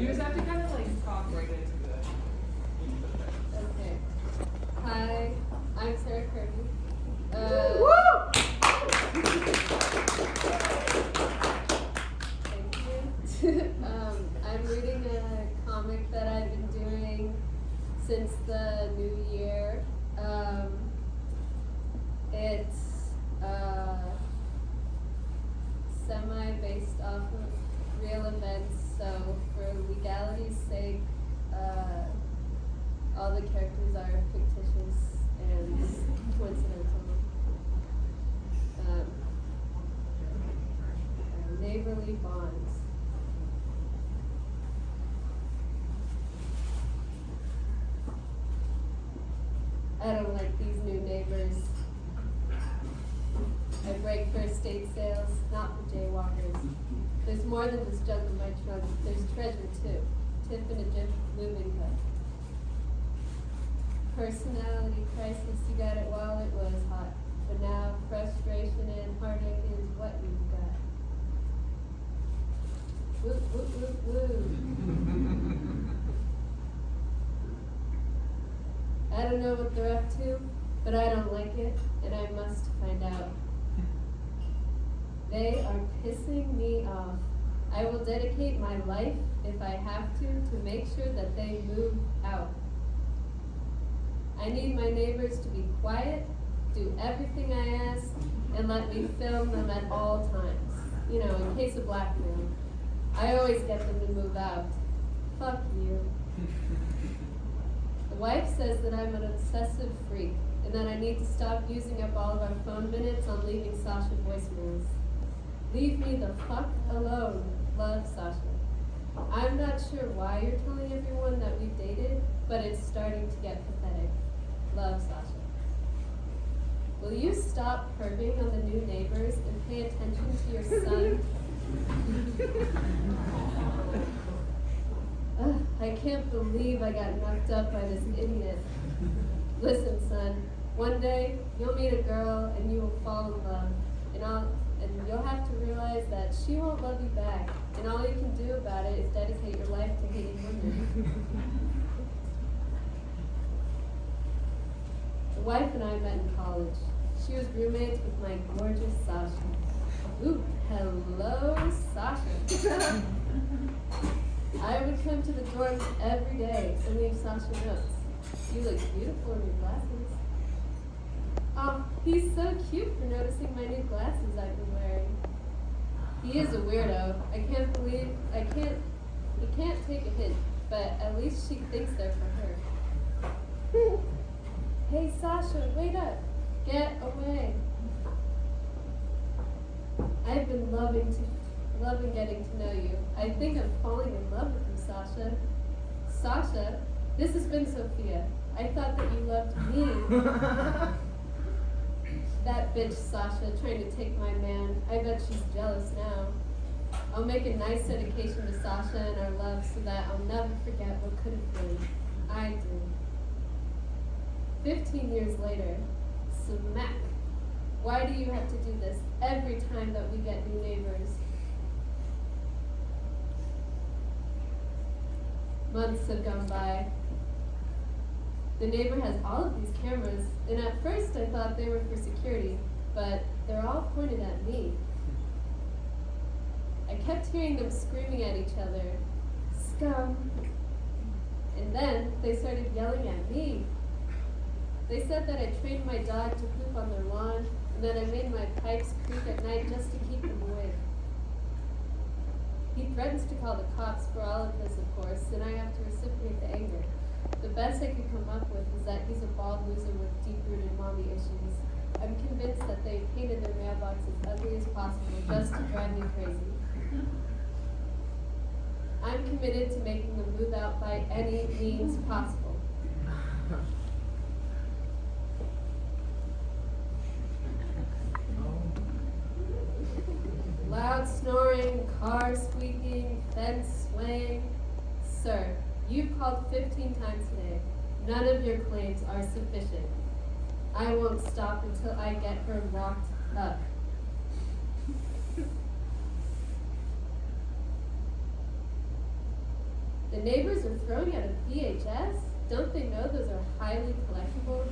You just have to kind of like talk right into the. Okay. Hi, I'm Sarah Kirby. Thank you. I'm reading a comic that I've been doing since the new year. It's semi-based off of real events, so for legality's sake, all the characters are fictitious and coincidental. Neighborly bonds. I don't like these new neighbors. I break for estate sales, not for jaywalkers. There's more than this junk in my trunk. There's treasure too. Tip and a gym moving cut. Personality crisis, you got it while it was hot. But now frustration and heartache is what you've got. Woo, woo, woo, woo. I don't know what they're up to, but I don't like it, and I must find out. They are pissing me off. I will dedicate my life, if I have to make sure that they move out. I need my neighbors to be quiet, do everything I ask, and let me film them at all times. You know, in case of blackmail. I always get them to move out. Fuck you. The wife says that I'm an obsessive freak, and that I need to stop using up all of our phone minutes on leaving Sasha voicemails. Leave me the fuck alone. Love, Sasha. I'm not sure why you're telling everyone that we've dated, but it's starting to get pathetic. Love, Sasha. Will you stop perving on the new neighbors and pay attention to your son? I can't believe I got knocked up by this idiot. Listen, son, one day you'll meet a girl and you will fall in love, and you'll have to realize that she won't love you back, and all you can do about it is dedicate your life to hating women. The wife and I met in college. She was roommates with my gorgeous Sasha. Ooh, hello, Sasha. I would come to the dorms every day and leave Sasha notes. You look beautiful in your glasses. Oh, he's so cute for noticing my new glasses I've been wearing. He is a weirdo. He can't take a hint, but at least she thinks they're for her. Hey, Sasha, wait up. Get away. I've been loving getting to know you. I think I'm falling in love with you, Sasha. Sasha, this has been Sophia. I thought that you loved me. That bitch Sasha trying to take my man. I bet she's jealous now. I'll make a nice dedication to Sasha and our love so that I'll never forget what could have been. I do. 15 years later, smack. Why do you have to do this every time that we get new neighbors? Months have gone by. The neighbor has all of these cameras, and at first I thought they were for security, but they're all pointed at me. I kept hearing them screaming at each other, scum. And then they started yelling at me. They said that I trained my dog to poop on their lawn, and that I made my pipes creak at night just to keep them awake. He threatens to call the cops for all of this, of course, and I have to reciprocate the anger. The best I could come up with is that he's a bald loser with deep-rooted mommy issues. I'm convinced that they painted their mailbox as ugly as possible just to drive me crazy. I'm committed to making them move out by any means possible. Loud snoring, car squeaking, fence swaying. Sir, you've called 15 times today. None of your claims are sufficient. I won't stop until I get her locked up. The neighbors are throwing out a VHS? Don't they know those are highly collectible?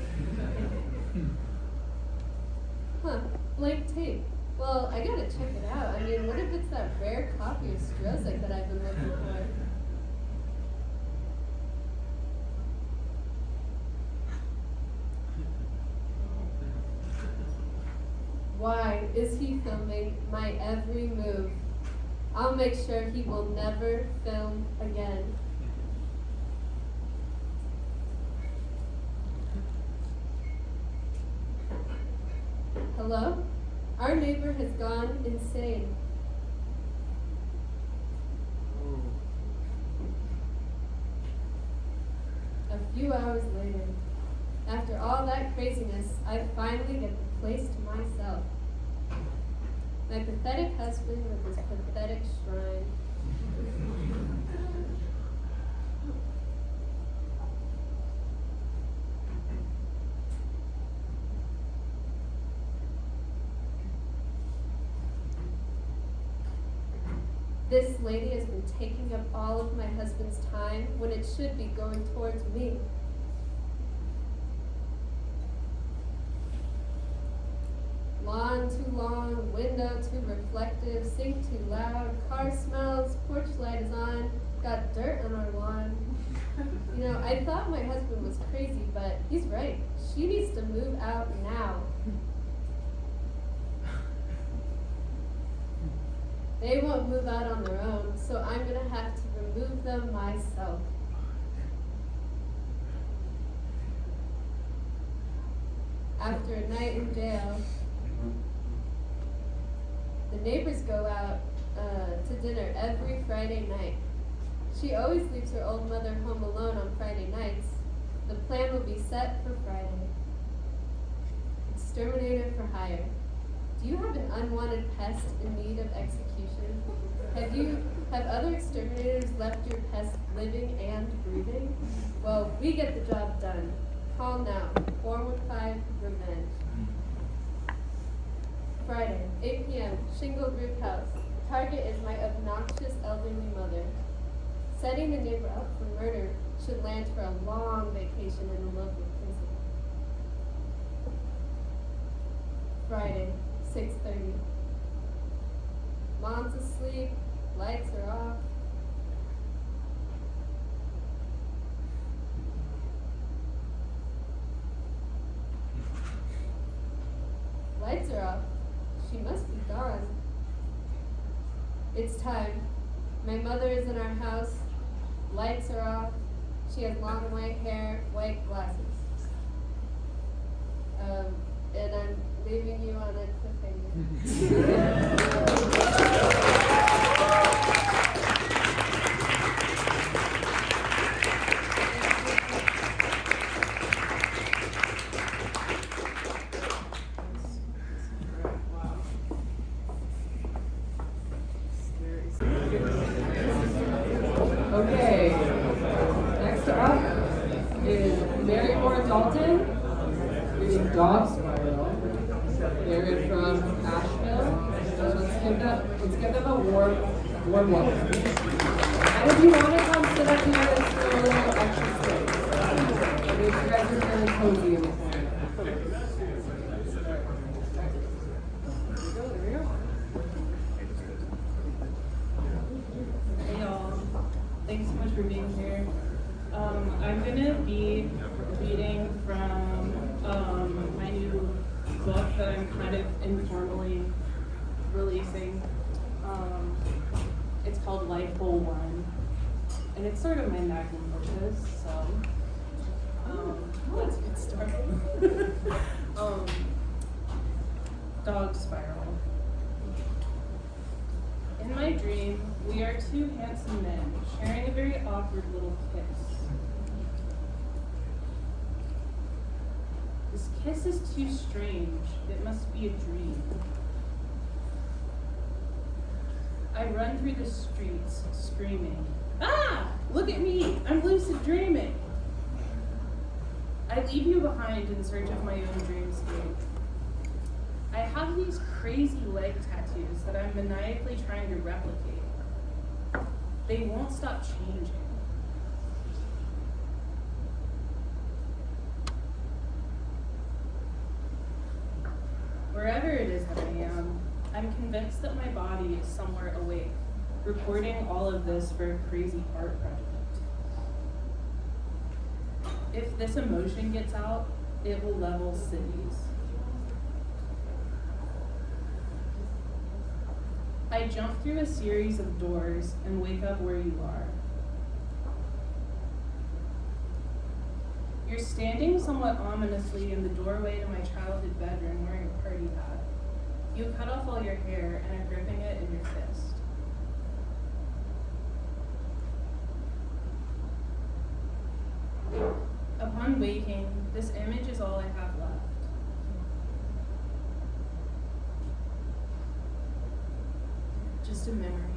Huh, blank tape. Well, I gotta check it out. I mean, what if it's that rare copy of Strozek that I've been looking for? Why is he filming my every move? I'll make sure he will never film again. Hello? Our neighbor has gone insane. A few hours later, after all that craziness, I finally get the place to myself. My pathetic husband with his pathetic shrine. This lady has been taking up all of my husband's time when it should be going towards me. Lawn too long, window too reflective, sink too loud, car smells, porch light is on, got dirt on our lawn. You know, I thought my husband was crazy, but he's right. She needs to move out now. They won't move out on their own, so I'm gonna have to remove them myself. After a night in jail, the neighbors go out to dinner every Friday night. She always leaves her old mother home alone on Friday nights. The plan will be set for Friday. Exterminator for hire. Do you have an unwanted pest in need of execution? Have other exterminators left your pest living and breathing? Well, we get the job done. Call now, 415-REVENGE. Friday, 8 p.m., shingled roof house. Target is my obnoxious elderly mother. Setting the neighbor up for murder should land her a long vacation in a local prison. Friday, 6:30. Mom's asleep, lights are off. Lights are off. She must be gone. It's time. My mother is in our house. Lights are off. She has long white hair, white glasses. And I'm leaving you on a cliffhanger. Okay, next up is Moore-Dalton reading Dog Spiral. They're from Asheville. Let's give them a warm welcome. And if you want to come sit up here, there's still a little extra space. I mean, you guys are kind of cozy in this area. Thanks so much for being here. I'm going to be reading from my new book that I'm kind of informally releasing. It's called Life Goal 1, and it's sort of my magnum opus, so let's get started. Dog Spiral. In my dream, we are two handsome men sharing a very awkward little kiss. This kiss is too strange. It must be a dream. I run through the streets screaming, "Ah! Look at me! I'm lucid dreaming!" I leave you behind in search of my own dreamscape. I have these crazy leg tattoos that I'm maniacally trying to replicate. They won't stop changing. wherever it is that I am, I'm convinced that my body is somewhere awake, recording all of this for a crazy art project. If this emotion gets out, it will level cities. I jump through a series of doors and wake up where you are. You're standing somewhat ominously in the doorway to my childhood bedroom wearing a party hat. You cut off all your hair and are gripping it in your fist. Upon waking, this image is all I have left. Just a memory.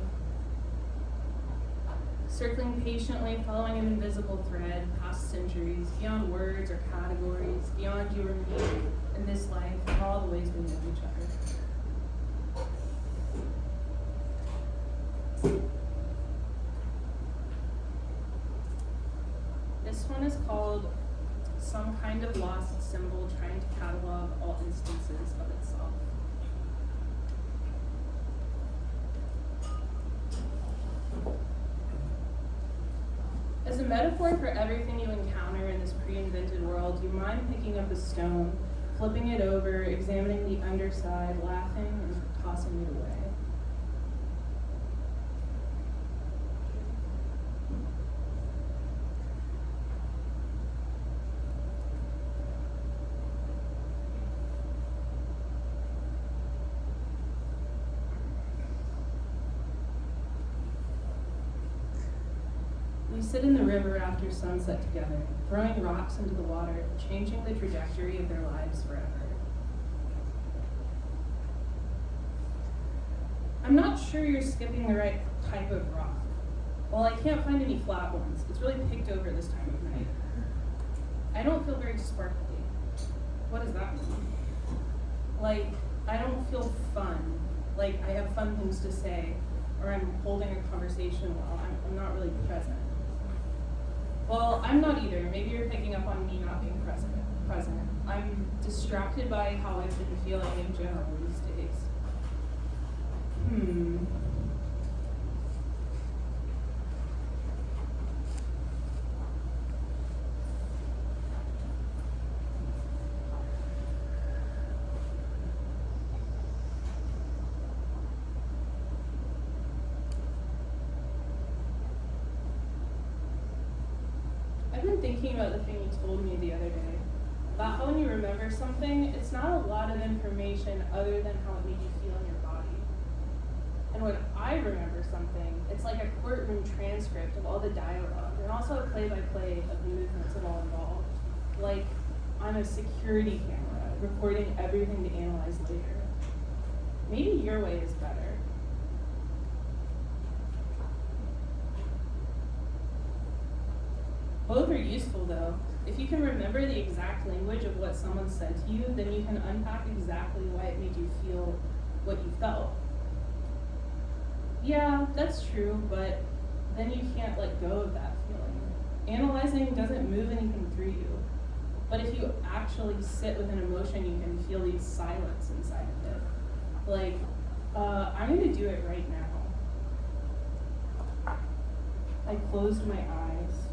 Circling patiently, following an invisible thread past centuries, beyond words or categories, beyond you or me, in this life, and all the ways we know each other. This one is called Some Kind of Lost Symbol Trying to Catalog All Instances of Itself. As a metaphor for everything you encounter in this pre-invented world, you mind picking up a stone, flipping it over, examining the underside, laughing, and tossing it away. We sit in the river after sunset together, throwing rocks into the water, changing the trajectory of their lives forever. I'm not sure you're skipping the right type of rock. While I can't find any flat ones, it's really picked over this time of night. I don't feel very sparkly. What does that mean? Like, I don't feel fun. Like, I have fun things to say, or I'm holding a conversation well. I'm not really present. Well, I'm not either. Maybe you're picking up on me not being present. I'm distracted by how I've been feeling in general these days. I've been thinking about the thing you told me the other day, about how when you remember something, it's not a lot of information other than how it made you feel in your body. And when I remember something, it's like a courtroom transcript of all the dialogue, and also a play-by-play of the movements of all involved. Like, I'm a security camera, recording everything to analyze later. Maybe your way is better. Both are useful though. If you can remember the exact language of what someone said to you, then you can unpack exactly why it made you feel what you felt. Yeah, that's true, but then you can't let go of that feeling. Analyzing doesn't move anything through you. But if you actually sit with an emotion, you can feel the silence inside of it. Like, I'm gonna do it right now. I closed my eyes.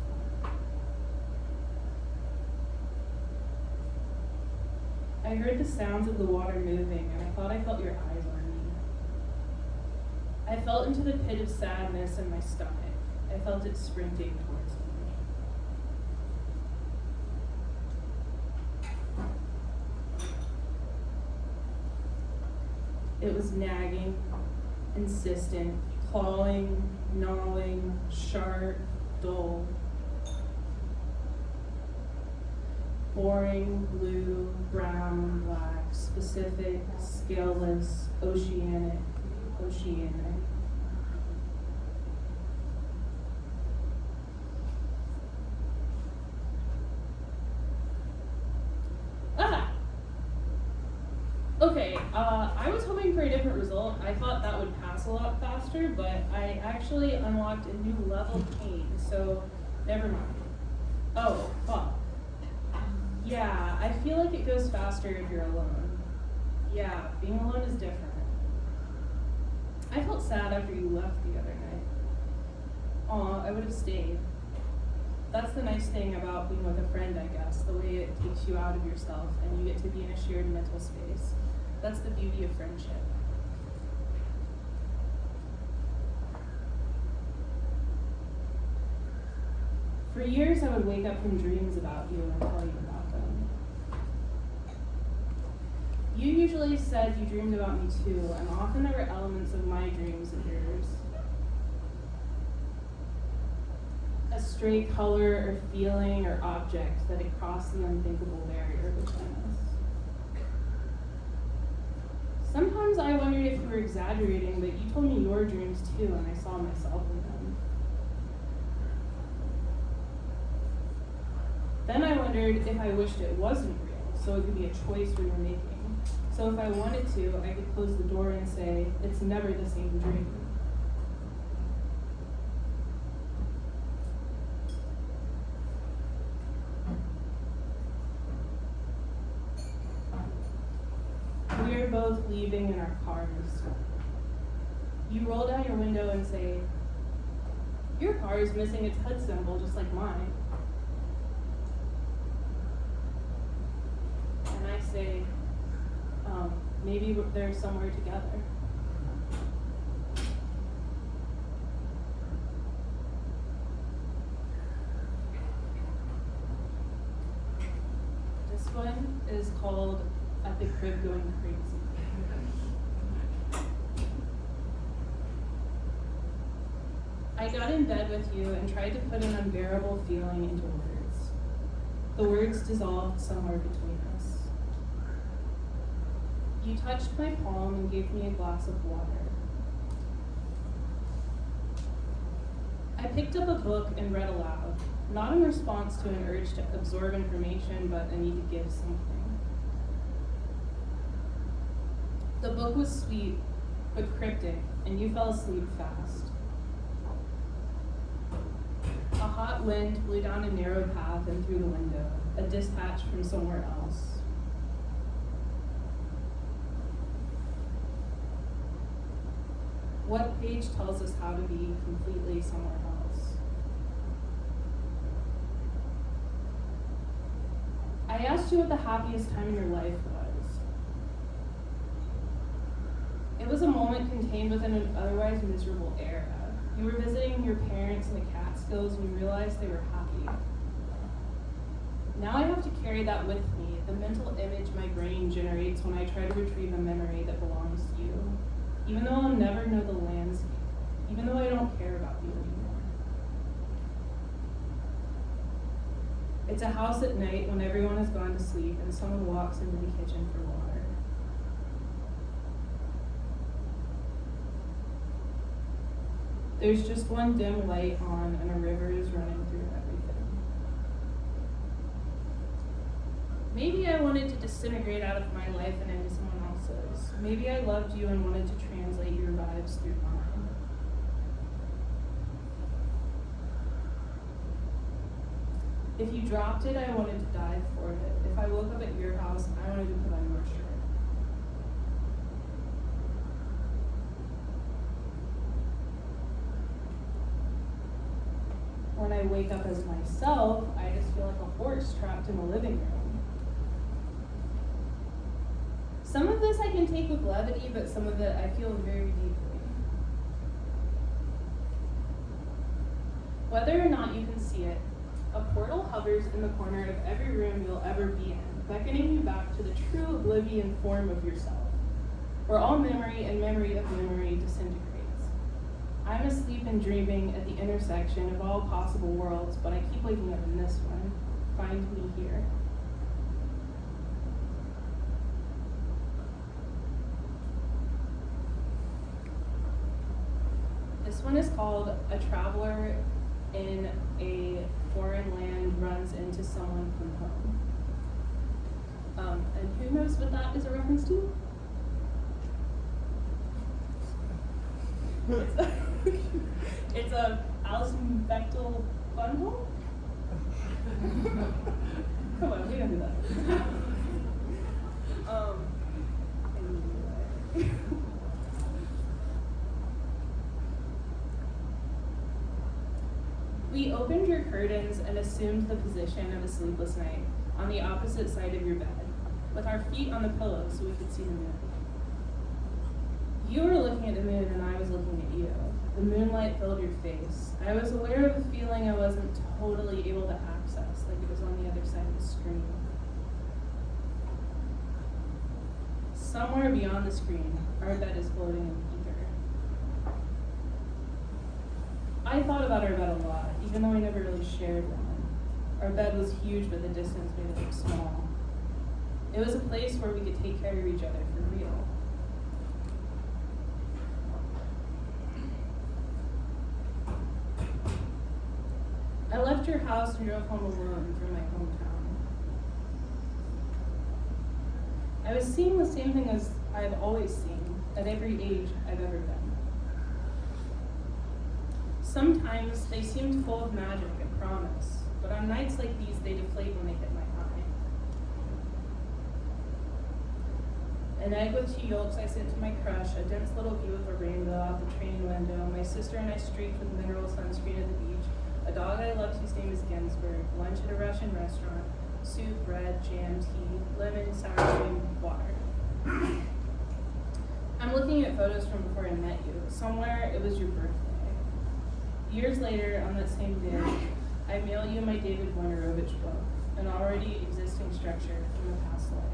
I heard the sounds of the water moving, and I thought I felt your eyes on me. I felt into the pit of sadness in my stomach. I felt it sprinting towards me. It was nagging, insistent, clawing, gnawing, sharp, dull. Boring, blue, brown, black, specific, scaleless, oceanic. Okay, I was hoping for a different result. I thought that would pass a lot faster, but I actually unlocked a new level pane, so never mind. Oh, fuck. Yeah, I feel like it goes faster if you're alone. Yeah, being alone is different. I felt sad after you left the other night. Aw, I would have stayed. That's the nice thing about being with a friend, I guess, the way it takes you out of yourself and you get to be in a shared mental space. That's the beauty of friendship. For years, I would wake up from dreams about you and tell you about them. You usually said you dreamed about me too, and often there were elements of my dreams and yours. A stray color or feeling or object that had crossed the unthinkable barrier between us. Sometimes I wondered if you were exaggerating, but you told me your dreams too, and I saw myself in them. Then I wondered if I wished it wasn't real, so it could be a choice we were making. So if I wanted to, I could close the door and say, it's never the same dream. We are both leaving in our cars. You roll down your window and say, your car is missing its HUD symbol just like mine. And I say, maybe they're somewhere together. This one is called At the Crib Going Crazy. I got in bed with you and tried to put an unbearable feeling into words. The words dissolved somewhere between us. You touched my palm and gave me a glass of water. I picked up a book and read aloud, not in response to an urge to absorb information, but a need to give something. The book was sweet, but cryptic, and you fell asleep fast. A hot wind blew down a narrow path and through the window, a dispatch from somewhere else. What page tells us how to be completely somewhere else? I asked you what the happiest time in your life was. It was a moment contained within an otherwise miserable era. You were visiting your parents in the Catskills and you realized they were happy. Now I have to carry that with me, the mental image my brain generates when I try to retrieve a memory that belongs to you. Even though I'll never know the landscape, even though I don't care about you anymore. It's a house at night when everyone has gone to sleep and someone walks into the kitchen for water. There's just one dim light on and a river is running through everything. Maybe I wanted to disintegrate out of my life and into someone else's. Maybe I loved you and wanted to translate your vibes through mine. If you dropped it, I wanted to dive for it. If I woke up at your house, I wanted to put on your shirt. When I wake up as myself, I just feel like a horse trapped in the living room. Some of this I can take with levity, but some of it I feel very deeply. Whether or not you can see it, a portal hovers in the corner of every room you'll ever be in, beckoning you back to the true oblivion form of yourself, where all memory and memory of memory disintegrates. I'm asleep and dreaming at the intersection of all possible worlds, but I keep waking up in this one. Find me here. This one is called A Traveler in a Foreign Land Runs into Someone from Home. And who knows what that is a reference to? It's a Alison Bechtel fun home? Come on, we don't do that. opened your curtains and assumed the position of a sleepless night on the opposite side of your bed, with our feet on the pillow so we could see the moon. You were looking at the moon and I was looking at you. The moonlight filled your face. I was aware of a feeling I wasn't totally able to access, like it was on the other side of the screen. Somewhere beyond the screen, our bed is floating in ether. I thought about our bed a lot, even though we never really shared one. Our bed was huge, but the distance made it look small. It was a place where we could take care of each other for real. I left your house and drove home alone from my hometown. I was seeing the same thing as I've always seen, at every age I've ever been. Sometimes they seemed full of magic and promise, but on nights like these they deflate when they hit my eye. An egg with 2 yolks I sent to my crush, a dense little view of a rainbow out the train window, my sister and I streaked with mineral sunscreen at the beach, a dog I loved whose name is Ginsburg, lunch at a Russian restaurant, soup, bread, jam, tea, lemon, sour cream, water. I'm looking at photos from before I met you. Somewhere it was your birthday. Years later, on that same day, I mail you my David Wojnarowicz book, an already existing structure from a past life.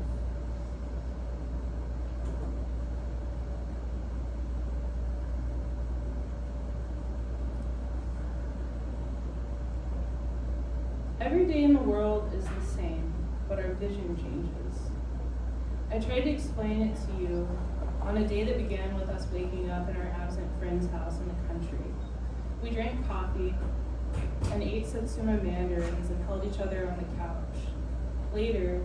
Every day in the world is the same, but our vision changes. I tried to explain it to you on a day that began with us waking up in our absent friend's house in the country. We drank coffee and ate Satsuma mandarins and held each other on the couch. Later,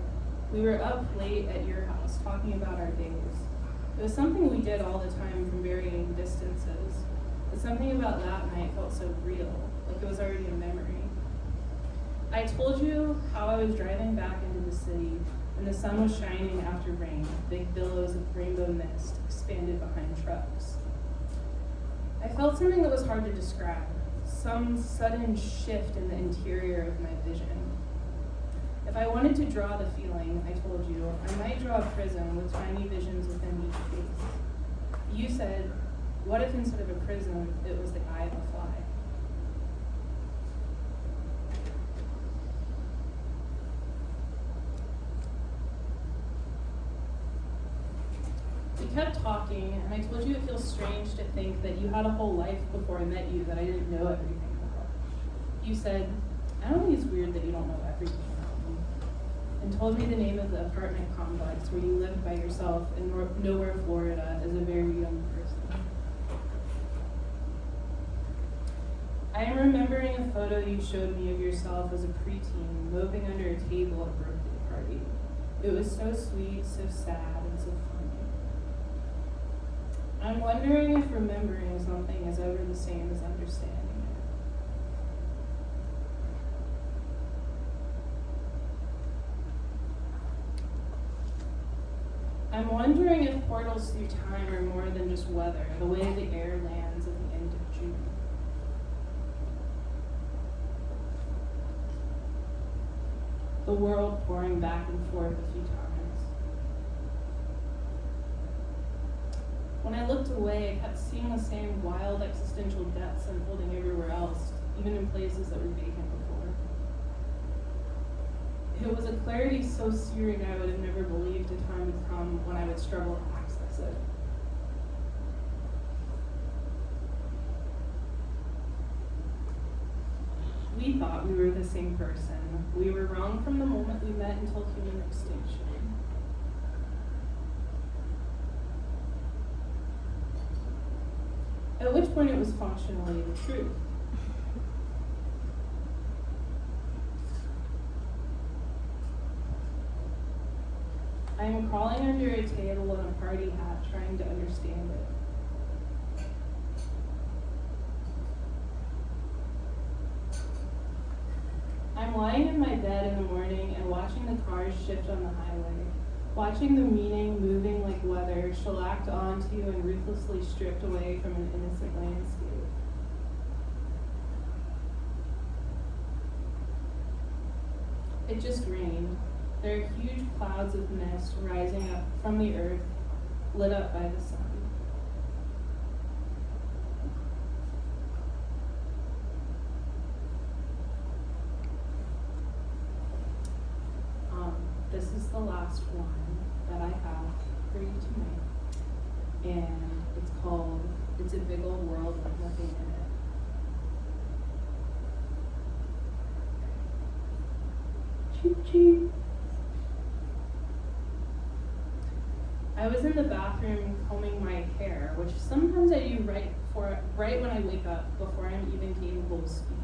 we were up late at your house talking about our days. It was something we did all the time from varying distances, but something about that night felt so real, like it was already a memory. I told you how I was driving back into the city and the sun was shining after rain, big billows of rainbow mist expanded behind trucks. I felt something that was hard to describe, some sudden shift in the interior of my vision. If I wanted to draw the feeling, I told you, I might draw a prism with tiny visions within each face. You said, what if instead of a prism, it was the eye of a fly? We kept talking, and I told you it feels strange to think that you had a whole life before I met you that I didn't know everything about. You said, I don't think it's weird that you don't know everything about me, and told me the name of the apartment complex where you lived by yourself in nowhere, Florida, as a very young person. I am remembering a photo you showed me of yourself as a preteen, moping under a table at a birthday party. It was so sweet, so sad, and so funny. I'm wondering if remembering something is ever the same as understanding it. I'm wondering if portals through time are more than just weather, the way the air lands at the end of June. The world pouring back and forth a few times. When I looked away, I kept seeing the same wild existential depths unfolding everywhere else, even in places that were vacant before. It was a clarity so searing I would have never believed a time would come when I would struggle to access it. We thought we were the same person. We were wrong from the moment we met until human extinction. At which point it was functionally the truth. I am crawling under a table in a party hat trying to understand it. I'm lying in my bed in the morning and watching the cars shift on the highway, watching the meaning moving like weather shellacked onto and ruthlessly stripped away from an innocent landscape. It just rained. There are huge clouds of mist rising up from the earth, lit up by the sun. This is the last one that I have for you tonight. And it's called It's a Big Old World with Nothing in It. Cheep, cheep. I was in the bathroom combing my hair, which sometimes I do right when I wake up, before I'm even capable of speaking.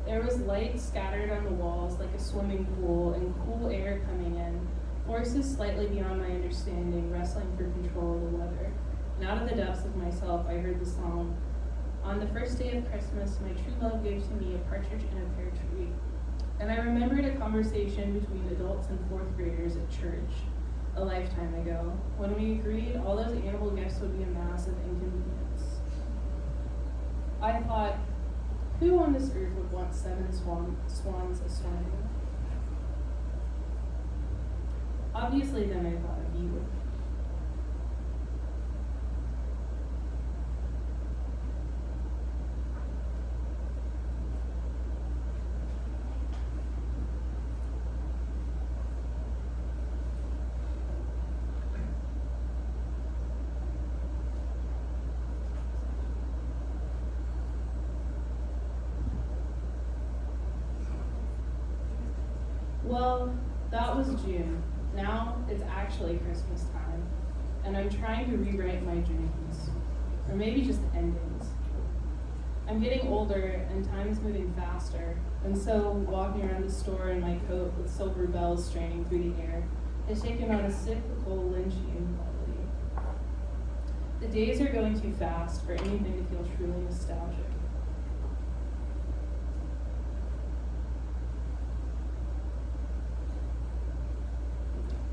There was light scattered on the walls like a swimming pool, and cool air coming in, forces slightly beyond my understanding, wrestling for control of the weather. And out of the depths of myself, I heard the song, "On the first day of Christmas, my true love gave to me a partridge in a pear tree." And I remembered a conversation between adults and fourth graders at church a lifetime ago, when we agreed all those animal gifts would be a massive inconvenience. I thought, who on this earth would want 7 swans a-swimming? Obviously, then I thought of you. Well, that was June. Now it's actually Christmas time, and I'm trying to rewrite my dreams, or maybe just the endings. I'm getting older, and time is moving faster, and so walking around the store in my coat with silver bells straining through the air has taken on a cyclical Lynchian quality. The days are going too fast for anything to feel truly nostalgic.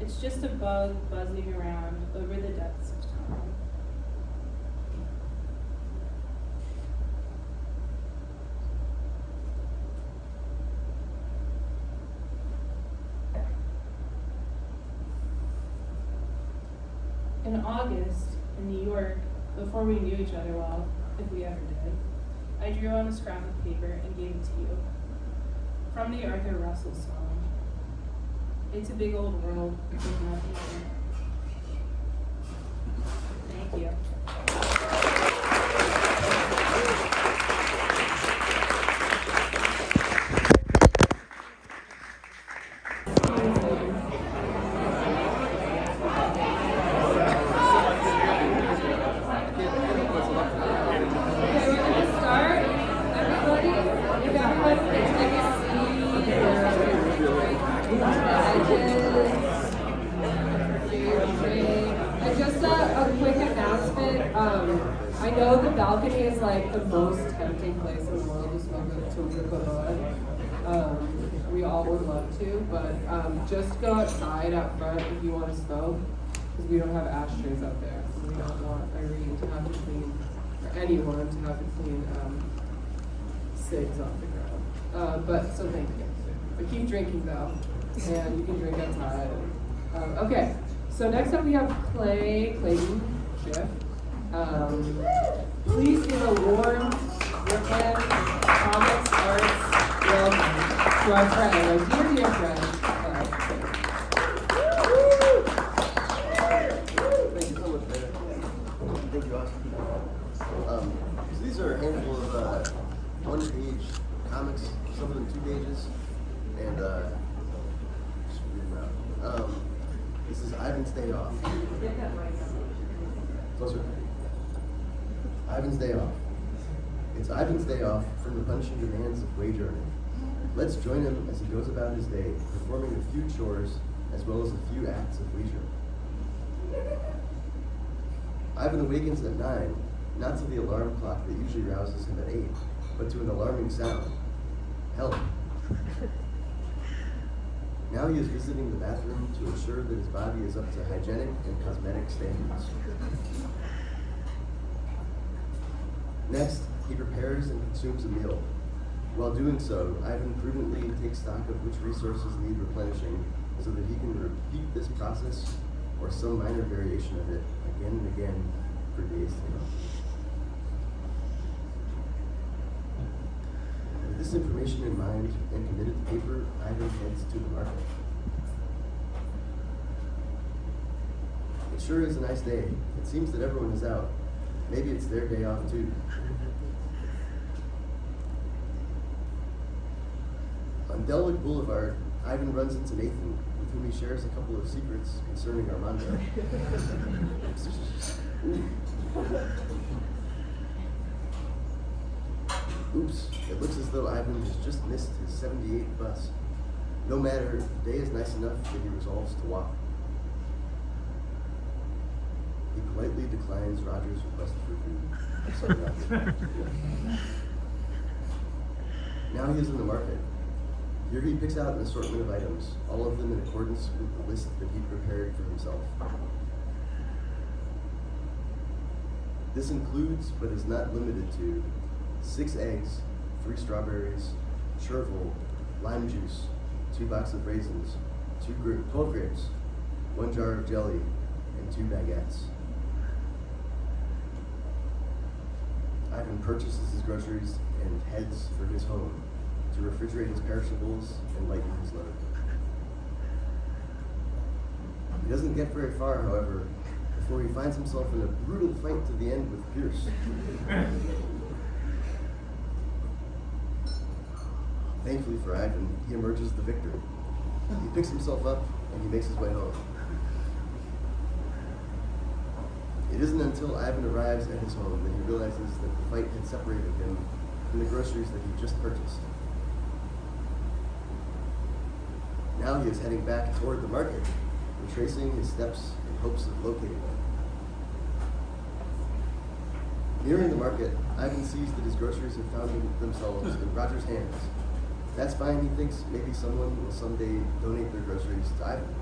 It's just a bug buzzing around over the depths of time. In August, in New York, before we knew each other well, if we ever did, I drew on a scrap of paper and gave it to you. From the Arthur Russell song. It's a big old world with nothing in it. Thank you. I know the balcony is like the most tempting place in the world to smoke to we all would love to, but just go outside out front if you want to smoke, because we don't have ashtrays out there. So we don't want Irene to have to clean, or anyone to have to clean cigs off the ground. But so thank you. But keep drinking though, and you can drink outside. Okay, so next up we have Clayton, Schiff. Please give a warm Brooklyn Comics Arts welcome to our friend, our dear friend. Thank you so much, man. Thank you, Austin. So these are a handful of one-page comics, some of them 2 pages, and just read them out. This is Ivan's Day Off. Closer. Ivan's Day Off. It's Ivan's Day off from the punishing demands of wage earning. Let's join him as he goes about his day, performing a few chores as well as a few acts of leisure. Ivan awakens at 9, not to the alarm clock that usually rouses him at 8, but to an alarming sound. Help. Now he is visiting the bathroom to ensure that his body is up to hygienic and cosmetic standards. Next, he prepares and consumes a meal. While doing so, Ivan prudently takes stock of which resources need replenishing so that he can repeat this process or some minor variation of it again and again for days to come. With this information in mind and committed to paper, Ivan heads to the market. It sure is a nice day. It seems that everyone is out. Maybe it's their day off too. On Delwick Boulevard, Ivan runs into Nathan, with whom he shares a couple of secrets concerning Armando. Oops, it looks as though Ivan has just missed his 78 bus. No matter, the day is nice enough that he resolves to walk. He politely declines Roger's request for food. I'm sorry, Roger. Now he is in the market. Here he picks out an assortment of items, all of them in accordance with the list that he prepared for himself. This includes, but is not limited to, 6 eggs, 3 strawberries, chervil, lime juice, 2 boxes of raisins, 12 grapes, 1 jar of jelly, and 2 baguettes. Ivan purchases his groceries and heads for his home to refrigerate his perishables and lighten his load. He doesn't get very far, however, before he finds himself in a brutal fight to the end with Pierce. Thankfully for Ivan, he emerges the victor. He picks himself up and he makes his way home. It isn't until Ivan arrives at his home that he realizes that the fight had separated him from the groceries that he just purchased. Now he is heading back toward the market, retracing his steps in hopes of locating them. Nearing the market, Ivan sees that his groceries have found themselves in Roger's hands. That's fine, he thinks. Maybe someone will someday donate their groceries to Ivan.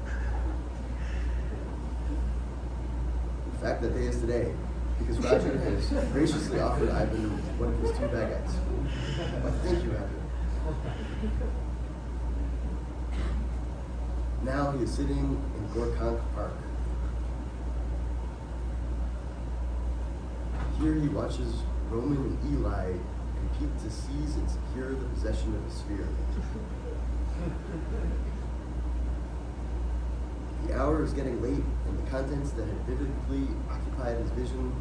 In fact, that day is today, because Roger has graciously offered Ivan one of his 2 baguettes. Well, thank you, Ivan. Now he is sitting in Gorkonk Park. Here he watches Roman and Eli compete to seize and secure the possession of a sphere. The hour is getting late, and the contents that had vividly occupied his vision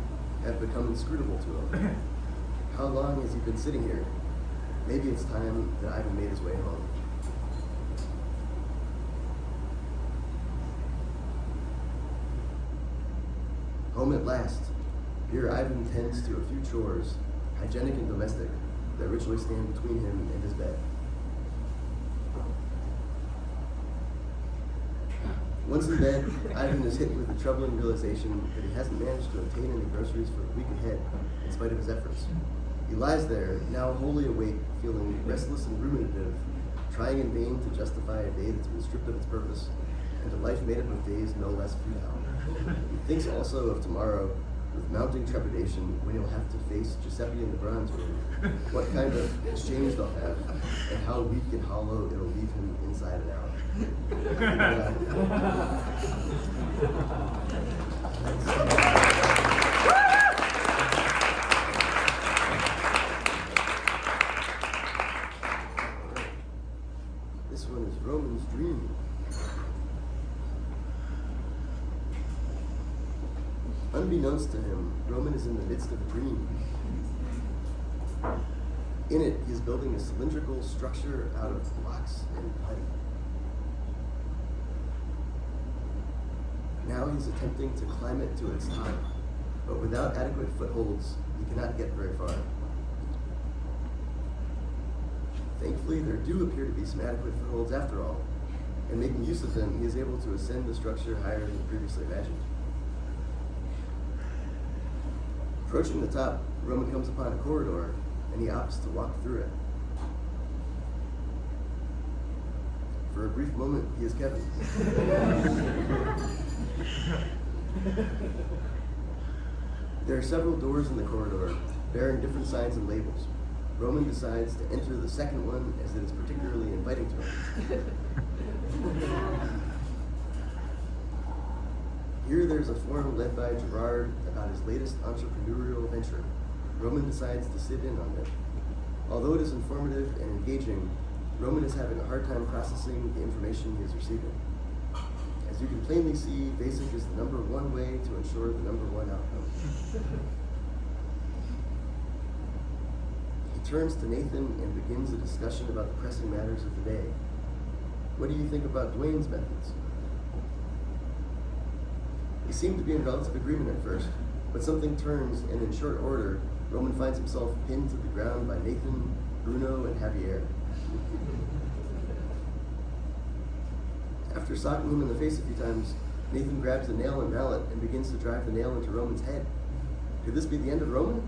have become inscrutable to him. How long has he been sitting here? Maybe it's time that Ivan made his way home. Home at last. Here Ivan tends to a few chores, hygienic and domestic, that ritually stand between him and his bed. Once in bed, Ivan is hit with the troubling realization that he hasn't managed to obtain any groceries for the week ahead, in spite of his efforts. He lies there, now wholly awake, feeling restless and ruminative, trying in vain to justify a day that's been stripped of its purpose, and a life made up of days no less futile. He thinks also of tomorrow, with mounting trepidation, when he'll have to face Giuseppe in the bronze room, what kind of exchange they'll have, and how weak and hollow it'll leave him inside and out. This one is Roman's Dream. Unbeknownst to him, Roman is in the midst of a dream. In it, he is building a cylindrical structure out of blocks and putty. Now he's attempting to climb it to its top, but without adequate footholds, he cannot get very far. Thankfully, there do appear to be some adequate footholds after all, and making use of them, he is able to ascend the structure higher than previously imagined. Approaching the top, Roman comes upon a corridor, and he opts to walk through it. For a brief moment, he is Kevin. There are several doors in the corridor, bearing different signs and labels. Roman decides to enter the second one as it is particularly inviting to him. Here there's a forum led by Gerard about his latest entrepreneurial venture. Roman decides to sit in on it. Although it is informative and engaging, Roman is having a hard time processing the information he is receiving. As you can plainly see, basic is the number one way to ensure the number one outcome. He turns to Nathan and begins a discussion about the pressing matters of the day. What do you think about Dwayne's methods? He seemed to be in relative agreement at first, but something turns, and in short order, Roman finds himself pinned to the ground by Nathan, Bruno, and Javier. After socking him in the face a few times, Nathan grabs a nail and mallet and begins to drive the nail into Roman's head. Could this be the end of Roman?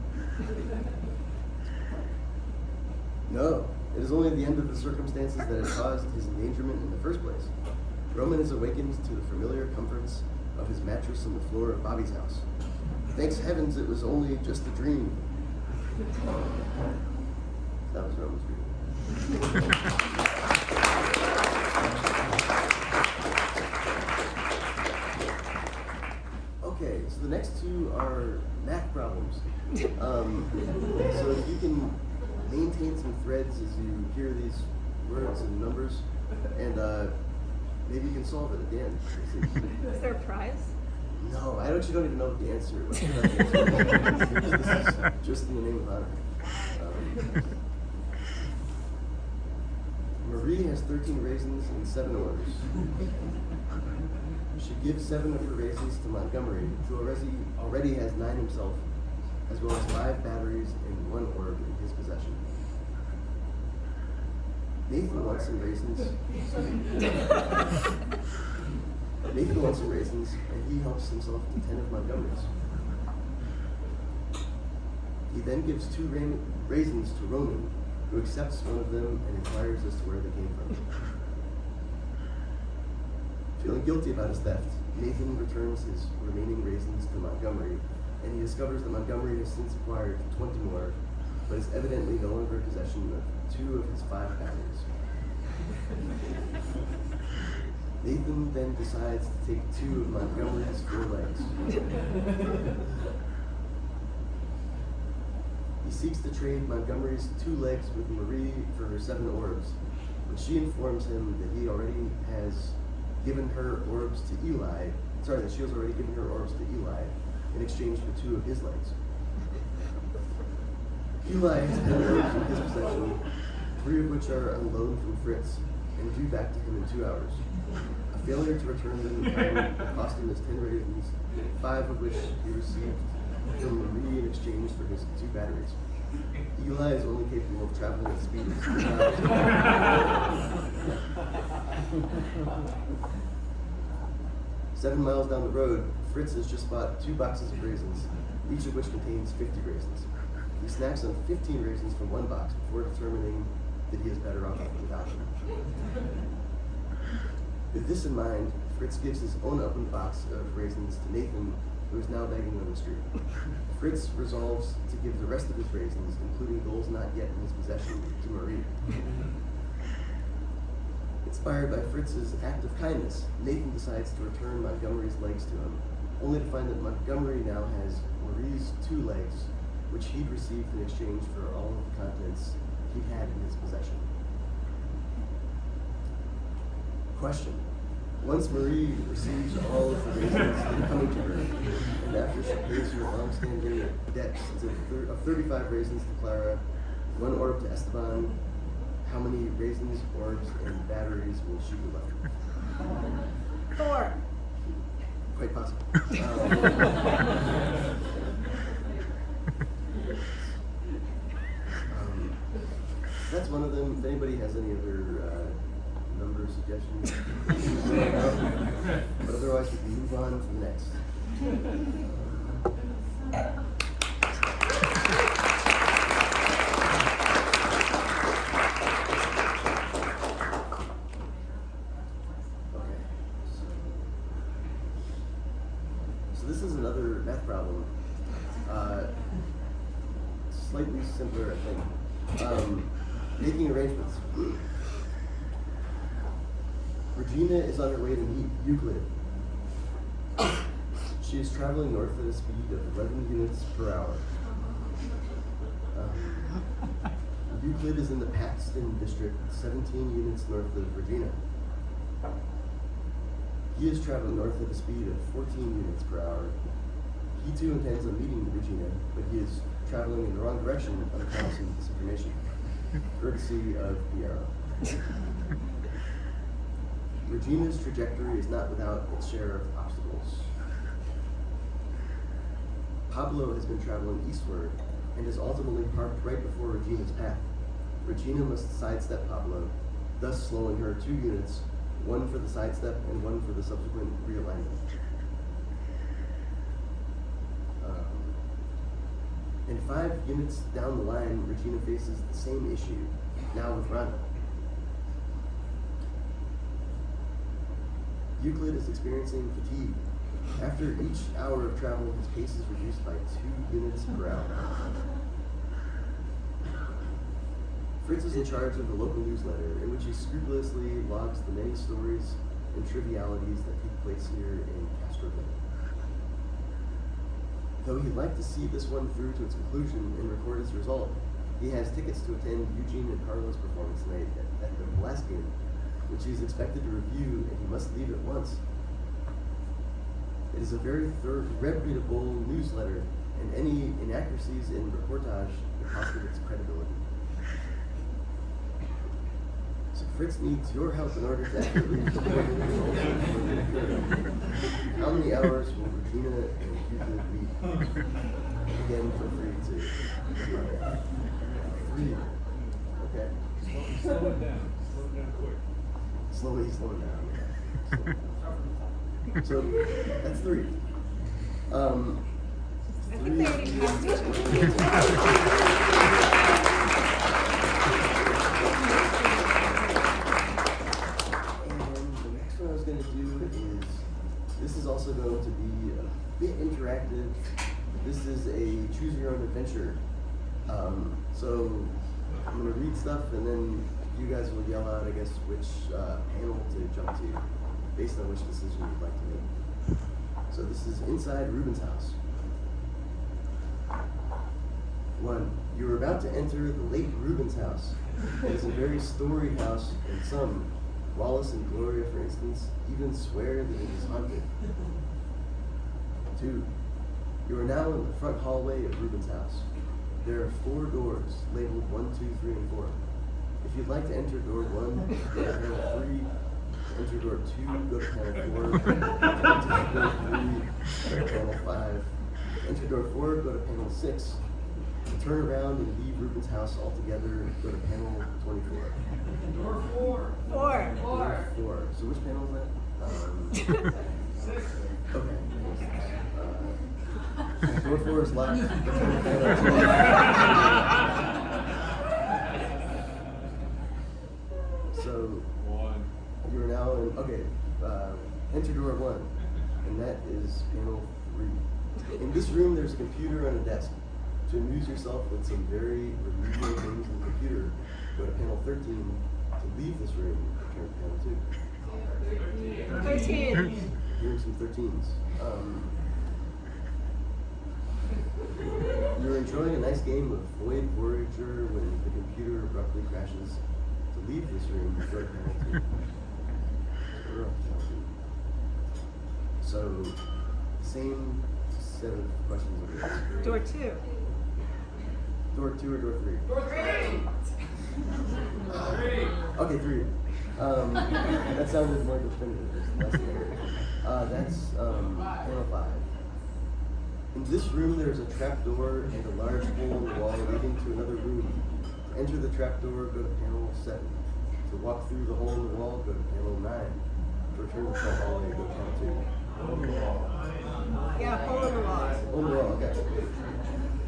No, it is only the end of the circumstances that had caused his endangerment in the first place. Roman is awakened to the familiar comforts of his mattress on the floor of Bobby's house. Thanks heavens it was only just a dream. That was Roman's dream. Okay, so the next two are math problems. So if you can maintain some threads as you hear these words and numbers, and maybe you can solve it at the end. Is there a prize? No, you don't even know what the answer is. This is just in the name of honor. Marie has 13 raisins and 7 orbs. She gives 7 of her raisins to Montgomery, who already has 9 himself, as well as 5 batteries and 1 orb in his possession. Nathan wants some raisins. Nathan wants some raisins, and he helps himself to 10 of Montgomery's. He then gives 2 raisins to Roman, who accepts one of them and inquires as to where they came from. Feeling guilty about his theft, Nathan returns his remaining raisins to Montgomery, and he discovers that Montgomery has since acquired 20 more, but is evidently no longer in possession of 2 of his 5 batteries. Nathan then decides to take 2 of Montgomery's 4 legs. He seeks to trade Montgomery's 2 legs with Marie for her 7 orbs, but she informs him that he already has given her orbs to Eli. That she has already given her orbs to Eli in exchange for 2 of his legs. Eli has 10 orbs in his possession, 3 of which are on loan from Fritz and due back to him in 2 hours. A failure to return them in time will cost him his 10 raisins, 5 of which he received from Marie in exchange for his 2 batteries. Eli is only capable of traveling at speed of 3 miles. 7 miles down the road, Fritz has just bought 2 boxes of raisins, each of which contains 50 raisins. He snacks on 15 raisins from 1 box before determining that he is better off without them. With this in mind, Fritz gives his own open box of raisins to Nathan, who is now begging on the street. Fritz resolves to give the rest of his raisins, including those not yet in his possession, to Marie. Inspired by Fritz's act of kindness, Nathan decides to return Montgomery's legs to him, only to find that Montgomery now has Marie's 2 legs, which he'd received in exchange for all of the contents he had in his possession. Question. Once Marie receives all of the raisins coming to her, and after she pays her long-standing debts of 35 raisins to Clara, 1 orb to Esteban, how many raisins, orbs, and batteries will she give up? 4. Quite possible. That's one of them. If anybody has any other number suggestions, but otherwise we can move on to the next. Okay. So this is another math problem. Slightly simpler, I think. Making arrangements. Regina is on her way to meet Euclid. She is traveling north at a speed of 11 units per hour. Euclid is in the Paxton district, 17 units north of Regina. He is traveling north at a speed of 14 units per hour. He too intends on meeting Regina, but he is traveling in the wrong direction on account of this information, courtesy of the arrow. Regina's trajectory is not without its share of obstacles. Pablo has been traveling eastward and is ultimately parked right before Regina's path. Regina must sidestep Pablo, thus slowing her 2 units, one for the sidestep and one for the subsequent realignment. And 5 units down the line, Regina faces the same issue, now with Rhonda. Euclid is experiencing fatigue. After each hour of travel, his pace is reduced by 2 units per hour. Fritz is in charge of the local newsletter, in which he scrupulously logs the many stories and trivialities that take place here in Castroville. Though he'd like to see this one through to its conclusion and record its result, he has tickets to attend Eugene and Carla's performance tonight at the Velasquez, which he is expected to review, and he must leave at once. It is a very reputable newsletter, and any inaccuracies in reportage would cost it its credibility. So Fritz needs your help in order to accurately report the results. How many hours will Regina and Euclid read? Again, feel free to. 3. Okay. Slow it down quick. Slowly down. So that's 3. I think they already passed it. Going to do is, this is also going to be a bit interactive. This is a choose your own adventure. So I'm going to read stuff and then you guys will yell out, I guess, which panel to jump to based on which decision you'd like to make. So this is inside Ruben's house. 1. You are about to enter the late Ruben's house. It is a very storied house, and some, Wallace and Gloria, for instance, even swear that it is haunted. 2. You are now in the front hallway of Ruben's house. There are 4 doors, labeled 1, 2, 3, and 4. If you'd like to enter door 1, go to panel 3. Enter door 2, go to panel 4. Enter door 3, go to panel 5. Enter door 4, go to panel 6. Turn around and leave Ruben's house altogether. Go to panel 24. Door 4. 4. Door 4. So which panel is that? 6. Okay. Door 4 is locked. So 1. you are now in. Okay. Enter door 1, and that is panel 3. In this room, there's a computer on a desk. To amuse yourself with some very remedial things in the computer, go to panel 13. To leave this room, return to panel 2. 13. Here's some 13s. You're enjoying a nice game of Void Voyager when the computer abruptly crashes. To leave this room, go to panel 2. So, same set of questions over here. Door 2. Door 2 or door 3? Door 3. 3. Okay, 3. That sounded more definitive. That's panel 5. In this room, there's a trapdoor and a large hole in the wall leading to another room. To enter the trapdoor, go to panel 7. To walk through the hole in the wall, go to panel 9. To return to the front hallway, go to panel 2. Yeah, hole in the wall. Hole in the wall, okay.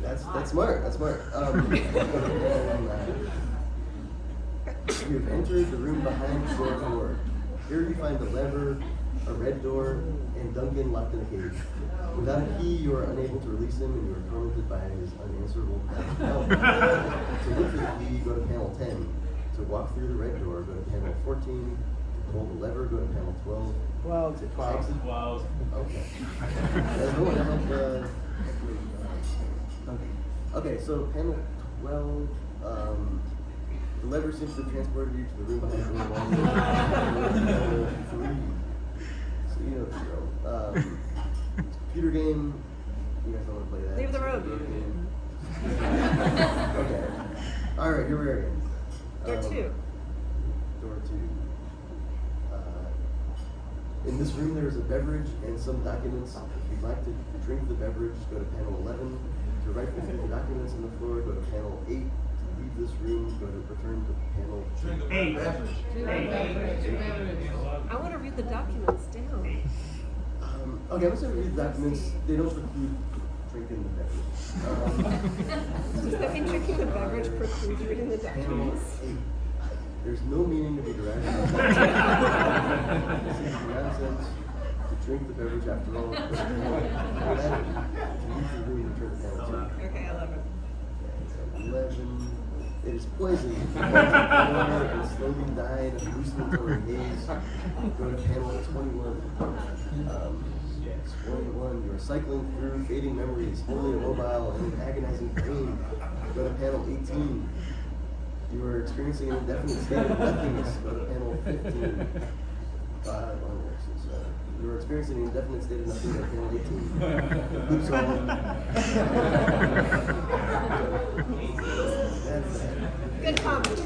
That's smart. That's smart. You have entered the room behind door 4. Here you find a lever, a red door, and Duncan locked in a cage. Without a key, you are unable to release him, and you are tormented by his unanswerable help. To look for the key, go to panel 10. To walk through the red door, go to panel 14. To pull the lever, go to panel 12. 12. To exit. Wow. Okay. No one help, okay, so panel 12, the lever seems to have transported you to the room behind the wall. Panel 3. So you know the drill. Computer game. You guys don't want to play that. Leave the room. Okay. Alright, here we are again. Door 2. Door 2. In this room there is a beverage and some documents. If you'd like to drink the beverage, go to panel 11. To rifle through the documents on the floor, go to panel 8. To leave this room, go to return to panel 8. I want to read the documents down. Okay, I'm just going to read the documents. They don't preclude drinking the beverage. Does that mean drinking the beverage precludes reading the Panel documents? 8. There's no meaning to be derived from this. This is nonsense. To drink the beverage after all. Go to panel 11. To leave the room, return to panel 2. Okay, 11. 11. It is poison. And slowly die in a hallucinatory haze. Go to panel 21. 21. You are cycling through fading memories, wholly immobile and in agonizing pain. Go to panel 18. You are experiencing an indefinite state of nothingness. Go to panel 15. You are experiencing an indefinite state of nothingness. Panel 18. Oops, that's that. Good comment.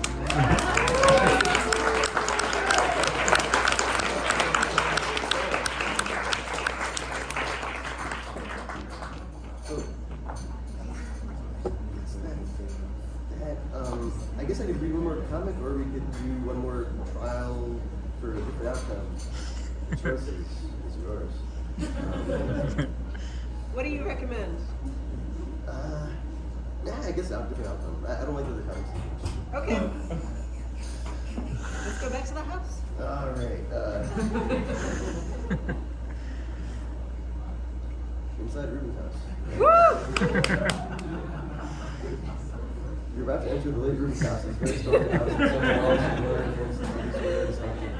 I guess I could read one more comic, or we could do one more trial for a different outcome. The choice is yours. What do you recommend? I guess a different outcome. I don't like the other comics. Okay. Let's go back to the house. All right. Inside Ruben's house. Woo! You're about to enter the late Ruben's house. It's very stormy house. And some walls and doors against the square and something.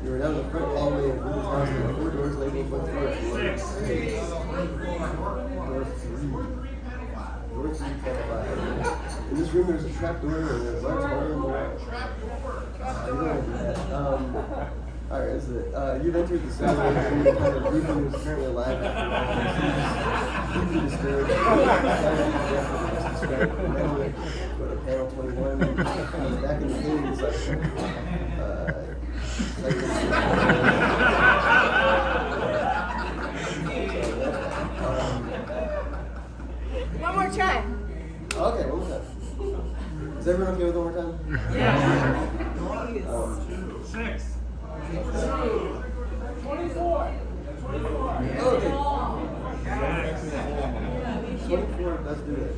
You are now in the front hallway of Ruben's house. There are 4 doors labeled front floor. Door 3. Door 3, panel 5. In this room, there's a trap door and a large hole in the wall. Alright, that's it. You've entered the cell where you find that Ruben is currently alive after deeply disturbed. Go to panel 21. He's back in the game section. One more try. Okay, one more time. Is everyone okay with one more time? Yeah. 6. 24. Okay. 24, let's do it.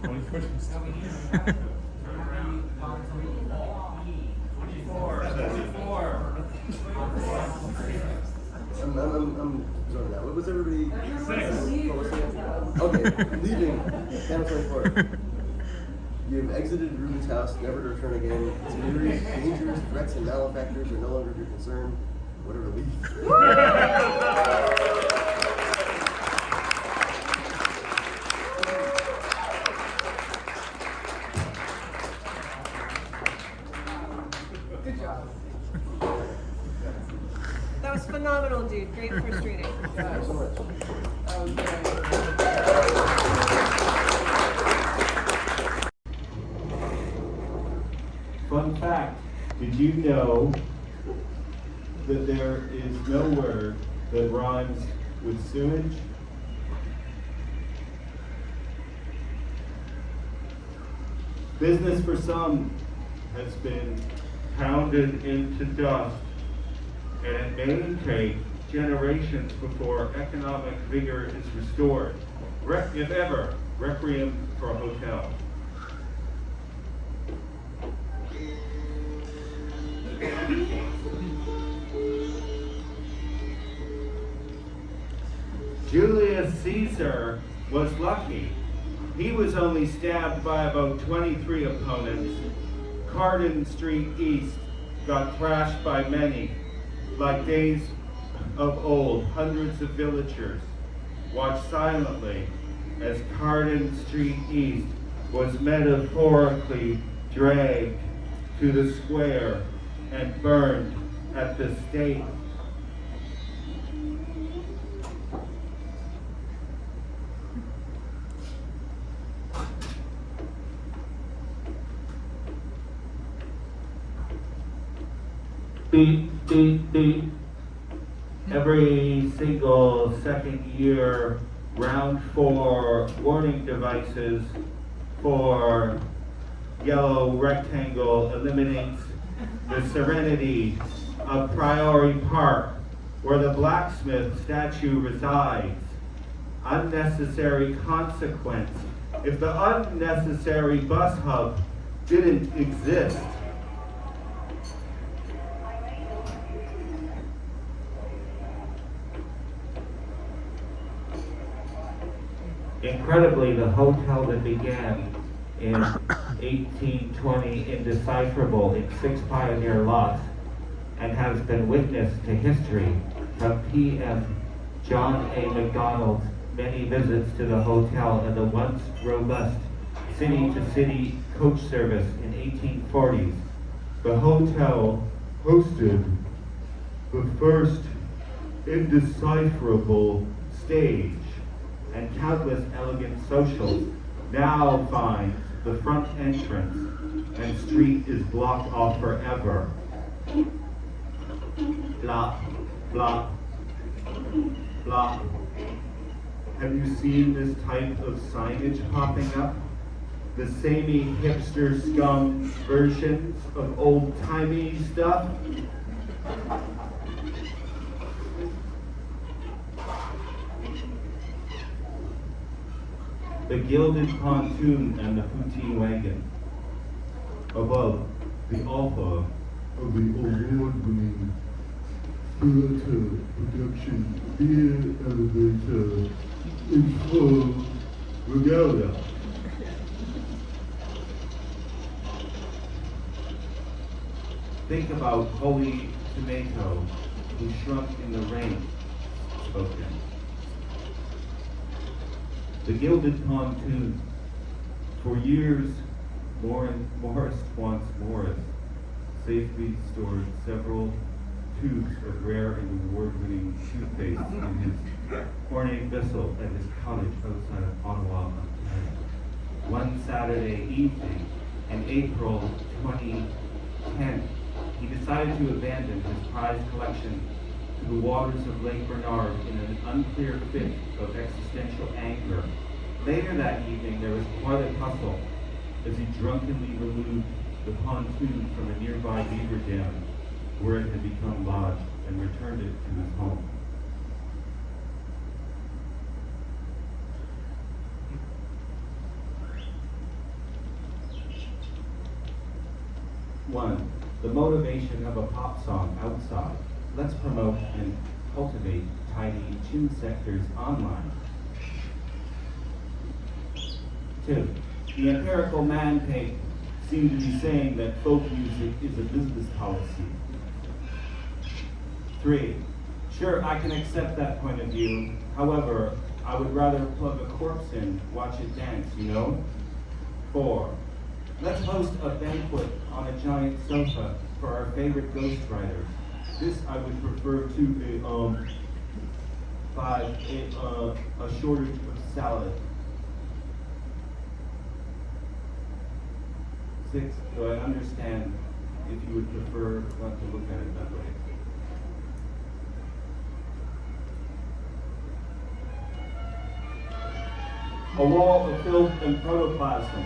24. I'm zoning out. What was everybody? 6. Okay, leaving. Panel 24. You have exited Ruben's house, never to return again. Its myriad dangers, threats, and malefactors are no longer your concern. What a relief. Good job. That was phenomenal, dude. Great first reading. Thanks so much. That was great. Fun fact, did you know that there is no word that rhymes with sewage? Business for some has been pounded into dust, and it may take generations before economic vigor is restored. If ever, requiem for a hotel. Julius Caesar was lucky. He was only stabbed by about 23 opponents. Carden Street East got thrashed by many. Like days of old, hundreds of villagers watched silently as Carden Street East was metaphorically dragged to the square and burned at the stake. Beep, beep, beep. Every single second year, round 4 warning devices for yellow rectangle eliminates the serenity of Priory Park, where the blacksmith statue resides. Unnecessary consequence. If the unnecessary bus hub didn't exist, incredibly, the hotel that began in 1820 indecipherable in 6 pioneer lots and has been witness to history from P.F. John A. McDonald's many visits to the hotel and the once robust city-to-city coach service in 1840s. The hotel hosted the first indecipherable stage, and countless elegant socials now finds the front entrance and street is blocked off forever. Blop, blop, blop. Have you seen this type of signage popping up? The samey hipster scum versions of old-timey stuff? The gilded pontoon and the poutine wagon. Above, the alpha of the award-winning theater production beer elevator in full regalia. Think about Holy Tomato, who shrunk in the rain, spoken. The gilded pontoon. For years, Morris wants Morris safely stored several tubes of rare and award-winning toothpaste in his ornate vessel at his cottage outside of Ottawa, Ontario. One Saturday evening in April 2010, he decided to abandon his prized collection to the waters of Lake Bernard in an unclear fit of existential anger. Later that evening, there was quite a tussle as he drunkenly removed the pontoon from a nearby beaver dam where it had become lodged and returned it to his home. One, the motivation of a pop song outside. Let's promote and cultivate tiny tune sectors online. 2, the empirical man pig seemed to be saying that folk music is a business policy. 3, sure, I can accept that point of view. However, I would rather plug a corpse in, watch it dance, you know? 4, let's host a banquet on a giant sofa for our favorite ghostwriters. This I would prefer to 5, a shortage of salad. 6, do I understand if you would prefer not to look at it that way? A wall of filth and protoplasm.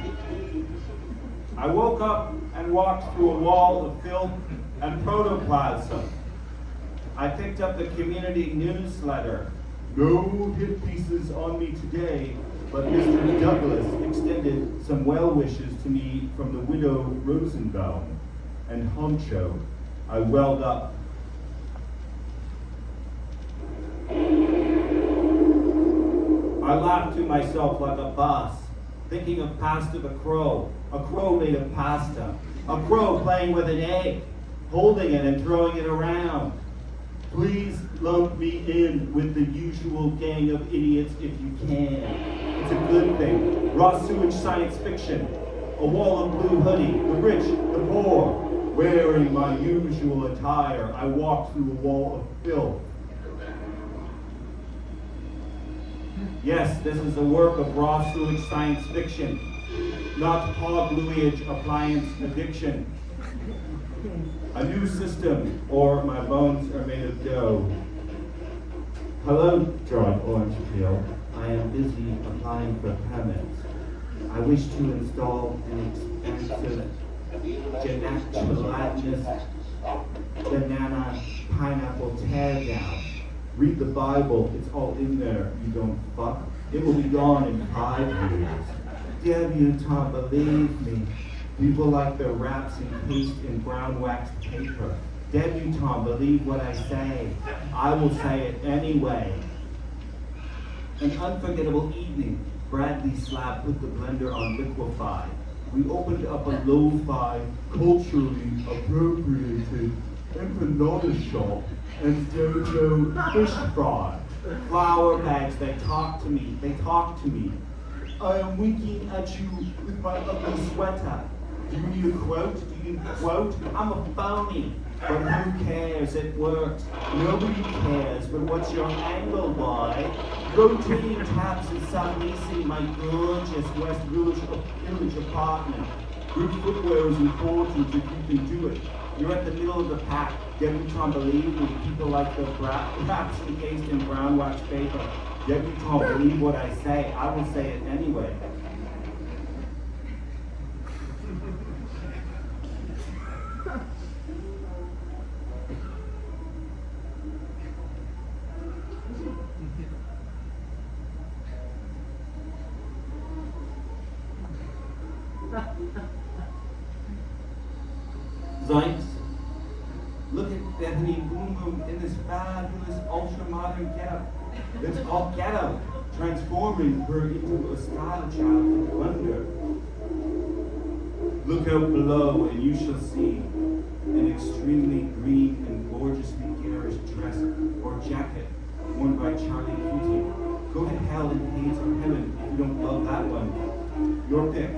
I woke up and walked through a wall of filth and protoplasm. I picked up the community newsletter. No hit pieces on me today, but Mr. Douglas extended some well wishes to me from the widow Rosenbaum. And honcho, I welled up. I laughed to myself like a boss, thinking of Pasta the Crow, a crow made of pasta, a crow playing with an egg, holding it and throwing it around. Please lump me in with the usual gang of idiots if you can. It's a good thing. Raw sewage science fiction. A wall of blue hoodie, the rich, the poor. Wearing my usual attire, I walk through a wall of filth. Yes, this is a work of raw sewage science fiction, not hog luiage appliance addiction. A new system, or my bones are made of dough. Hello, dried orange peel. I am busy applying for permits. I wish to install an expensive gelatinous banana pineapple teardown. Read the Bible, it's all in there, you don't fuck. It will be gone in 5 years. Debutante, believe me. People like their wraps encased in brown waxed paper. Debutante, believe what I say. I will say it anyway. An unforgettable evening. Bradley Slab put the blender on liquefy. We opened up a lo-fi, culturally appropriated empanada shop and dojo fish fry. Flower bags, they talk to me, I am winking at you with my ugly sweater. Do you need a quote? I'm a phony. But who cares? It works. Nobody cares. But what's your angle, boy? Rotating taps and subleasing my gorgeous West Village apartment. Good footwear is important if you can do it. You're at the middle of the pack. Debutante, believe me. People like the wraps encased in brown wax paper. Debutante, believe what I say. I will say it anyway. Zoinks. Look at Bethany Boom Boom in this fabulous ultra-modern getup. It's all ghetto, transforming her into a style child of wonder. Look out below and you shall see an extremely green and gorgeously garish dress or jacket worn by Charlie Cutie. Go to hell and Hades or heaven if you don't love that one. Your pick.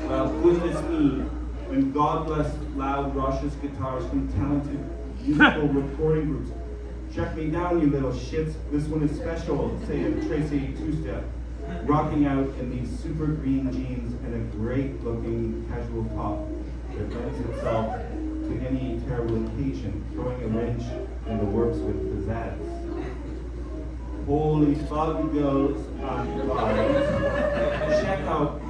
Well, goodness me, and God bless loud, raucous guitars from talented, musical recording groups. Check me down, you little shits. This one is special, say a Tracy two-step. Rocking out in these super green jeans and a great-looking casual top that lends itself to any terrible occasion, throwing a wrench in the works with pizzazz. Holy fog girls on fire. Check out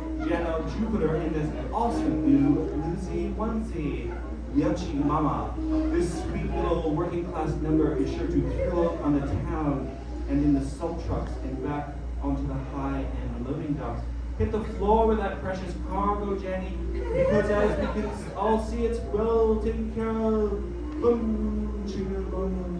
Jupiter in this awesome new Lucy onesie. Yuchi Mama. This sweet little working class number is sure to fill up on the town and in the salt trucks and back onto the high-end loading docks. Hit the floor with that precious cargo, Jenny, because as we can all see, it's well taken care of. Boom, chicka, boom.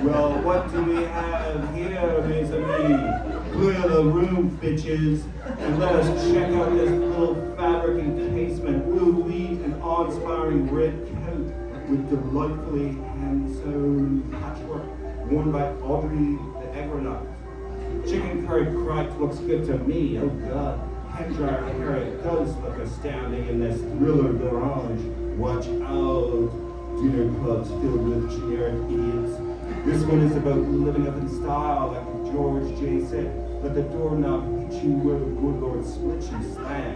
Well, what do we have here, mes amis? Clear the room, bitches, and let us check out this little fabric encasement. Ooh-wee, an awe-inspiring red coat with delightfully hand-sewn patchwork worn by Audrey the Agronaut. Chicken curry crotch looks good to me. Oh God, hand-dryer hair, it does look astounding in this thriller garage. Watch out, dinner clubs filled with generic idiots. This one is about living up in style, like George J. said. Let the doorknob hit you where the good Lord splits you slam.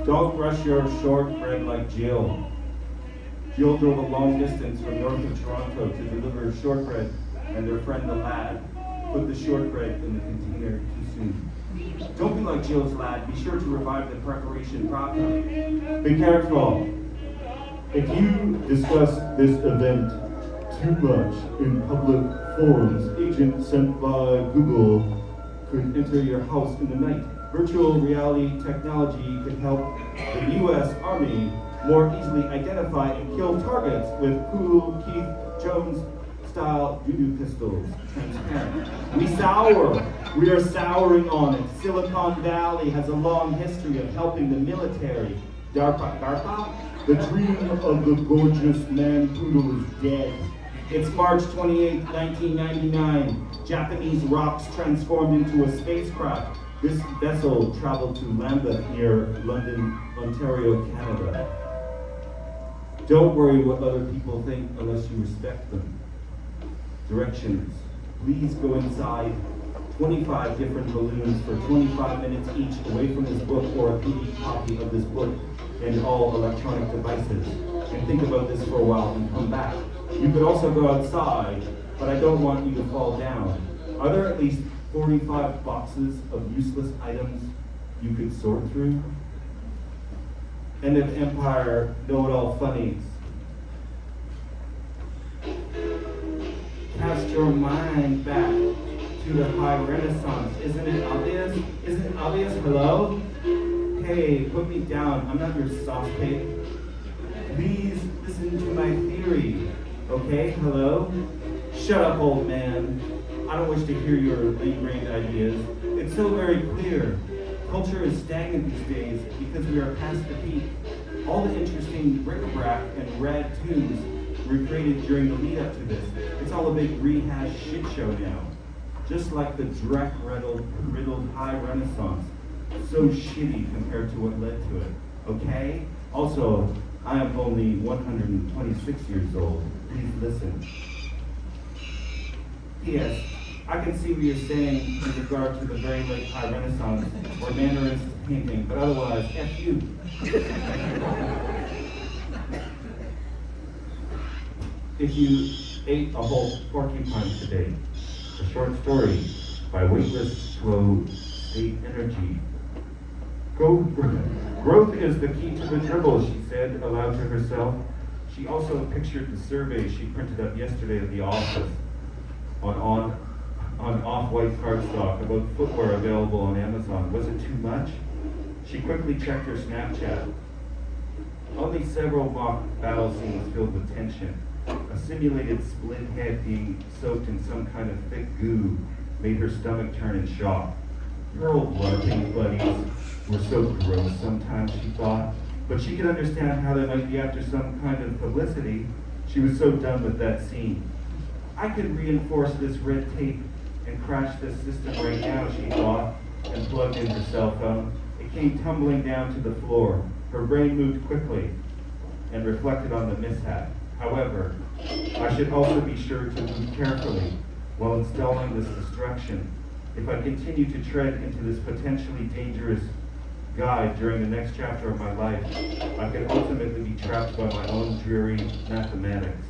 Don't brush your shortbread like Jill. Jill drove a long distance from north of Toronto to deliver shortbread, and their friend the lad put the shortbread in the container too soon. Don't be like Jill's lad. Be sure to revive the preparation properly. Be careful. If you discuss this event too much in public forums, agent sent by Google could enter your house in the night Virtual reality technology could help the U.S. Army more easily identify and kill targets with cool Keith Jones-style voodoo pistols. Transparent. We are souring on it. Silicon Valley has a long history of helping the military. DARPA? The dream of the gorgeous man poodle is dead. It's March 28, 1999. Japanese rocks transformed into a spacecraft. This vessel traveled to Lambeth near London, Ontario, Canada. Don't worry what other people think unless you respect them. Directions. Please go inside 25 different balloons for 25 minutes each away from this book or a PDF copy of this book and all electronic devices. And think about this for a while and come back. You could also go outside, but I don't want you to fall down. Are there at least 45 boxes of useless items you could sort through? End of Empire know-it-all funnies. Cast your mind back to the High Renaissance. Isn't it obvious? Isn't it obvious? Hello? Hey, put me down. I'm not your soft pig. Please listen to my theory. Okay, hello? Shut up, old man. I don't wish to hear your ingrained ideas. It's so very clear. Culture is stagnant these days because we are past the peak. All the interesting bric-a-brac and rad tunes were created during the lead up to this. It's all a big rehashed shit show now. Just like the Drek-riddled High Renaissance. So shitty compared to what led to it. Okay? Also, I am only 126 years old. Please listen. P.S. I can see what you're saying in regard to the very late High Renaissance or Mannerism painting, but otherwise, F you. If you ate a whole porcupine today, a short story by weightless, slow state energy. Growth is the key to the dribble, she said aloud to herself. She also pictured the survey she printed up yesterday at the office on off-white cardstock about footwear available on Amazon. Was it too much? She quickly checked her Snapchat. Only several mock battle scenes filled with tension. A simulated split head being soaked in some kind of thick goo made her stomach turn in shock. Her old LARPing buddies were so gross sometimes, she thought, but she could understand how they might be after some kind of publicity. She was so done with that scene. I could reinforce this red tape and crash this system right now, she thought, and plugged in her cell phone. It came tumbling down to the floor. Her brain moved quickly and reflected on the mishap. However, I should also be sure to move carefully while installing this destruction. If I continue to tread into this potentially dangerous guide during the next chapter of my life, I could ultimately be trapped by my own dreary mathematics.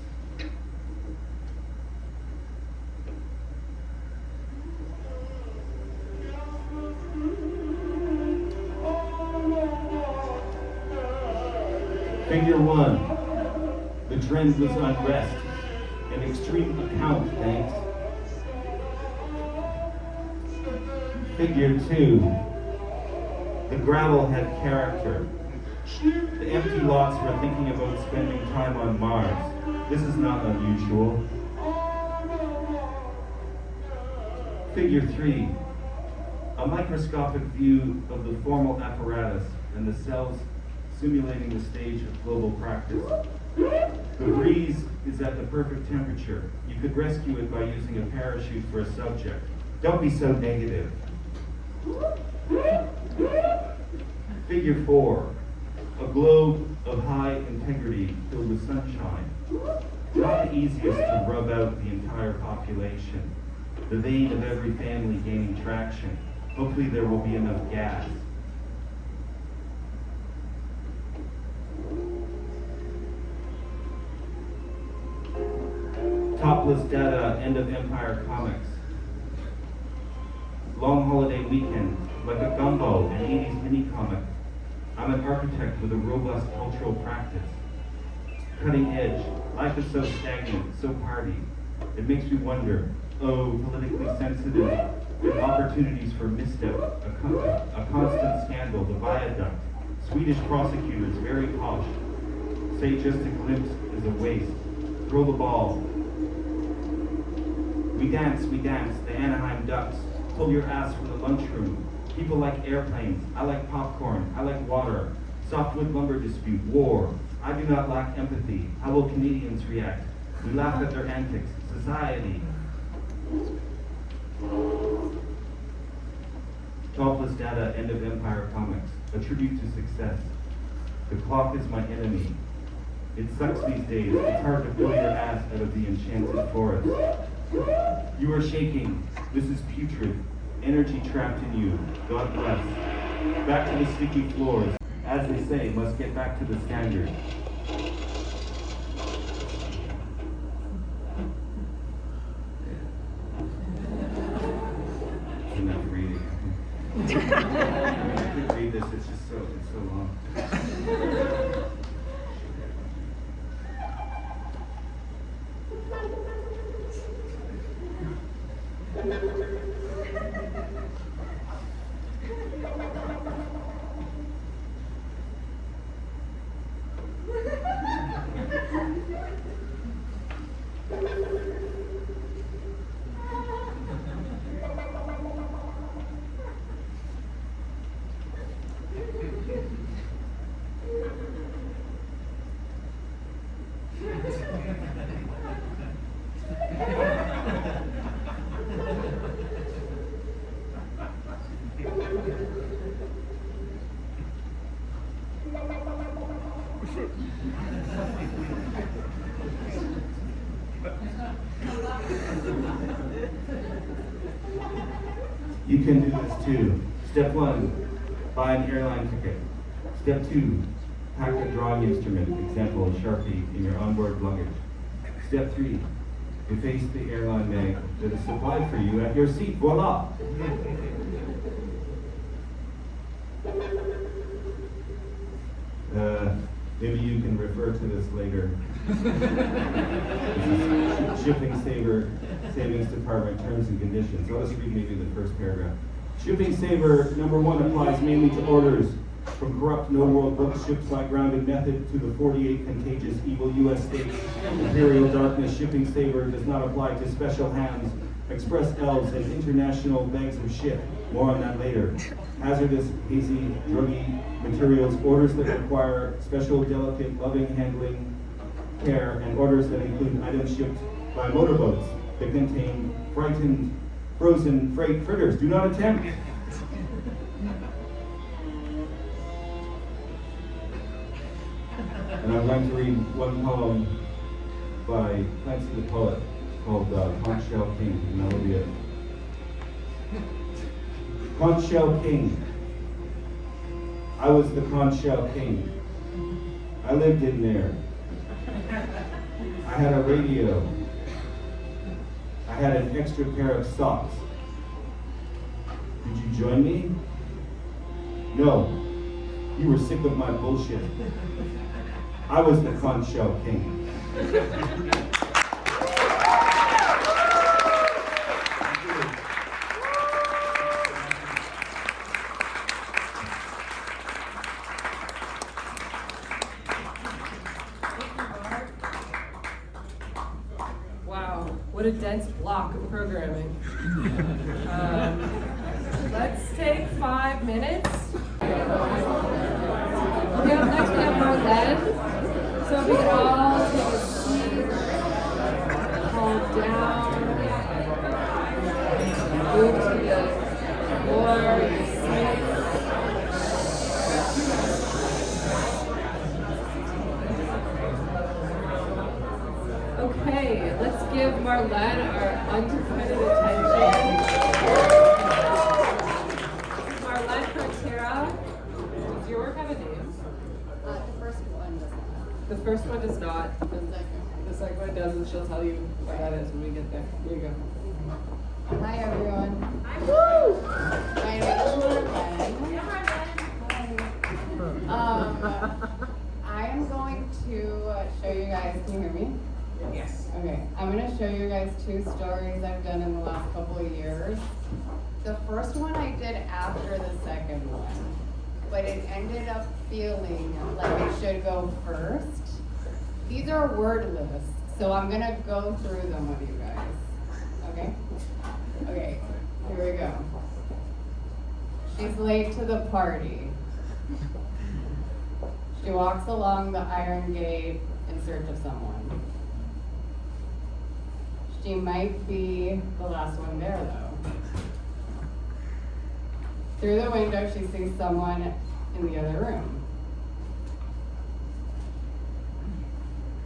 Figure 1. The trend was unrest. An extreme account, thanks. Figure 2. The gravel had character. The empty lots were thinking about spending time on Mars. This is not unusual. Figure 3. A microscopic view of the formal apparatus and the cells simulating the stage of global practice. The breeze is at the perfect temperature. You could rescue it by using a parachute for a subject. Don't be so negative. Figure 4. A globe of high integrity filled with sunshine. Not the easiest to rub out the entire population. The vein of every family gaining traction. Hopefully there will be enough gas. Topless data, end of Empire comics. Long holiday weekend, like a gumbo, an 80s mini comic. I'm an architect with a robust cultural practice. Cutting edge, life is so stagnant, so party. It makes me wonder, Oh, politically sensitive, and opportunities for misstep, a constant scandal, the viaduct, Swedish prosecutors, very posh. Say just a glimpse is a waste. Throw the ball. We dance, the Anaheim Ducks. Pull your ass from the lunchroom. People like airplanes. I like popcorn. I like water. Softwood lumber dispute. War. I do not lack empathy. How will Canadians react? We laugh at their antics. Society. Topless Data, End of Empire Comics. A tribute to success. The clock is my enemy. It sucks these days. It's hard to fill your ass out of the enchanted forest. You are shaking. This is putrid. Energy trapped in you. God bless. Back to the sticky floors. As they say, must get back to the standard. Enough reading. I could read this. It's just so long. You can do this too. Step 1, buy an airline ticket. Step 2, pack a drawing instrument, example, a Sharpie, in your onboard luggage. Step 3, deface the airline bag that is supplied for you at your seat. Voila! Maybe you can refer to this later. This is Shipping Saver, Savings Department Terms and Conditions. I'll just read maybe the first paragraph. Shipping Saver, number 1, applies mainly to orders from corrupt No World Book ships by grounded method to the 48 contagious evil U.S. states. Imperial Darkness Shipping Saver does not apply to special hands, express elves, and international bags of shit. More on that later. Hazardous, hazy, druggy materials, orders that require special, delicate, loving handling, care, and orders that include items shipped by motorboats that contain frightened, frozen freight fritters. Do not attempt. And I'm going to read one poem by Clancy the Poet called Conch Shell King, the melody of Conch Shell King. I was the Conch Shell King. I lived in there. I had a radio. I had an extra pair of socks. Did you join me? No. You were sick of my bullshit. I was the Conch Shell King. What a dense block of programming. Let's take 5 minutes. Okay, up next we have Marlene. So we can all take a seat, calm down, move to the floor, sit. Okay, let's give Marlene our undivided attention. Marlene Frontera. Does your work have a name? The first one doesn't. The first one does not. The second one does, and she'll tell you what that is when we get there. Here you go. Hi everyone. Woo! My name is Marlene. I am going to show you guys. Can you hear me? Yes. Okay, I'm gonna show you guys 2 stories I've done in the last couple of years. The first one I did after the second one, but it ended up feeling like it should go first. These are wordless, so I'm gonna go through them with you guys. Okay? Okay, here we go. She's late to the party. She walks along the iron gate in search of someone. She might be the last one there, though. Through the window, she sees someone in the other room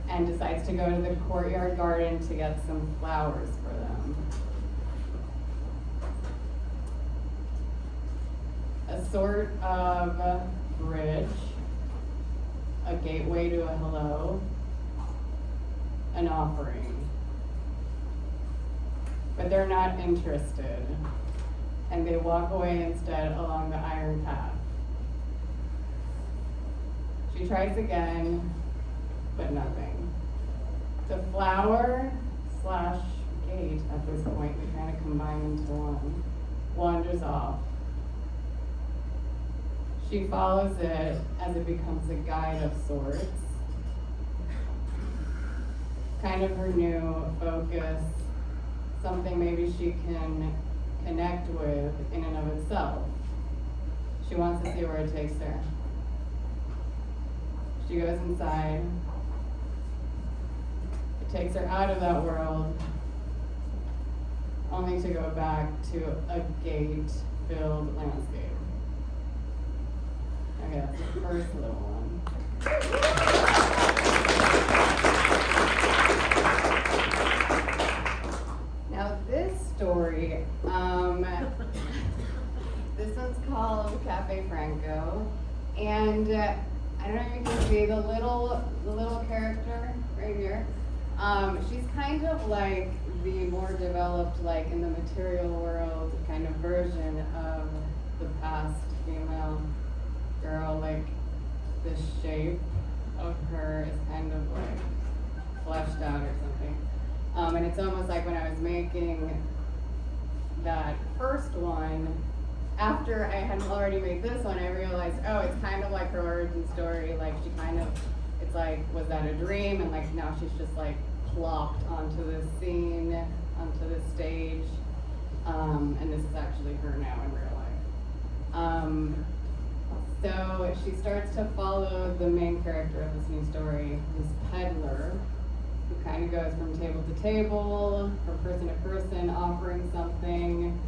and decides to go to the courtyard garden to get some flowers for them. A sort of bridge, a gateway to a hello, an offering. But they're not interested, and they walk away instead along the iron path. She tries again, but nothing. The flower / gate at this point, we kind of combine into one, wanders off. She follows it as it becomes a guide of sorts. Kind of her new focus, something maybe she can connect with in and of itself. She wants to see where it takes her. She goes inside. It takes her out of that world, only to go back to a gate-filled landscape. Okay, that's the first little one. Now this story, this one's called Cafe Franco, and I don't know if you can see the little character right here. She's kind of like the more developed, like in the material world kind of version of the past female girl. Like the shape of her is kind of like fleshed out or something. And it's almost like when I was making that first one, after I had already made this one, I realized, oh, it's kind of like her origin story. Like she kind of, it's like, was that a dream? And like now she's just like plopped onto this scene, onto this stage. And this is actually her now in real life. So she starts to follow the main character of this new story, this peddler, who kind of goes from table to table, from person to person, offering something,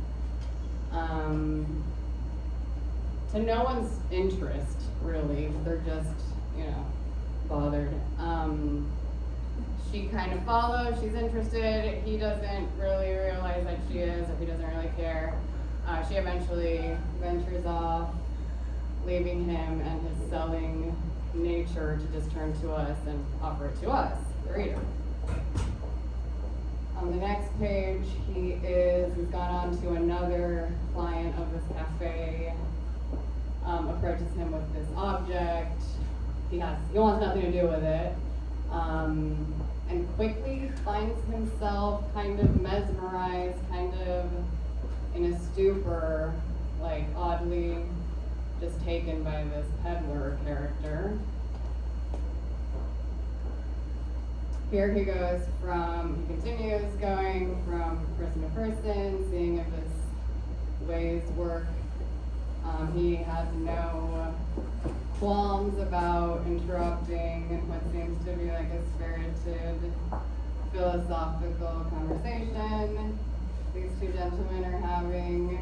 to no one's interest, really. They're just, bothered. She kind of follows, she's interested, he doesn't really realize that she is, or he doesn't really care. She eventually ventures off, leaving him and his selling nature to just turn to us and offer it to us, the reader. On the next page, he's gone on to another client of this cafe, approaches him with this object. He wants nothing to do with it, and quickly finds himself kind of mesmerized, kind of in a stupor, like oddly just taken by this peddler character. Here he continues going from person to person, seeing if his ways work. He has no qualms about interrupting what seems to be like a spirited philosophical conversation these two gentlemen are having.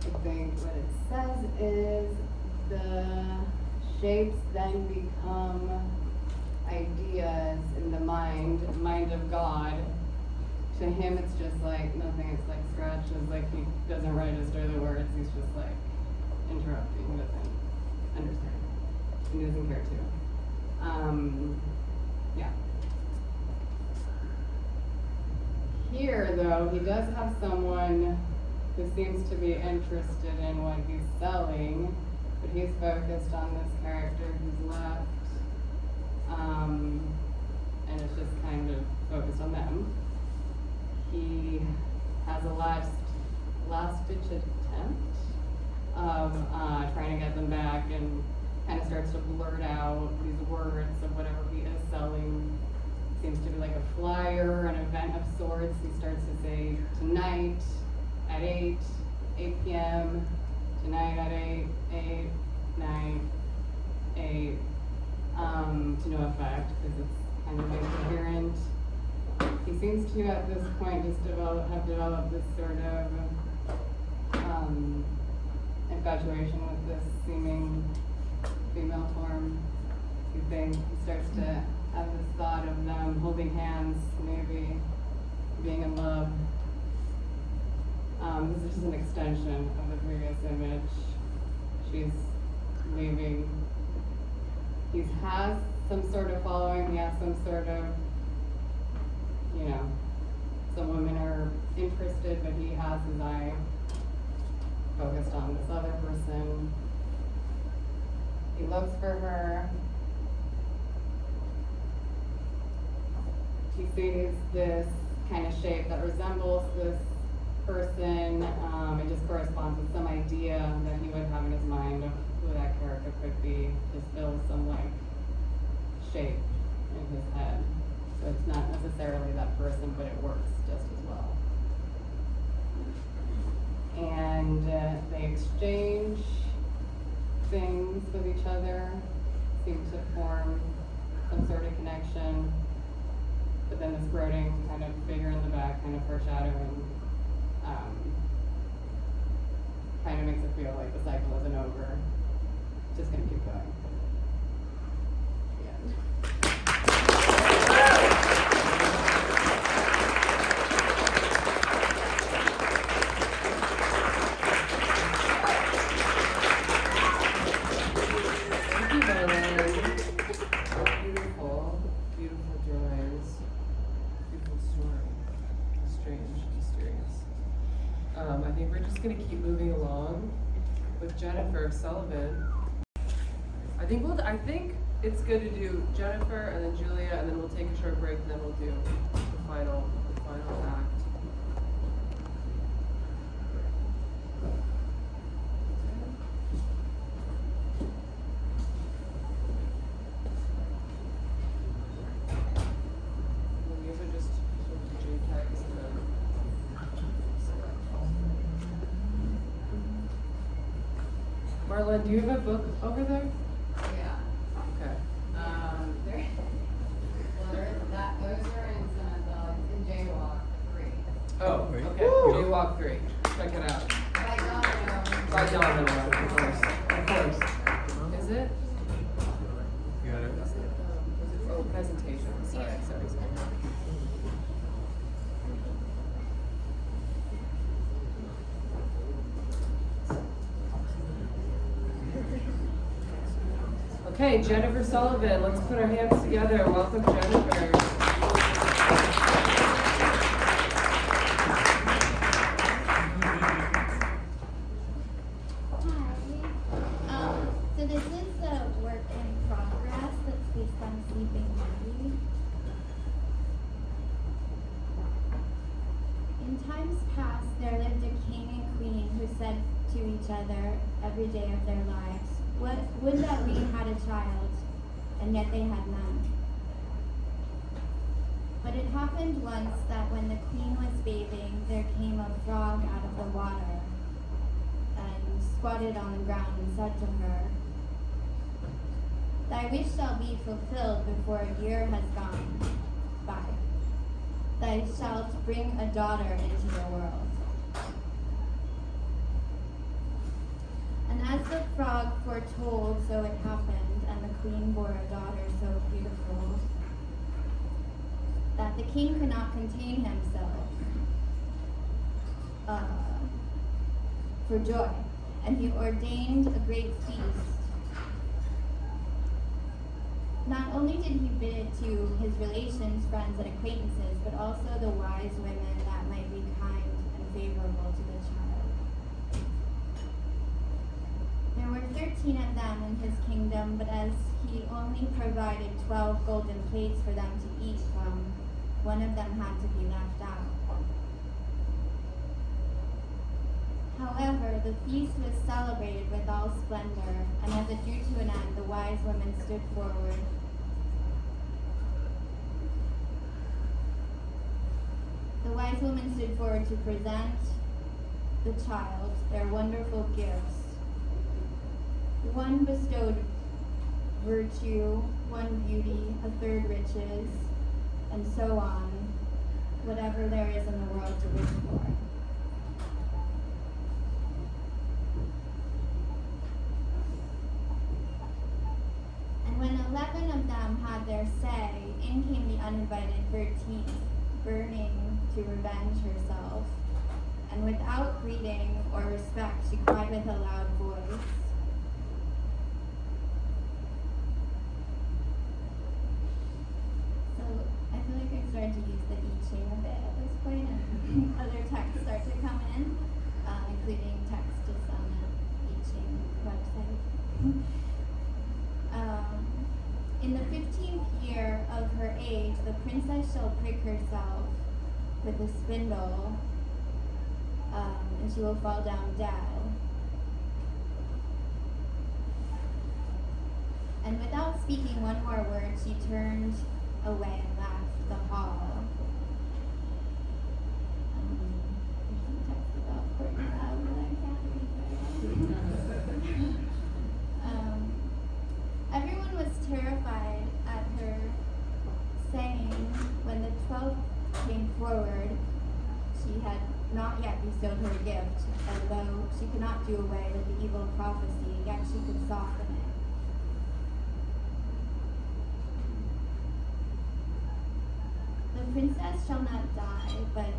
I think what it says is the shapes then become ideas in the mind of God. To him it's just like nothing, it's like scratches, like he doesn't register the words, he's just like interrupting, he doesn't understand, and he doesn't care to. Yeah. Here though, he does have someone who seems to be interested in what he's selling, but he's focused on this character who's left. and it's just kind of focused on them. He has a last ditch attempt of trying to get them back, and kind of starts to blurt out these words of whatever he is selling. Seems to be like a flyer, an event of sorts. He starts to say, tonight at 8 p.m., tonight at 8, 9, 8, to no effect, because it's kind of incoherent. He seems to, at this point, just have developed this sort of infatuation with this seeming female form. He starts to have this thought of them holding hands, maybe being in love. This is just an extension of the previous image. She's leaving. He has some sort of following, he has some sort of, some women are interested, but he has his eye focused on this other person. He looks for her. He sees this kind of shape that resembles this person. It just corresponds with some idea that he would have in his mind of who that character could be. Just fills some shape in his head. So it's not necessarily that person, but it works just as well. And they exchange things with each other, seem to form some sort of connection. But then this brooding kind of figure in the back, kind of foreshadowing, kind of makes it feel like the cycle isn't over. Just gonna keep going. The end. Thank you, Marlene. Beautiful, beautiful drawings. Beautiful story. Strange, mysterious. I think we're just gonna keep moving along with Jennifer Sullivan. I think it's good to do Jennifer and then Julia, and then we'll take a short break, and then we'll do the final act. And these are just sort of JPEGs and then Marlene, do you have a book over there? Yeah. Okay. Those are in Jaywalk 3. Oh, okay. Jaywalk 3. Check it out. By Domino, of course. Is it? You got it. Oh, presentation. Sorry. Okay, Jennifer Sullivan, let's put our hands together. Welcome, Jennifer. Hi. So this is a work in progress that's based on Sleeping Beauty. In times past, there lived a king and queen who said to each other every day of their lives, would that we had a child, and yet they had none. But it happened once that when the queen was bathing, there came a frog out of the water and squatted on the ground and said to her, "Thy wish shall be fulfilled before a year has gone by. Thou shalt bring a daughter into the world." And as the frog foretold, so it happened, and the queen bore a daughter so beautiful that the king could not contain himself for joy, and he ordained a great feast. Not only did he bid it to his relations, friends, and acquaintances, but also the wise women that might be kind and favorable to the child. There were 13 of them in his kingdom, but as he only only provided 12 golden plates for them to eat from, one of them had to be left out. However, the feast was celebrated with all splendor, and as it drew to an end, the wise women stood forward. The wise women stood forward to present the child their wonderful gifts. One bestowed virtue, one beauty, a third riches, and so on, whatever there is in the world to wish for. And when 11 of them had their say, in came the uninvited 13th, burning to revenge herself. And without greeting or respect, she cried with a loud voice. So I feel like I started to use the I Ching a bit at this point, and other texts start to come in, including text just on the I Ching website. In the 15th year of her age, the princess shall prick herself with a spindle, and she will fall down dead. And without speaking one more word, she turned away and left the hall. There's some text about Frontera, but I can't read very well. Everyone was terrified at her saying, when the 12th came forward, she had not yet bestowed her gift, and though she could not do away with the evil prophecy, yet she could soften it. The princess shall not die, but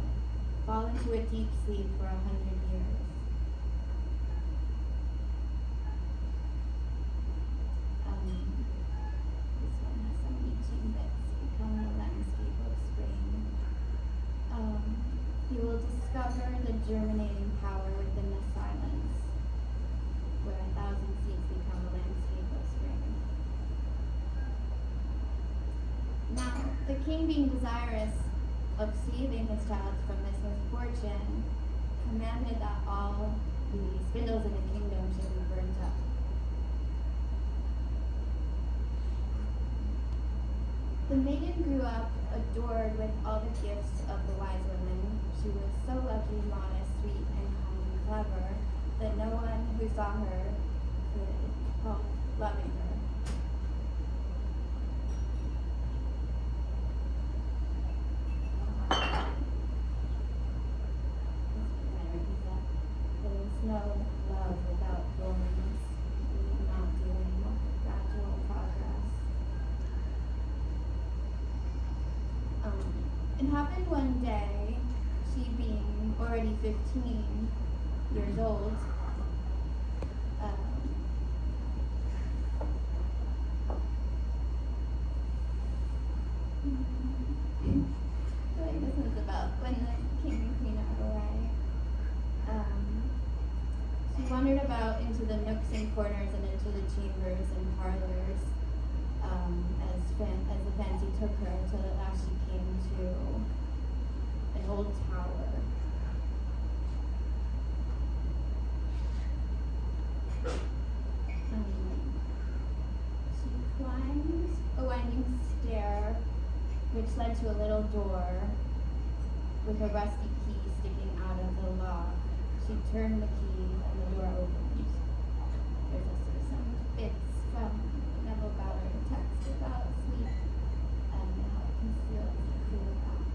fall into a deep sleep for 100 years. This one has some teaching bits become the landscape of spring. You will discover the germinating power within the silence, where 1,000 seeds become a landscape of spring. Now, the king, being desirous of saving his child from this misfortune, commanded that all the spindles in the kingdom should be burnt up. The maiden grew up adored with all the gifts of the wise women. She was so lovely, modest, sweet, and kind and clever that no one who saw her could help loving her. There is no love without thorns, not doing gradual progress. It happened one day, she being already 15 years old, this is about when the king and queen are away. She wandered about into the nooks and corners and into the chambers and parlors, as the fancy took her, until at last she came to an old tower. She climbed a winding stair which led to a little door with a rusty key sticking out of the lock. She turned the key and the door opened. There's also some bits from Neville Ballard text about sleep and how it conceals the cruel act.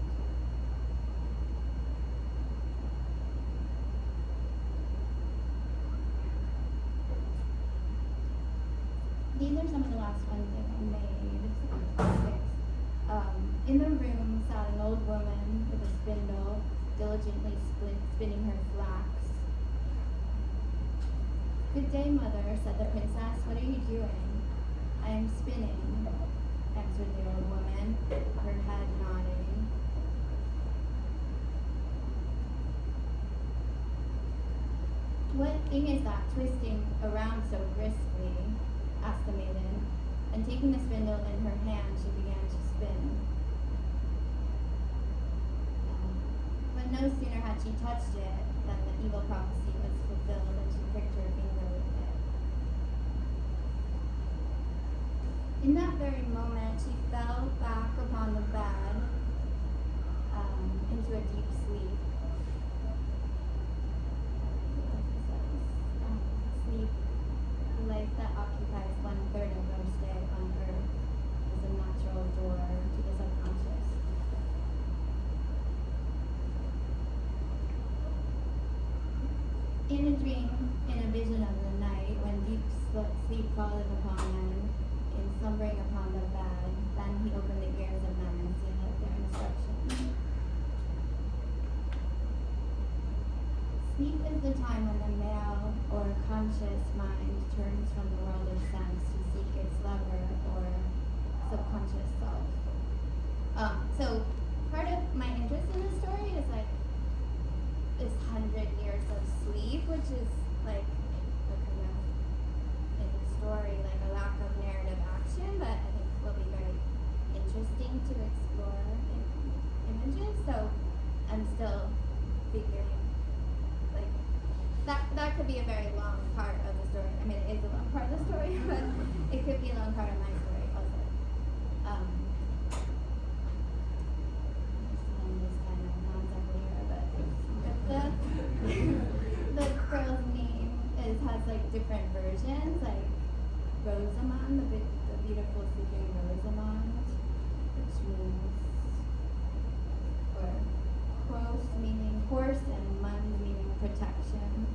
These are some of the last ones that I made. In the room sat an old woman with a spindle, diligently spinning her flax. "Good day, mother," said the princess. "What are you doing?" "I am spinning," answered the old woman, her head nodding. "What thing is that twisting around so briskly?" asked the maiden. "A and taking the spindle in her hand, she began to spin. But no sooner had she touched it than the evil prophecy was fulfilled, and she pricked her finger with it. In that very moment, she fell back upon the bed into a deep sleep. Sleep, the life that occupies 1/3 of our stay on Earth, is a natural door to the subconscious. In a dream, in a vision of the night, when deep sleep falleth upon men, in slumbering upon the bed, then he opened the ears of men and sealeth their instruction. Sleep is the time when the male or conscious mind turns from the world of sense to seek its lover or subconscious self. So part of my interest in this story is like this 100 years of sleep, which is like a kind of in the story like a lack of narrative action, but I think will be very interesting to explore in images. So I'm still figuring like that could be a very long part of the story. I mean, it is a long part of the story, but it could be a long part of my story also. This kind of non-sequitur, but the girl's name has like different versions, like Rosamond, the beautiful sleeping Rosamond, which means, or Quos meaning horse and Mund meaning protection,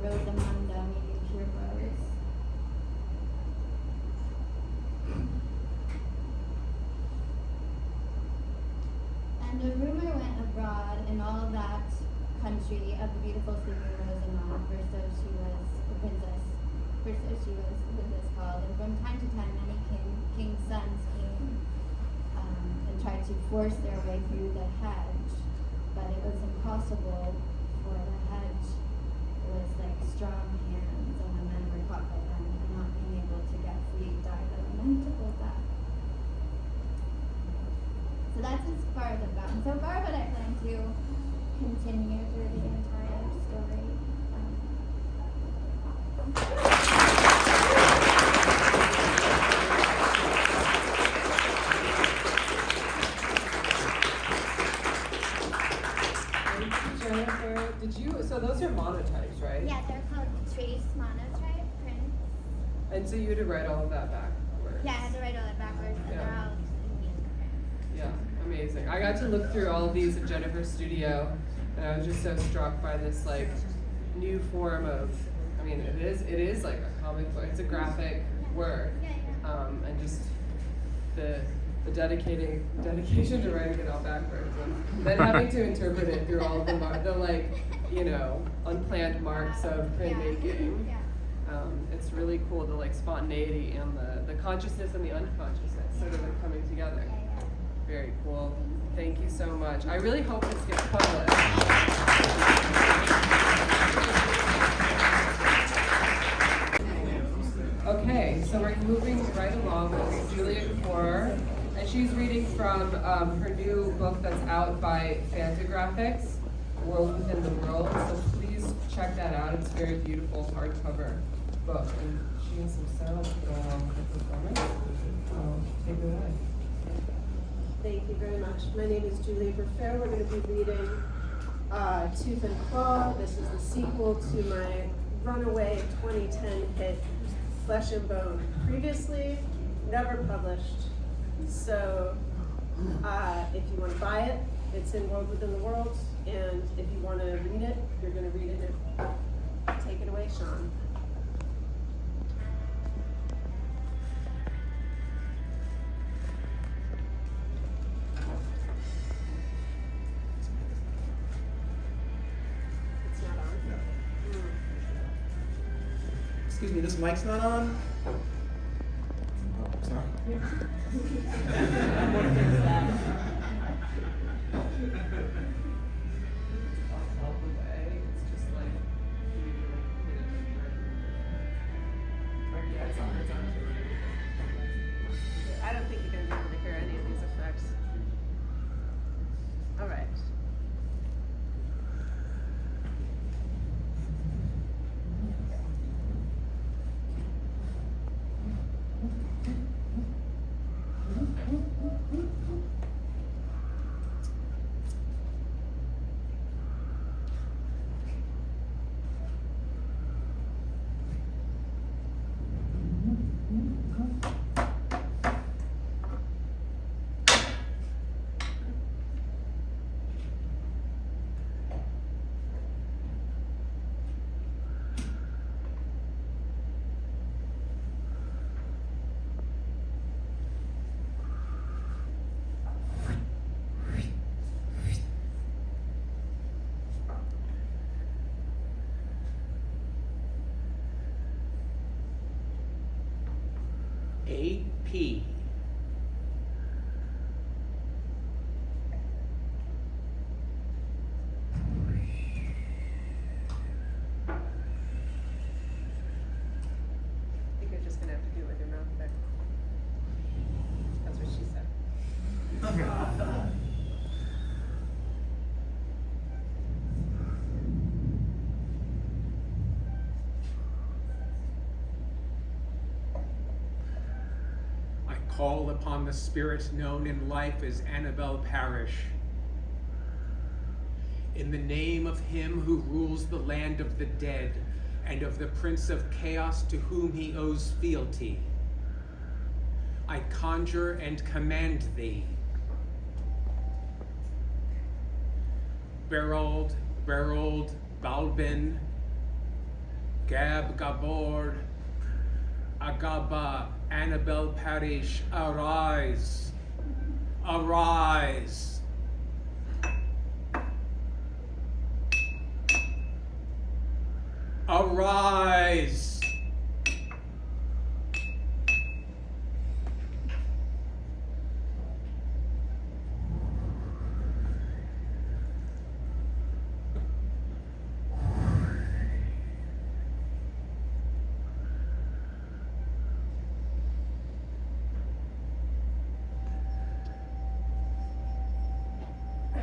Rosamunda meaning pure rose. And a rumor went abroad in all that country of the beautiful sleeping Rosamond, for so she was the princess, for so she was the princess called. And from time to time, many king's sons came and tried to force their way through the hedge, but it was impossible, for the hedge was like strong hands, and the men were caught by them, and not being able to get free died a lamentable death. So that's as far as I've gotten so far, but I plan to continue through the entire story. Jennifer, so those are monotypes, right? Yeah, they're called trace monotype prints. And so you had to write all of that backwards? Yeah, I had to write all that backwards, and they're all Yeah, amazing. I got to look through all of these at Jennifer's studio, and I was just so struck by this like new form of, I mean, it is like a comic book. It's a graphic work, and just the dedication to writing it all backwards, and then having to interpret it through all of the like, you know, unplanned marks of printmaking. It's really cool, the like spontaneity and the consciousness and the unconsciousness sort of like coming together. Very cool. Thank you so much. I really hope this gets published. Okay, so we're moving right along with Julia Gfro rer, and she's reading from her new book that's out by Fantagraphics, World Within the World. So please check that out. It's a very beautiful hardcover book, and she has some sound to go along with the performance. So take it away. Thank you very much. My name is Julia Gfro rer. We're going to be reading Tooth and Claw. This is the sequel to my runaway 2010 hit Flesh and Bone. Previously, never published. So if you want to buy it, it's in World Within the World. And if you want to read it, you're going to read it. Take it away, Sean. Excuse me, this mic's not on? Oh, it's not? AP. I think you're just gonna have to do it with your mouth there. That's what she said. I call upon the spirit known in life as Annabelle Parish. In the name of him who rules the land of the dead and of the Prince of Chaos to whom he owes fealty, I conjure and command thee. Berold, Balbin, Gab, Gabord, Agaba, Annabelle Parish, arise, arise. Arise.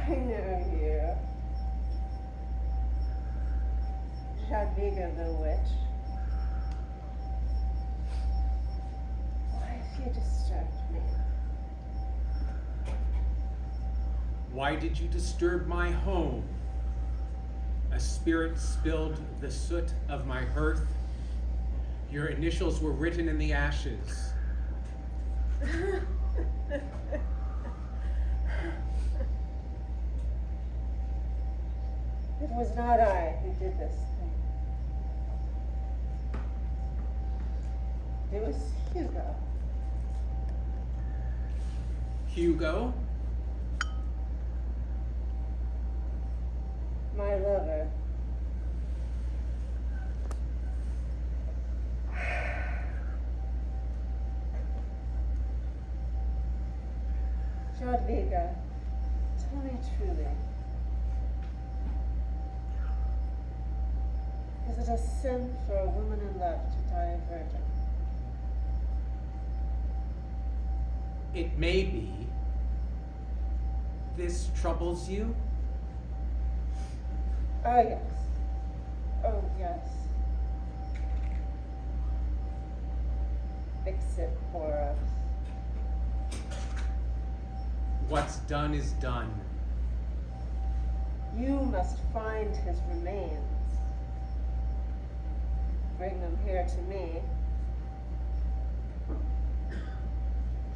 I know you. Jadwiga the witch. Why have you disturbed me? Why did you disturb my home? A spirit spilled the soot of my hearth. Your initials were written in the ashes. It was not I who did this thing. It was Hugo. Hugo? My lover. Jadwiga, tell me truly. Is it a sin for a woman in love to die a virgin? It may be. This troubles you? Oh, yes. Oh, yes. Fix it for us. What's done is done. You must find his remains. Bring them here to me.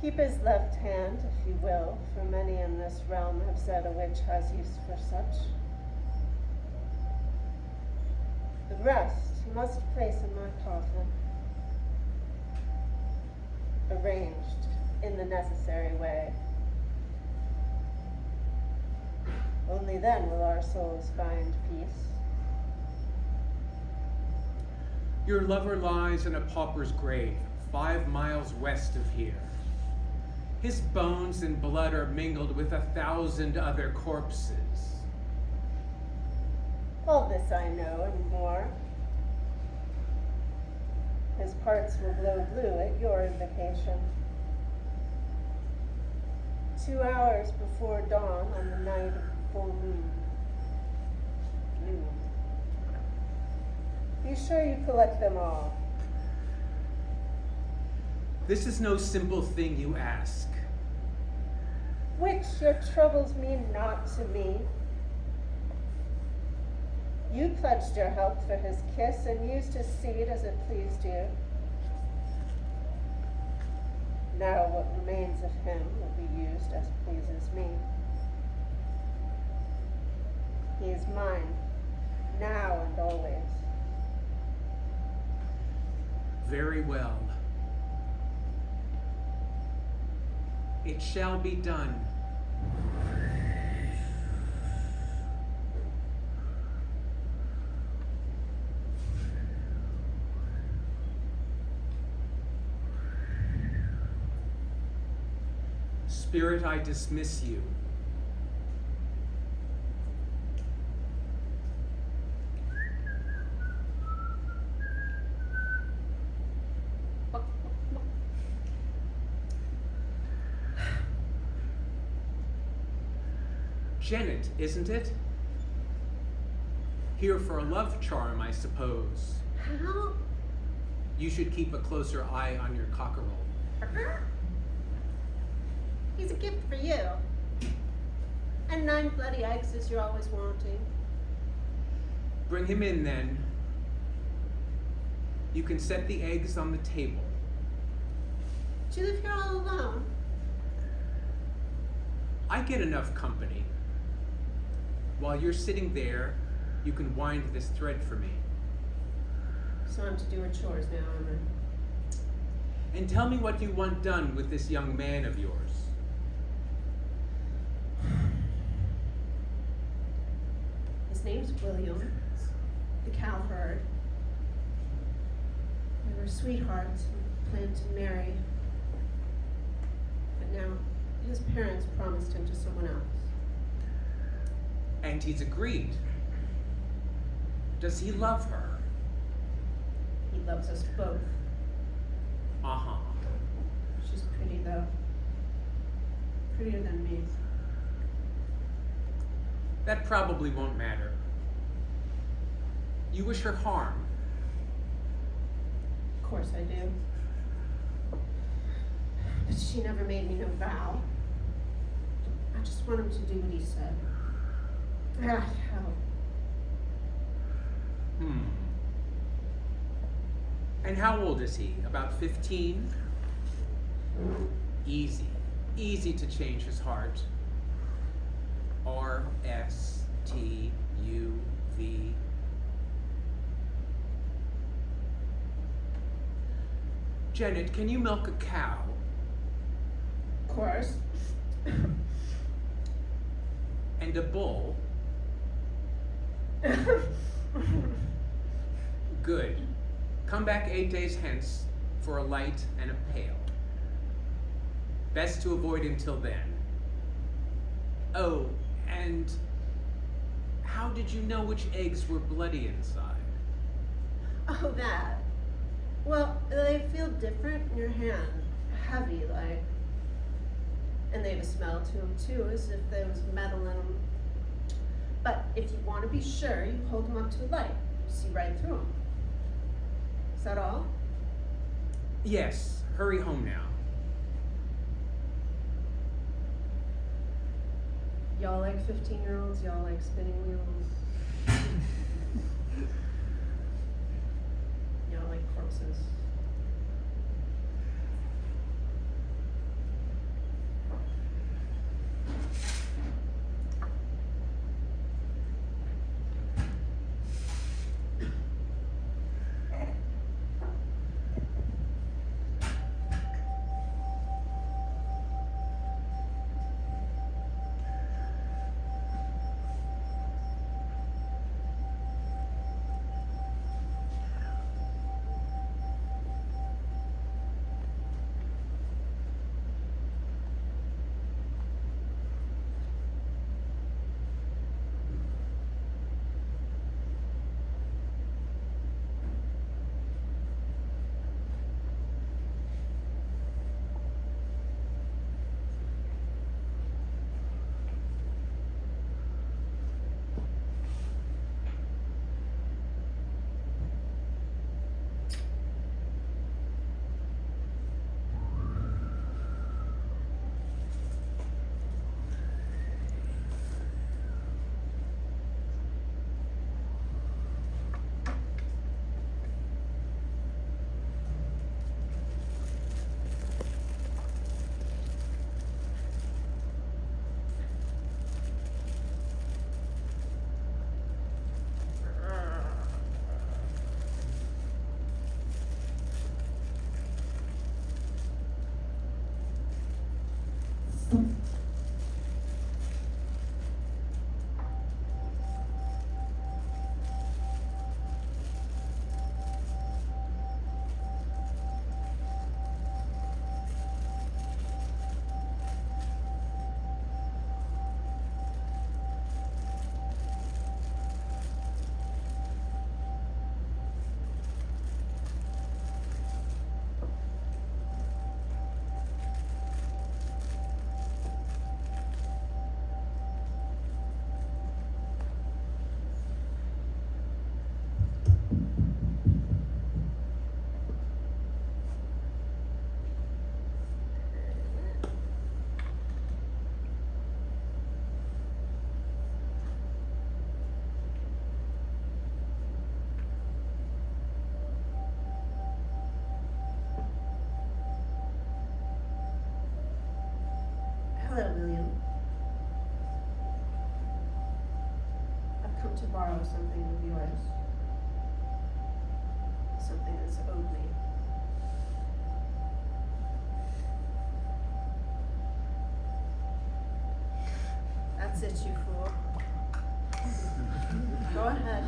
Keep his left hand, if you will, for many in this realm have said a witch has use for such. The rest you must place in my coffin, arranged in the necessary way. Only then will our souls find peace. Your lover lies in a pauper's grave, 5 miles west of here. His bones and blood are mingled with 1,000 other corpses. All this I know and more. His parts will glow blue at your invitation. 2 hours before dawn on the night of full moon. Be sure you collect them all. This is no simple thing you ask. Which your troubles mean not to me. You pledged your help for his kiss and used his seed as it pleased you. Now what remains of him will be used as pleases me. He is mine, now and always. Very well. It shall be done. Spirit, I dismiss you. Janet, isn't it? Here for a love charm, I suppose. How? You should keep a closer eye on your cockerel. He's a gift for you. And 9 bloody eggs as you're always wanting. Bring him in, then. You can set the eggs on the table. Do you live here all alone? I get enough company. While you're sitting there, you can wind this thread for me. So I'm to do her chores now, am I? And tell me what you want done with this young man of yours. His name's William, the cowherd. They were sweethearts and planned to marry. But now, his parents promised him to someone else. And he's agreed. Does he love her? He loves us both. Uh-huh. She's pretty, though. Prettier than me. That probably won't matter. You wish her harm. Of course I do. But she never made me no vow. I just want him to do what he said. Ah, hell. And how old is he? About 15? Easy. Easy to change his heart. R-S-T-U-V. Janet, can you milk a cow? Of course. And a bull? Good. Come back 8 days hence for a light and a pail. Best to avoid until then. Oh, and how did you know which eggs were bloody inside? Oh, that. Well, they feel different in your hand. Heavy, like. And they have a smell to them, too, as if there was metal in them. But if you want to be sure, you hold them up to a light. You see right through them. Is that all? Yes, hurry home now. Y'all like 15-year-olds? Y'all like spinning wheels? Y'all like corpses? Hello, William. I've come to borrow something of yours. Something that's owed me. That's it, you fool. Go ahead.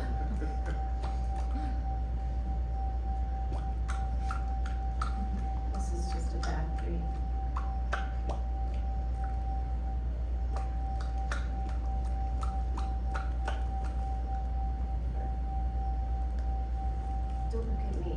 This is just a bad dream. Don't look at me.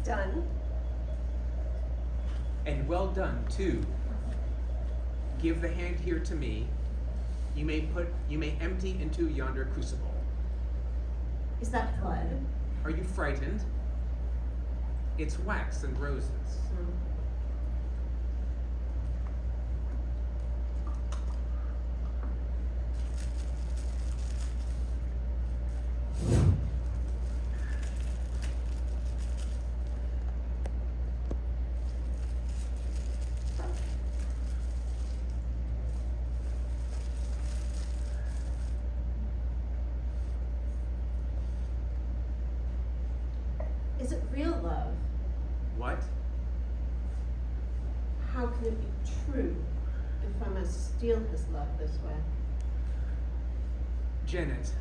Done. And well done, too. Give the hand here to me. You may empty into yonder crucible. Is that blood? Are you frightened? It's wax and roses. Is it real love? What? How can it be true if I must steal his love this way? Janet,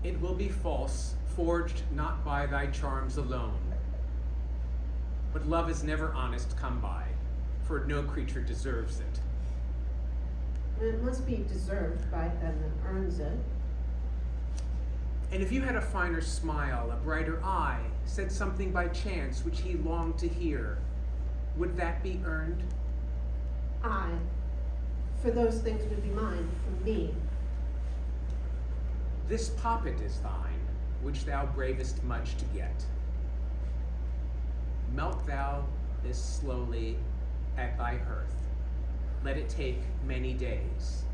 it will be false, forged not by thy charms alone. But love is never honest come by, for no creature deserves it. And it must be deserved by them that earns it. And if you had a finer smile, a brighter eye, said something by chance which he longed to hear, would that be earned? Aye, for those things would be mine from me. This poppet is thine, which thou bravest much to get. Melt thou this slowly at thy hearth. Let it take many days.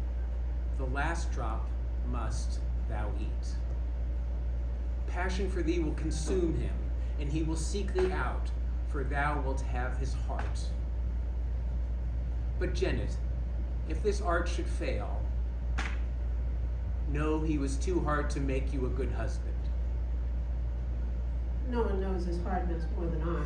The last drop must thou eat. Passion for thee will consume him, and he will seek thee out, for thou wilt have his heart. But Janet, if this art should fail, know he was too hard to make you a good husband. No one knows his hardness more than I.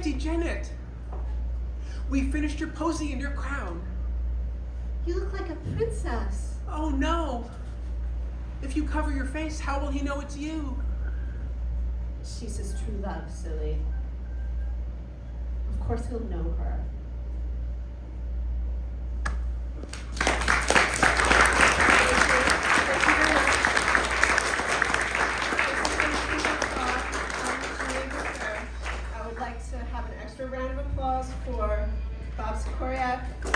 Auntie Janet! We finished your posy and your crown. You look like a princess. Oh no! If you cover your face, how will he know it's you? She's his true love, silly. Of course he'll know her. I would like to have an extra round of applause for Bob Sikoriak and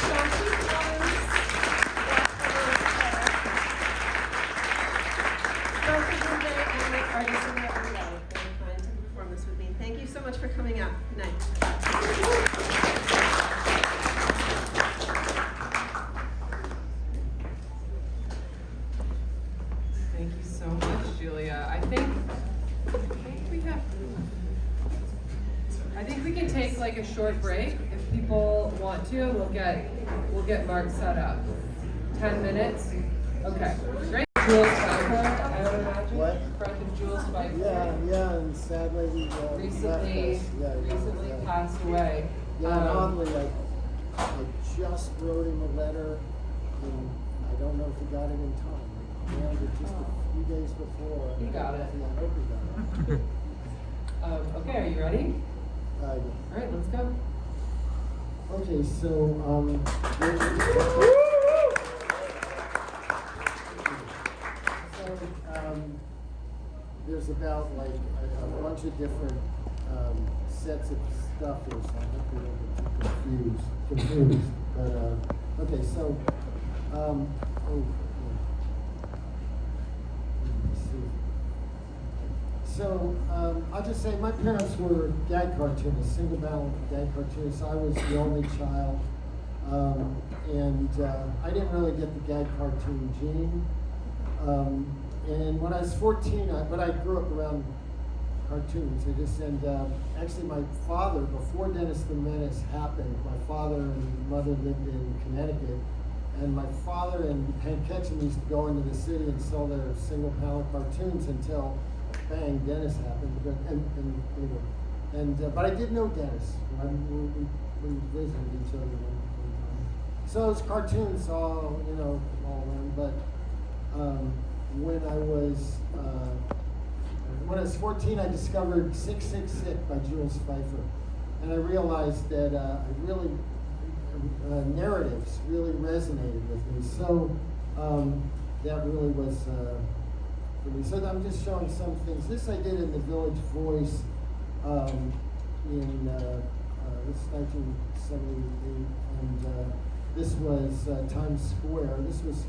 Shanti Jones. Both of them very eminent artists in their own way. Very kind to perform this with me. Thank you so much for coming out. Good night. Thank you so much, Julia. I think we can take like a short break if people want to, and we'll get Marc set up. 10 minutes. Okay. Great. Jules Pfeiffer, I would imagine. What? Friend of Jules Pfeiffer. Yeah, and sadly he recently passed away. Yeah, oddly, I just wrote him a letter, and I don't know if he got it in time. I mailed it just a few days before. He got it. I hope he got it. Okay, are you ready? Yeah. All right, let's go. Okay, so there's about like a bunch of different sets of stuff here, so I hope you don't get too confused. But okay, so So I'll just say my parents were gag cartoonists, single-bound gag cartoonists. I was the only child, and I didn't really get the gag cartoon gene. And when I was 14, but I grew up around cartoons. Actually, my father, before Dennis the Menace happened, my father and mother lived in Connecticut, and my father and Hank Ketchum used to go into the city and sell their single-panel cartoons until bang, Dennis happened. But I did know Dennis. We visited each other one time. So it was cartoons all around. But when I was 14, I discovered 666 by Jules Pfeiffer, and I realized that narratives really resonated with me. So that really was. So I'm just showing some things. This I did in the Village Voice in this is 1978, and this was Times Square. This was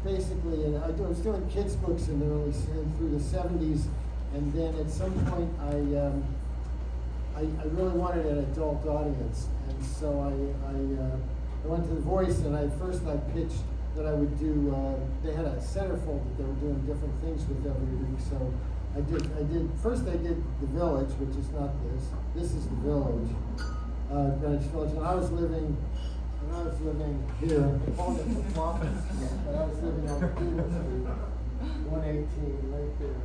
basically, I was doing kids books in the through the 70s, and then at some point I really wanted an adult audience, and so I went to the Voice, and I pitched that I would do, they had a centerfold that they were doing different things with every week. So first I did The Village, which is not this. This is The Village, Greenwich Village. And I was living here, called it the Floppies, but I was living on Peter Street, 118, right there.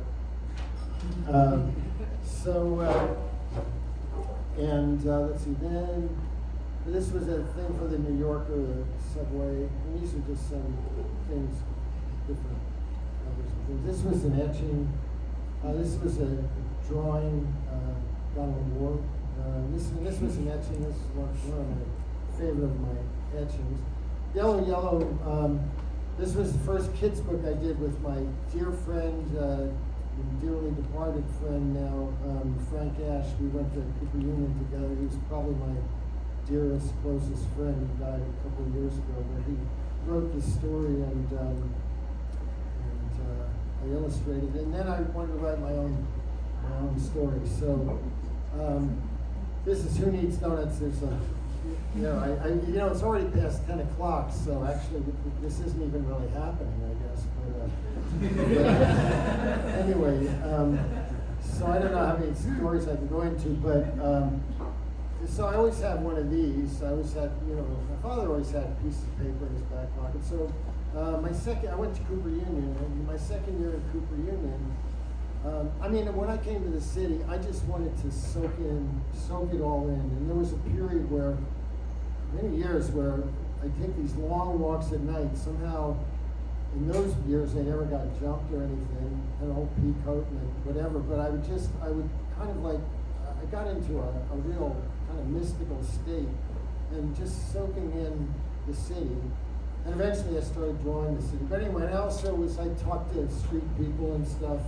Let's see, then, this was a thing for the New Yorker, the subway, and these are just some things, different numbers and things. This was an etching. This was a drawing, Donald Moore. This was an etching. This is one of my favorite of my etchings. Yellow. This was the first kids book I did with my dear friend, dearly departed friend now, Frank Ash. We went to Cooper Union together. He was probably my dearest, closest friend. He died a couple of years ago, but he wrote this story, and I illustrated it. And then I wanted to write my own story. So this is Who Needs Donuts. There's a, it's already past 10 o'clock, so actually this isn't even really happening, I guess. But anyway, so I don't know how many stories I can go into, but. So I always have one of these. I always had, my father always had a piece of paper in his back pocket. So I went to Cooper Union, and my second year at Cooper Union, I mean, when I came to the city, I just wanted to soak it all in. And there was a period where, many years, where I take these long walks at night. Somehow, in those years, I never got jumped or anything. Had an old pea coat and whatever. But I would kind of like, I got into a real kind of mystical state and just soaking in the city. And eventually I started drawing the city. But anyway, I talked to street people and stuff,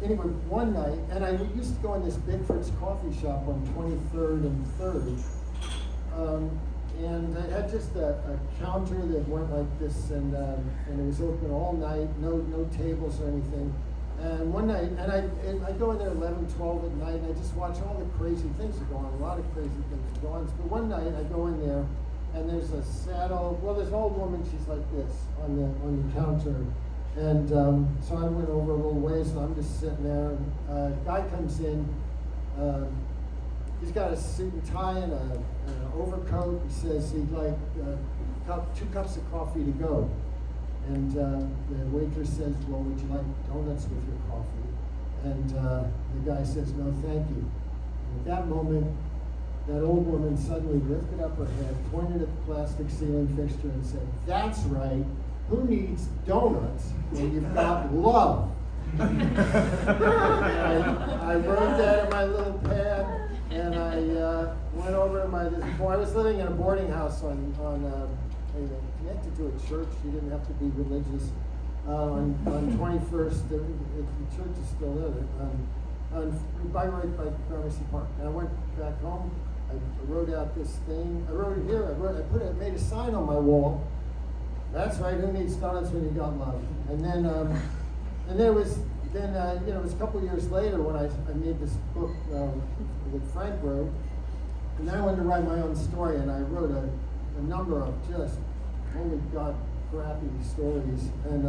anyway, one night, and I used to go in this Bigfoot's coffee shop on 23rd and 3rd, and I had just a counter that went like this, and it was open all night, no tables or anything. And one night, and I go in there 11, 12 at night, and I just watch all the crazy things that go on. A lot of crazy things that go on. But one night, I go in there, and there's there's an old woman. She's like this on the counter, and so I went over a little ways, and I'm just sitting there. And a guy comes in. He's got a suit and tie and an overcoat. He says he'd like 2 cups of coffee to go. And the waitress says, well, would you like donuts with your coffee? And the guy says, no, thank you. And at that moment, that old woman suddenly lifted up her head, pointed at the plastic ceiling fixture and said, that's right, who needs donuts when you've got love? I wrote that in my little pad, and I went over to I was living in a boarding house on connected to a church. You didn't have to be religious. On 21st, the church is still there. Right by Pharmacy Park. And I went back home. I wrote out this thing. I wrote it here. I made a sign on my wall. That's right. Who needs donuts when you got love? And then, it was a couple of years later when I made this book that Frank wrote. And then I wanted to write my own story, and I wrote a number of just, holy God, crappy stories. And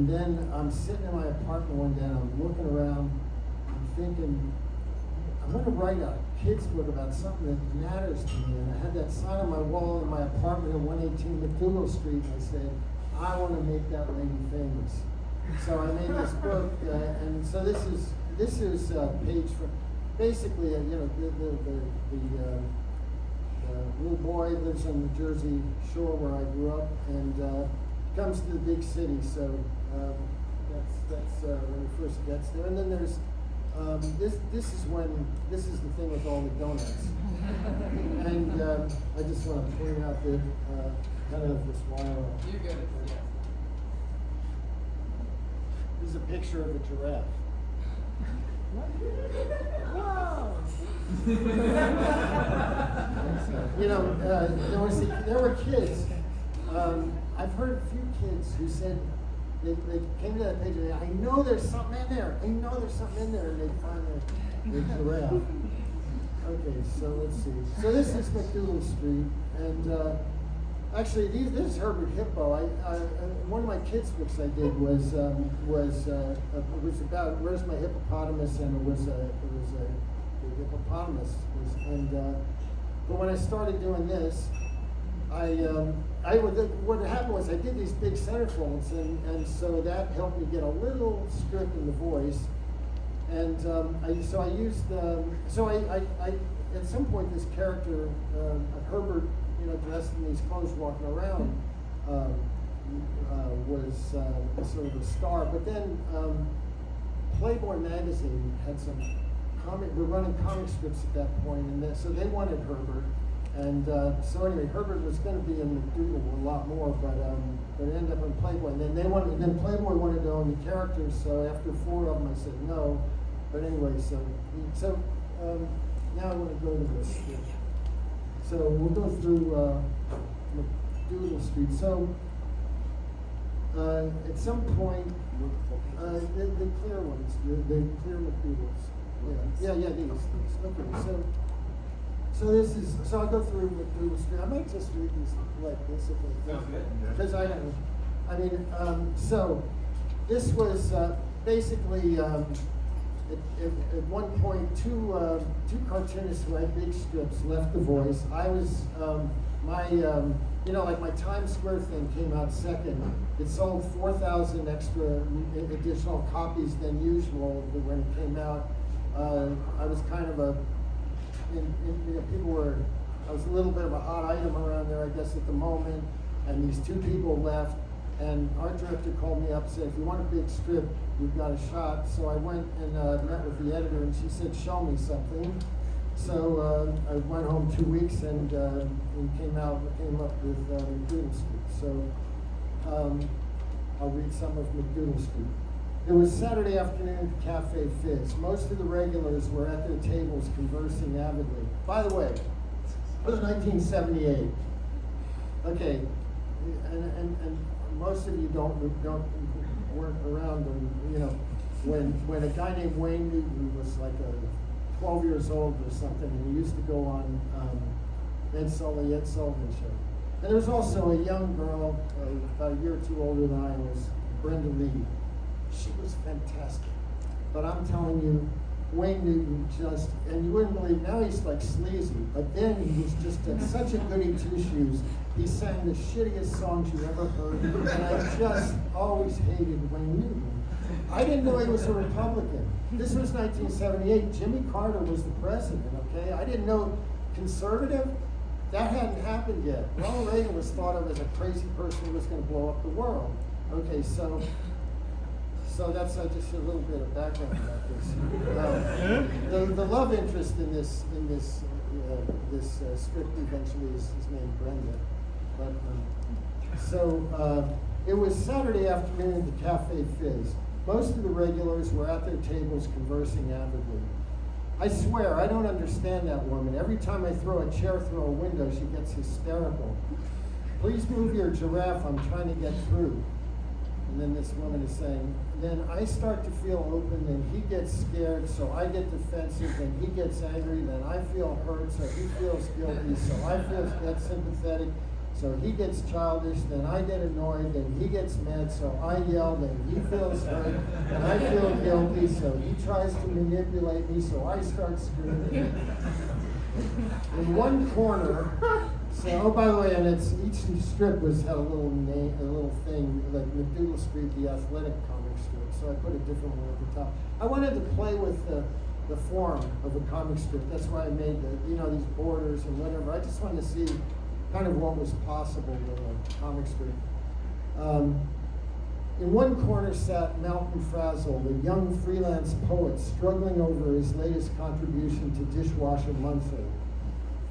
then I'm sitting in my apartment one day, and I'm looking around, I'm thinking, I'm going to write a kid's book about something that matters to me. And I had that sign on my wall in my apartment at 118 McDougal Street, and I said, I want to make that lady famous. So I made this book, and so this is a page from, basically, the little boy lives on the Jersey Shore where I grew up, and comes to the big city. So that's when he first gets there. And then there's this is the thing with all the donuts. And I just want to point out that kind of this wire. You're good. This is a picture of a giraffe. Wow. There were kids. I've heard a few kids who said they came to that page and I know there's something in there. And they find the giraffe. Okay, so let's see. So this is McDougal Street, and actually this is Herbert Hippo. One of my kids' books I did was about where's my hippopotamus, and it was a hippopotamus. But when I started doing this, what happened was I did these big centerfolds, and so that helped me get a little strip in the voice. And at some point this character, Herbert, dressed in these clothes, walking around, was sort of a star. But then Playboy magazine had some we're running comic strips at that point, and so they wanted Herbert. And so anyway, Herbert was going to be in McDougal a lot more, but it ended up in Playboy. And then Playboy wanted to own the characters, so after 4 of them, I said no. But anyway, so now I want to go to this. So we'll go through McDougal Street. So at some point, the clear ones, the clear McDougals. Yeah, these. Okay, so this is, so I'll go through McDougal Street. I might just read these like this if because so this was basically at one point, two cartoonists who had big strips left The Voice. I was, like my Times Square thing came out second. It sold 4,000 extra additional copies than usual when it came out. I was kind of I was a little bit of a hot item around there, I guess, at the moment. And these two people left. And our director called me up and said, if you want a big strip, you've got a shot. So I went and met with the editor, and she said, show me something. So I went home 2 weeks and came up with McDougal Street. So I'll read some of McDougal Street. It was Saturday afternoon at Cafe Fizz. Most of the regulars were at their tables conversing avidly. By the way, it was 1978. Okay, and most of you weren't around when a guy named Wayne Newton was like 12 years old or something, and he used to go on Ed Sullivan show. And there was also a young girl, about a year or two older than I was, Brenda Lee. She was fantastic. But I'm telling you, Wayne Newton and you wouldn't believe, now he's like sleazy, but then he was just such a goody two-shoes. He sang the shittiest songs you ever heard, and I just always hated Wayne Newton. I didn't know he was a Republican. This was 1978. Jimmy Carter was the president, okay? I didn't know conservative. That hadn't happened yet. Ronald Reagan was thought of as a crazy person who was going to blow up the world. Okay, so that's just a little bit of background about this. The love interest in this script eventually is named Brenda. But it was Saturday afternoon at the Cafe Fizz. Most of the regulars were at their tables conversing avidly. I swear, I don't understand that woman. Every time I throw a chair through a window, she gets hysterical. Please move your giraffe, I'm trying to get through. And then this woman is saying, then I start to feel open, then he gets scared, so I get defensive, then he gets angry, then I feel hurt, so he feels guilty, so I get sympathetic, so he gets childish, then I get annoyed, then he gets mad, so I yell, then he feels hurt, and I feel guilty, so he tries to manipulate me, so I start screaming. In one corner, oh, by the way, and each strip had a little name, a little thing, like McDougal Street, the athletic comic strip, so I put a different one at the top. I wanted to play with the form of a comic strip. That's why I made these borders and whatever. I just wanted to see kind of what was possible with a comic strip. In one corner sat Malcolm Frazzle, the young freelance poet struggling over his latest contribution to Dishwasher Monthly.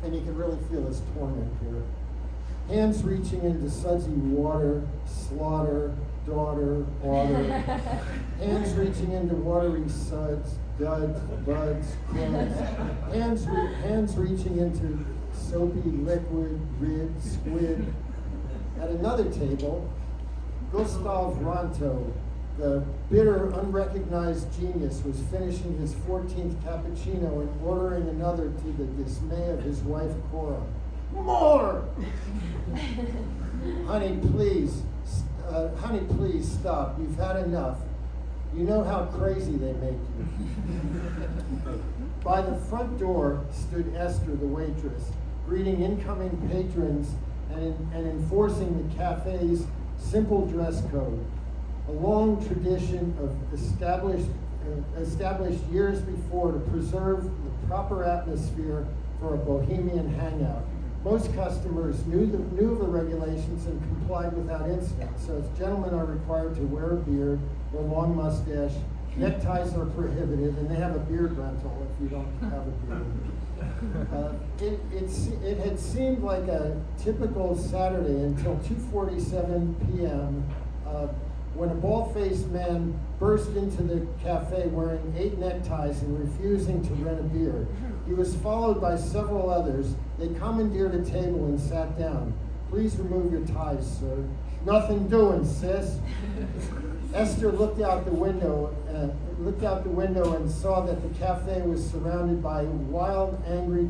And you can really feel his torment here. Hands reaching into sudsy water, slaughter, daughter, water. Hands reaching into watery suds, duds, buds, crumbs. Hands reaching into soapy liquid, rid, squid. At another table, Gustav Ronto, the bitter, unrecognized genius, was finishing his 14th cappuccino and ordering another to the dismay of his wife, Cora. More! Honey, please stop. You've had enough. You know how crazy they make you. By the front door stood Esther, the waitress, greeting incoming patrons and enforcing the cafe's simple dress code. A long tradition of established years before to preserve the proper atmosphere for a bohemian hangout. Most customers knew of the regulations and complied without incident. So gentlemen are required to wear a beard, or long mustache, neckties are prohibited, and they have a beard rental if you don't have a beard. It had seemed like a typical Saturday until 2:47 p.m. When a bald-faced man burst into the cafe wearing 8 neckties and refusing to rent a beer. He was followed by several others. They commandeered a table and sat down. Please remove your ties, sir. Nothing doing, sis. Esther looked out the window and saw that the cafe was surrounded by wild, angry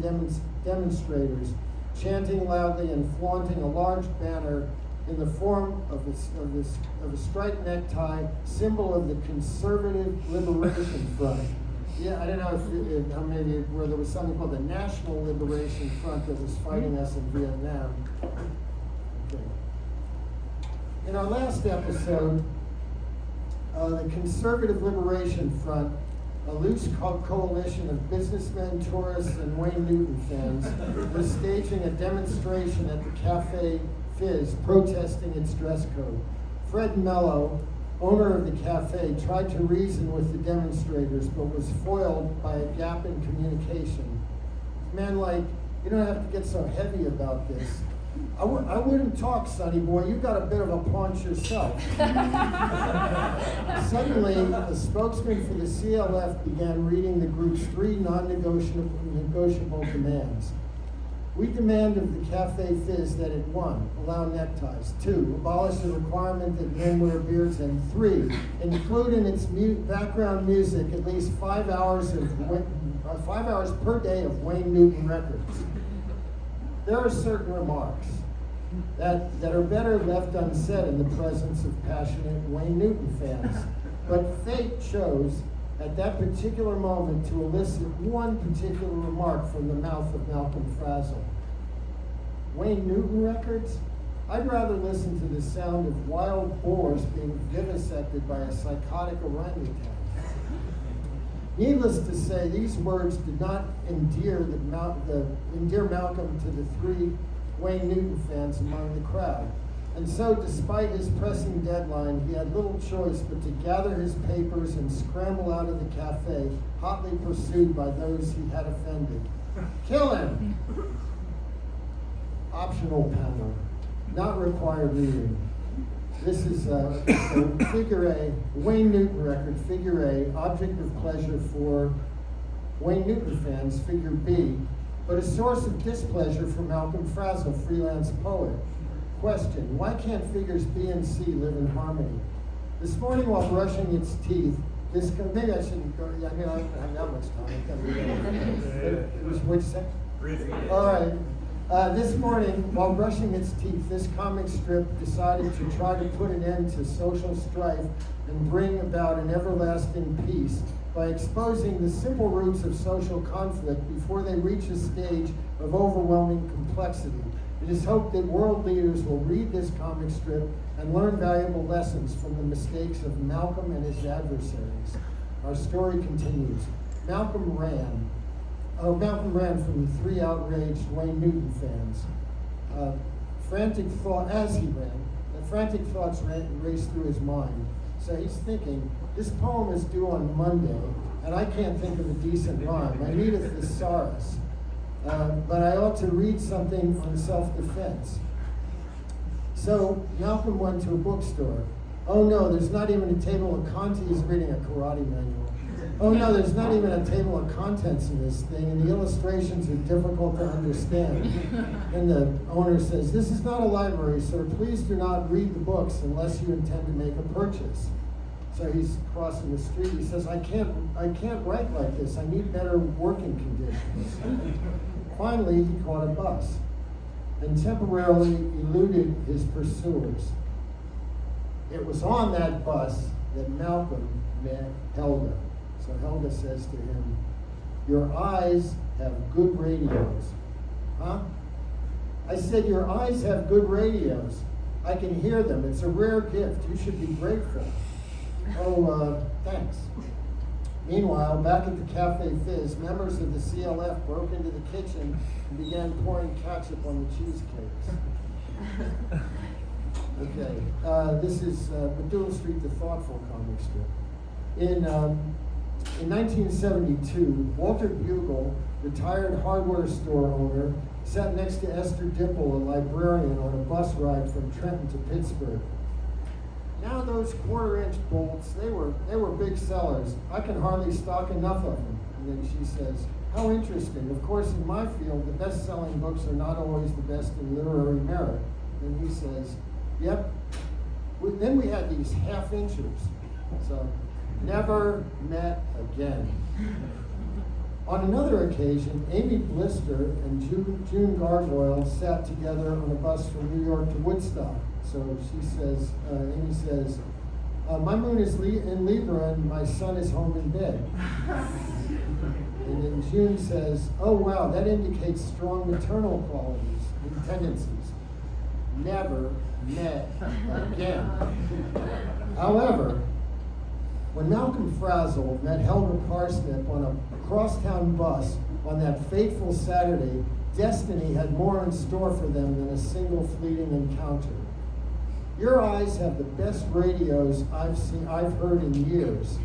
demonstrators, chanting loudly and flaunting a large banner in the form of a striped necktie, symbol of the Conservative Liberation Front. Yeah, I don't know if how many where there was something called the National Liberation Front that was fighting us in Vietnam. Okay. In our last episode, the Conservative Liberation Front, a loose coalition of businessmen, tourists, and Wayne Newton fans, was staging a demonstration at the Cafe Fizz, protesting its dress code. Fred Mello, owner of the cafe, tried to reason with the demonstrators, but was foiled by a gap in communication. Man, like, you don't have to get so heavy about this. I wouldn't talk, sonny boy. You got a bit of a paunch yourself. Suddenly, the spokesman for the CLF began reading the group's 3 non-negotiable demands. We demand of the Cafe Fizz that it 1, allow neckties, 2, abolish the requirement that men wear beards, and 3, include in its background music at least 5 hours per day of Wayne Newton records. There are certain remarks that are better left unsaid in the presence of passionate Wayne Newton fans, but fate chose at that particular moment to elicit one particular remark from the mouth of Malcolm Frazzle. Wayne Newton records? I'd rather listen to the sound of wild boars being vivisected by a psychotic orangutan. Needless to say, these words did not endear Malcolm to the 3 Wayne Newton fans among the crowd. And so, despite his pressing deadline, he had little choice but to gather his papers and scramble out of the cafe, hotly pursued by those he had offended. Kill him! Optional panel, not required reading. This is figure A, Wayne Newton record, figure A, object of pleasure for Wayne Newton fans, figure B, but a source of displeasure for Malcolm Frazzle, freelance poet. Question, why can't figures B and C live in harmony? This morning while brushing its teeth, maybe I shouldn't go, I mean, I don't have that much time. It was which section? All right. This morning, while brushing its teeth, this comic strip decided to try to put an end to social strife and bring about an everlasting peace by exposing the simple roots of social conflict before they reach a stage of overwhelming complexity. It is hoped that world leaders will read this comic strip and learn valuable lessons from the mistakes of Malcolm and his adversaries. Our story continues. Malcolm ran from the 3 outraged Wayne Newton fans. Frantic thoughts raced through his mind. So he's thinking, this poem is due on Monday, and I can't think of a decent rhyme. I need a thesaurus. But I ought to read something on self-defense. So Malcolm went to a bookstore. Oh no, there's not even a table of contents. He's reading a karate manual. Oh no, there's not even a table of contents in this thing, and the illustrations are difficult to understand. And the owner says, this is not a library, sir. Please do not read the books unless you intend to make a purchase. So he's crossing the street. He says, I can't write like this. I need better working conditions. Finally, he caught a bus and temporarily eluded his pursuers. It was on that bus that Malcolm met Helga. So Helga says to him, your eyes have good radios. Huh? I said, your eyes have good radios. I can hear them. It's a rare gift. You should be grateful. Oh, thanks. Meanwhile, back at the Cafe Fizz, members of the CLF broke into the kitchen and began pouring ketchup on the cheesecakes. Okay, this is Medulla Street, the Thoughtful comic strip. In 1972, Walter Bugle, retired hardware store owner, sat next to Esther Dipple, a librarian, on a bus ride from Trenton to Pittsburgh. Now those 1/4-inch bolts, they were big sellers. I can hardly stock enough of them. And then she says, how interesting. Of course, in my field, the best-selling books are not always the best in literary merit. And he says, yep. Then we had these 1/2 inchers. So, never met again. On another occasion, Amy Blister and June Gargoyle sat together on a bus from New York to Woodstock. So she says, Amy says, my moon is in Libra and my son is home in bed. And then June says, oh wow, that indicates strong maternal qualities and tendencies. Never met again. However, when Malcolm Frazzle met Helga Parsnip on a crosstown bus on that fateful Saturday, destiny had more in store for them than a single fleeting encounter. Your eyes have the best radios I've heard in years.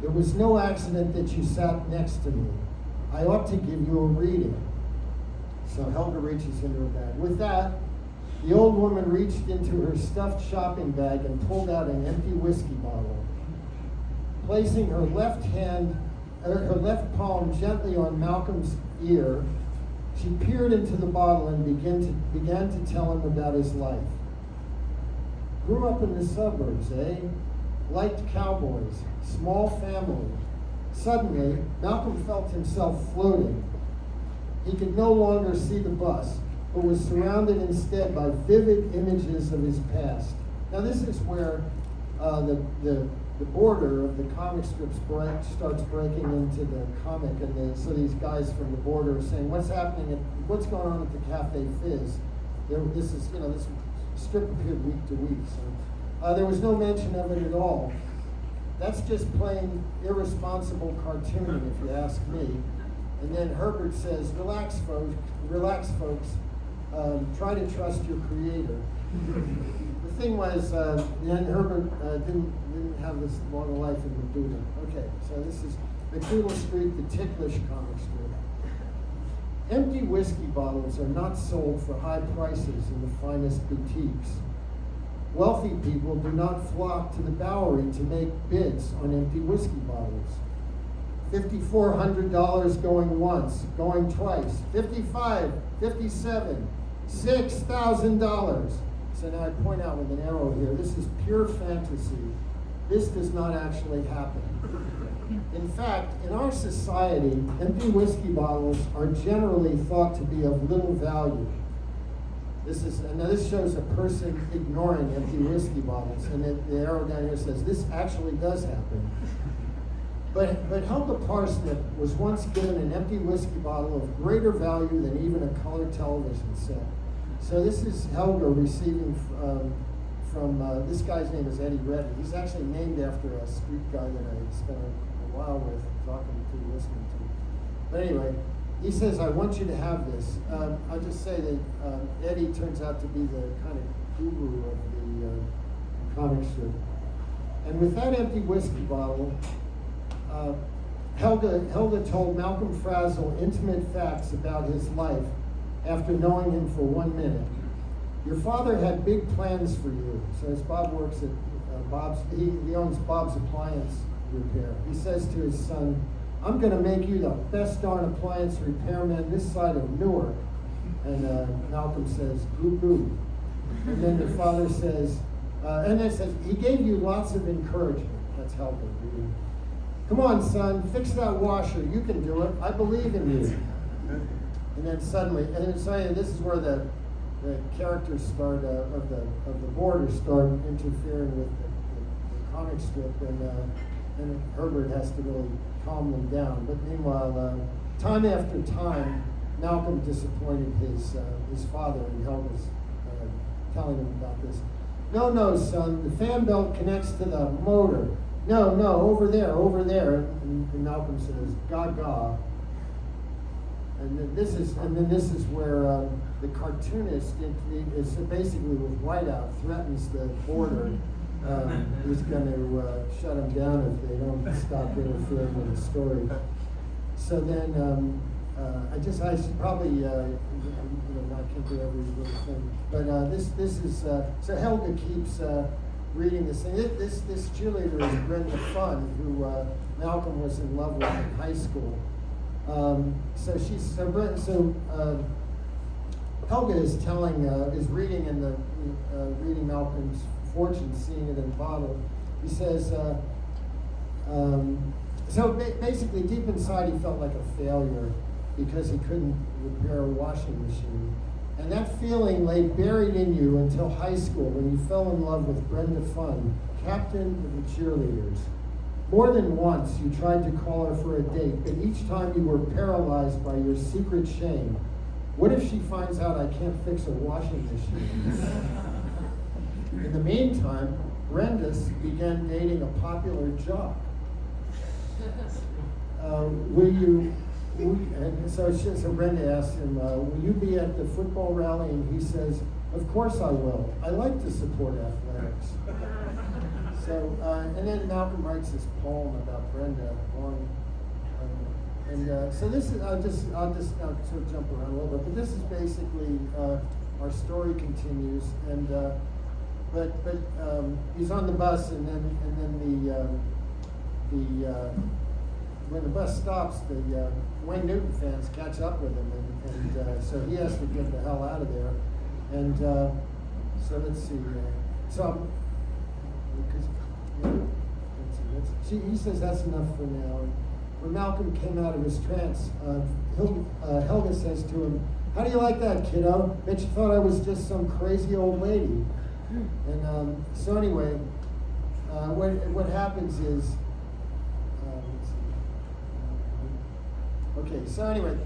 There was no accident that you sat next to me. I ought to give you a reading. So Helga reaches into her bag. With that, the old woman reached into her stuffed shopping bag and pulled out an empty whiskey bottle. Placing her her left palm gently on Malcolm's ear, she peered into the bottle and began to tell him about his life. Grew up in the suburbs, eh? Liked cowboys, small family. Suddenly, Malcolm felt himself floating. He could no longer see the bus, but was surrounded instead by vivid images of his past. Now this is where the border of the comic strips starts breaking into the comic, and so these guys from the border are saying, what's going on at the Cafe Fizz? This strip appeared week to week. So there was no mention of it at all. That's just plain irresponsible cartooning, if you ask me. And then Herbert says, relax, folks. Try to trust your creator. The thing was, then Herbert didn't have this long a life in Medulla. Okay, so this is Medulla Street, the ticklish comic strip. Empty whiskey bottles are not sold for high prices in the finest boutiques. Wealthy people do not flock to the Bowery to make bids on empty whiskey bottles. $5,400 going once, going twice. $55, $57, $6,000. So now I point out with an arrow here, this is pure fantasy. This does not actually happen. In fact, in our society, empty whiskey bottles are generally thought to be of little value. Now this shows a person ignoring empty whiskey bottles, and the arrow down here says this actually does happen. But Helga Parsnip was once given an empty whiskey bottle of greater value than even a color television set. So this is Helga receiving from this guy's name is Eddie Reddy. He's actually named after a street guy that I spent a while with, talking to, listening to. But anyway, he says, I want you to have this. I'll just say that Eddie turns out to be the kind of guru of the comic strip. And with that empty whiskey bottle, Helga told Malcolm Frazzle intimate facts about his life after knowing him for 1 minute. Your father had big plans for you. So as Bob works at he owns Bob's Appliance Repair. He says to his son, I'm going to make you the best darn appliance repairman this side of Newark. And Malcolm says, goo goo. And then the father says, he gave you lots of encouragement. That's Helga. Come on, son, fix that washer. You can do it. I believe in you. And then suddenly, this is where the characters start of the border start interfering with the comic strip, and Herbert has to really calm them down. But meanwhile, time after time, Malcolm disappointed his father, and Helga's telling him about this. No, son, the fan belt connects to the motor. No, over there. And Malcolm says, gaga. And then this is where the cartoonist is basically with whiteout threatens the border. He's going to shut them down if they don't stop interfering with the story. So then I should probably not keep do every little thing. But this is so Helga keeps reading this thing. This cheerleader is Brenda Funn, who Malcolm was in love with in high school. Helga is reading in the reading Malcolm's fortune, seeing it in the bottle. He says, basically deep inside he felt like a failure because he couldn't repair a washing machine. And that feeling lay buried in you until high school when you fell in love with Brenda Funn, captain of the cheerleaders. More than once, you tried to call her for a date, but each time you were paralyzed by your secret shame. What if she finds out I can't fix a washing machine? In the meantime, Brenda began dating a popular jock. So Brenda asked him, will you be at the football rally? And he says, of course I will. I like to support athletics. So, and then Malcolm writes this poem about Brenda. So this is, I'll just sort of jump around a little bit, but this is basically, our story continues, and, but he's on the bus, and then when the bus stops, the Wayne Newton fans catch up with him, and so he has to get the hell out of there. And so let's see. He says that's enough for now. When Malcolm came out of his trance, Helga says to him, "How do you like that, kiddo? Bet you thought I was just some crazy old lady." And so anyway, what happens is, okay, so anyway,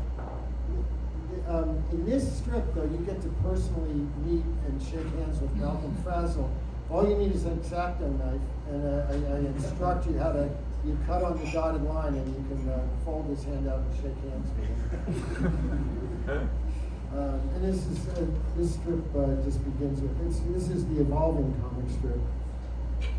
in this strip, though, you get to personally meet and shake hands with Malcolm Frazzle. All you need is an X-Acto knife, and I instruct you how to, you cut on the dotted line, and you can fold his hand out and shake hands with him. And this strip just begins with, this is the evolving comic strip.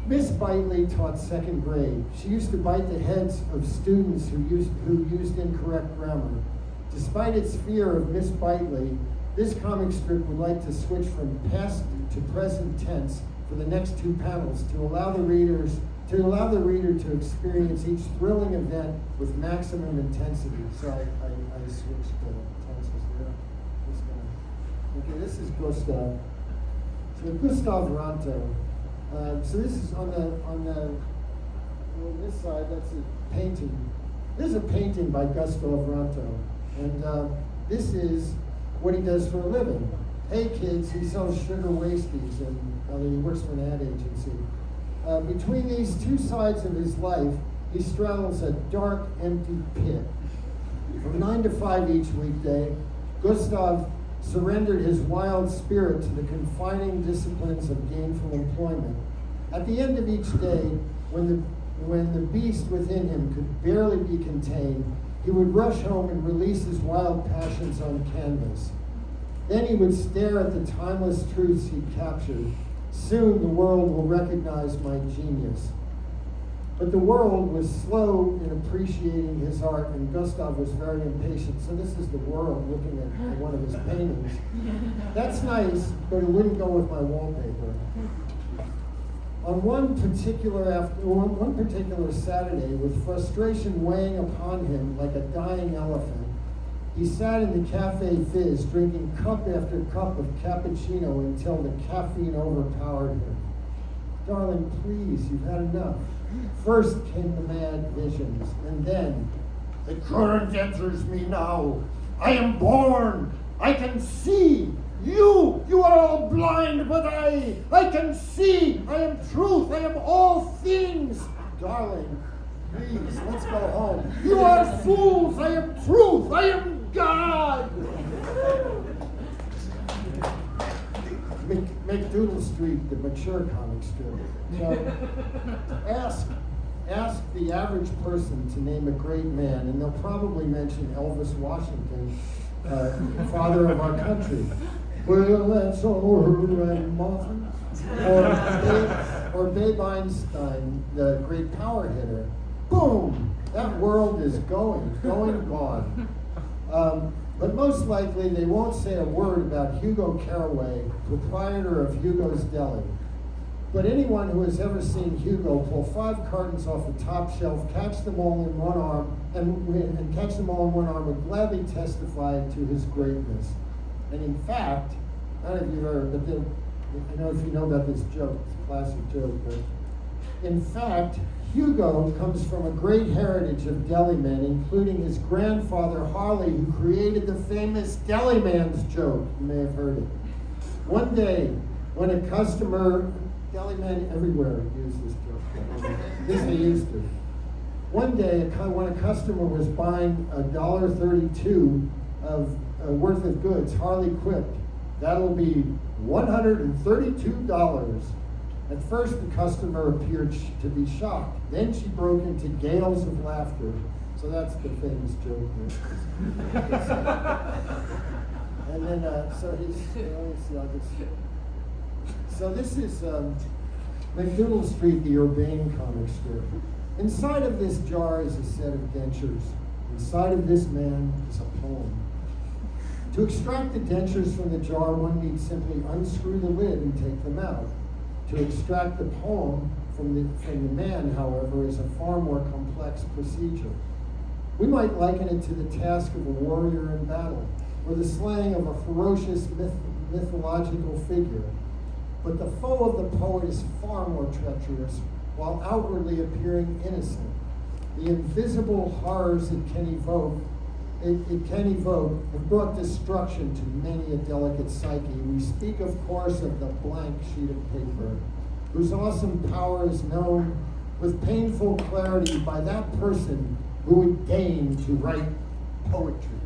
Miss Bitely taught second grade. She used to bite the heads of students who used incorrect grammar. Despite its fear of Miss Bitely, this comic strip would like to switch from past to present tense for the next two panels to allow the reader to experience each thrilling event with maximum intensity. So I switched tenses there. Okay, this is Gustav. So Gustav Ranto. So this is on this side. That's a painting. This is a painting by Gustav Ranto, and this is what he does for a living. Hey kids, he sells sugar wasties, and he works for an ad agency. Between these two sides of his life, he straddles a dark, empty pit. From 9 to 5 each weekday, Gustav surrendered his wild spirit to the confining disciplines of gainful employment. At the end of each day, when the beast within him could barely be contained, he would rush home and release his wild passions on canvas. Then he would stare at the timeless truths he'd captured. Soon the world will recognize my genius. But the world was slow in appreciating his art, and Gustav was very impatient. So this is the world looking at one of his paintings. That's nice, but it wouldn't go with my wallpaper. On one particular Saturday, with frustration weighing upon him like a dying elephant, he sat in the Cafe Fizz, drinking cup after cup of cappuccino until the caffeine overpowered him. Darling, please, you've had enough. First came the mad visions, and then, the current enters me now. I am born. I can see. You are all blind, but I can see. I am truth. I am all things. Darling, please, let's go home. You are fools. I am truth. I am God. McDougal Street, the mature comic strip. So, ask the average person to name a great man, and they'll probably mention Elvis Washington, father of our country. Well, that's all right, Martha. Or Babe Einstein, the great power hitter. Boom! That world is gone. But most likely they won't say a word about Hugo Caraway, proprietor of Hugo's Deli. But anyone who has ever seen Hugo pull 5 cartons off a top shelf, catch them all in one arm, would gladly testify to his greatness. And in fact, I don't know if you've ever, but I know if you know about this joke, it's a classic joke, but in fact, Hugo comes from a great heritage of deli men, including his grandfather Harley, who created the famous deli man's joke. You may have heard it. One day, when a customer, deli men everywhere use this joke, at least they used to. One day, when a customer was buying $1.32 of worth of goods, Harley quipped, "That'll be $132. At first, the customer appeared to be shocked. Then she broke into gales of laughter. So that's the famous joke there. And then, so he's, let's see, I'll just. So this is McDougal Street, the Urbane comic strip. Inside of this jar is a set of dentures. Inside of this man is a poem. To extract the dentures from the jar, one needs simply unscrew the lid and take them out. To extract the poem from the man, however, is a far more complex procedure. We might liken it to the task of a warrior in battle, or the slaying of a ferocious mythological figure. But the foe of the poet is far more treacherous, while outwardly appearing innocent. The invisible horrors it can evoke have brought destruction to many a delicate psyche. We speak, of course, of the blank sheet of paper, whose awesome power is known with painful clarity by that person who would deign to write poetry.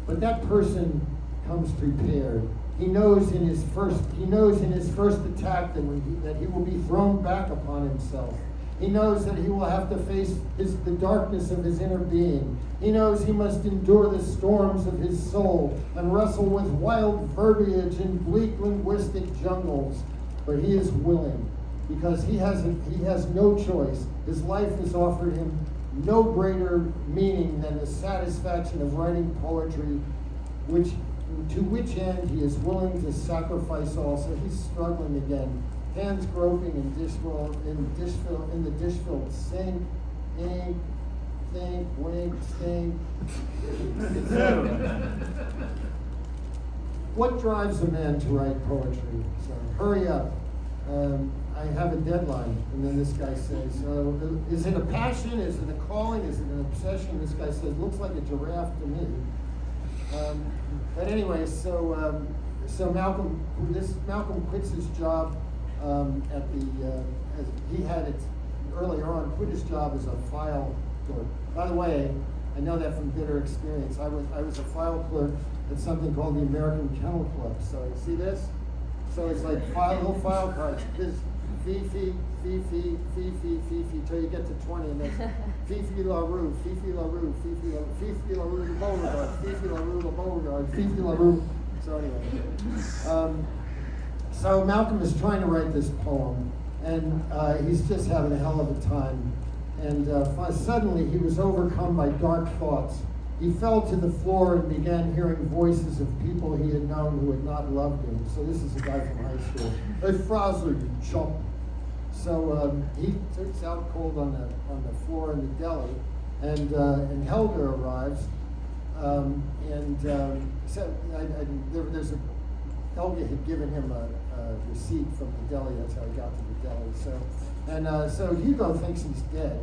But that person comes prepared. He knows in his first attack that he will be thrown back upon himself. He knows that he will have to face the darkness of his inner being. He knows he must endure the storms of his soul and wrestle with wild verbiage in bleak linguistic jungles. But he is willing, because he has no choice. His life has offered him no greater meaning than the satisfaction of writing poetry, to which end he is willing to sacrifice all. So he's struggling again, hands groping in the dish-filled sink, ink, think, wink, stink, etc. What drives a man to write poetry? So hurry up. I have a deadline. And then this guy says, is it a passion? Is it a calling? Is it an obsession? This guy says, looks like a giraffe to me. But anyway, so Malcolm quits his job earlier on, quit his job as a file clerk. By the way, I know that from bitter experience. I was a file clerk at something called the American Kennel Club. So you see this? So it's like little file cards. This Fifi, Fifi, Fifi, Fifi, till you get to 20, and that's Fifi La Rue, Fifi La Rue, Fifi La Rue, the Beauregard, Fifi La Rue, the Beauregard, Fifi La Rue. So anyway, so Malcolm is trying to write this poem, and he's just having a hell of a time. And suddenly he was overcome by dark thoughts. He fell to the floor and began hearing voices of people he had known who had not loved him. So this is a guy from high school. Hey, Fraser, you chump. So he sits out cold on the floor in the deli, and Helga arrives, Helga had given him a receipt from the deli. That's how he got to the deli. So Hugo thinks he's dead,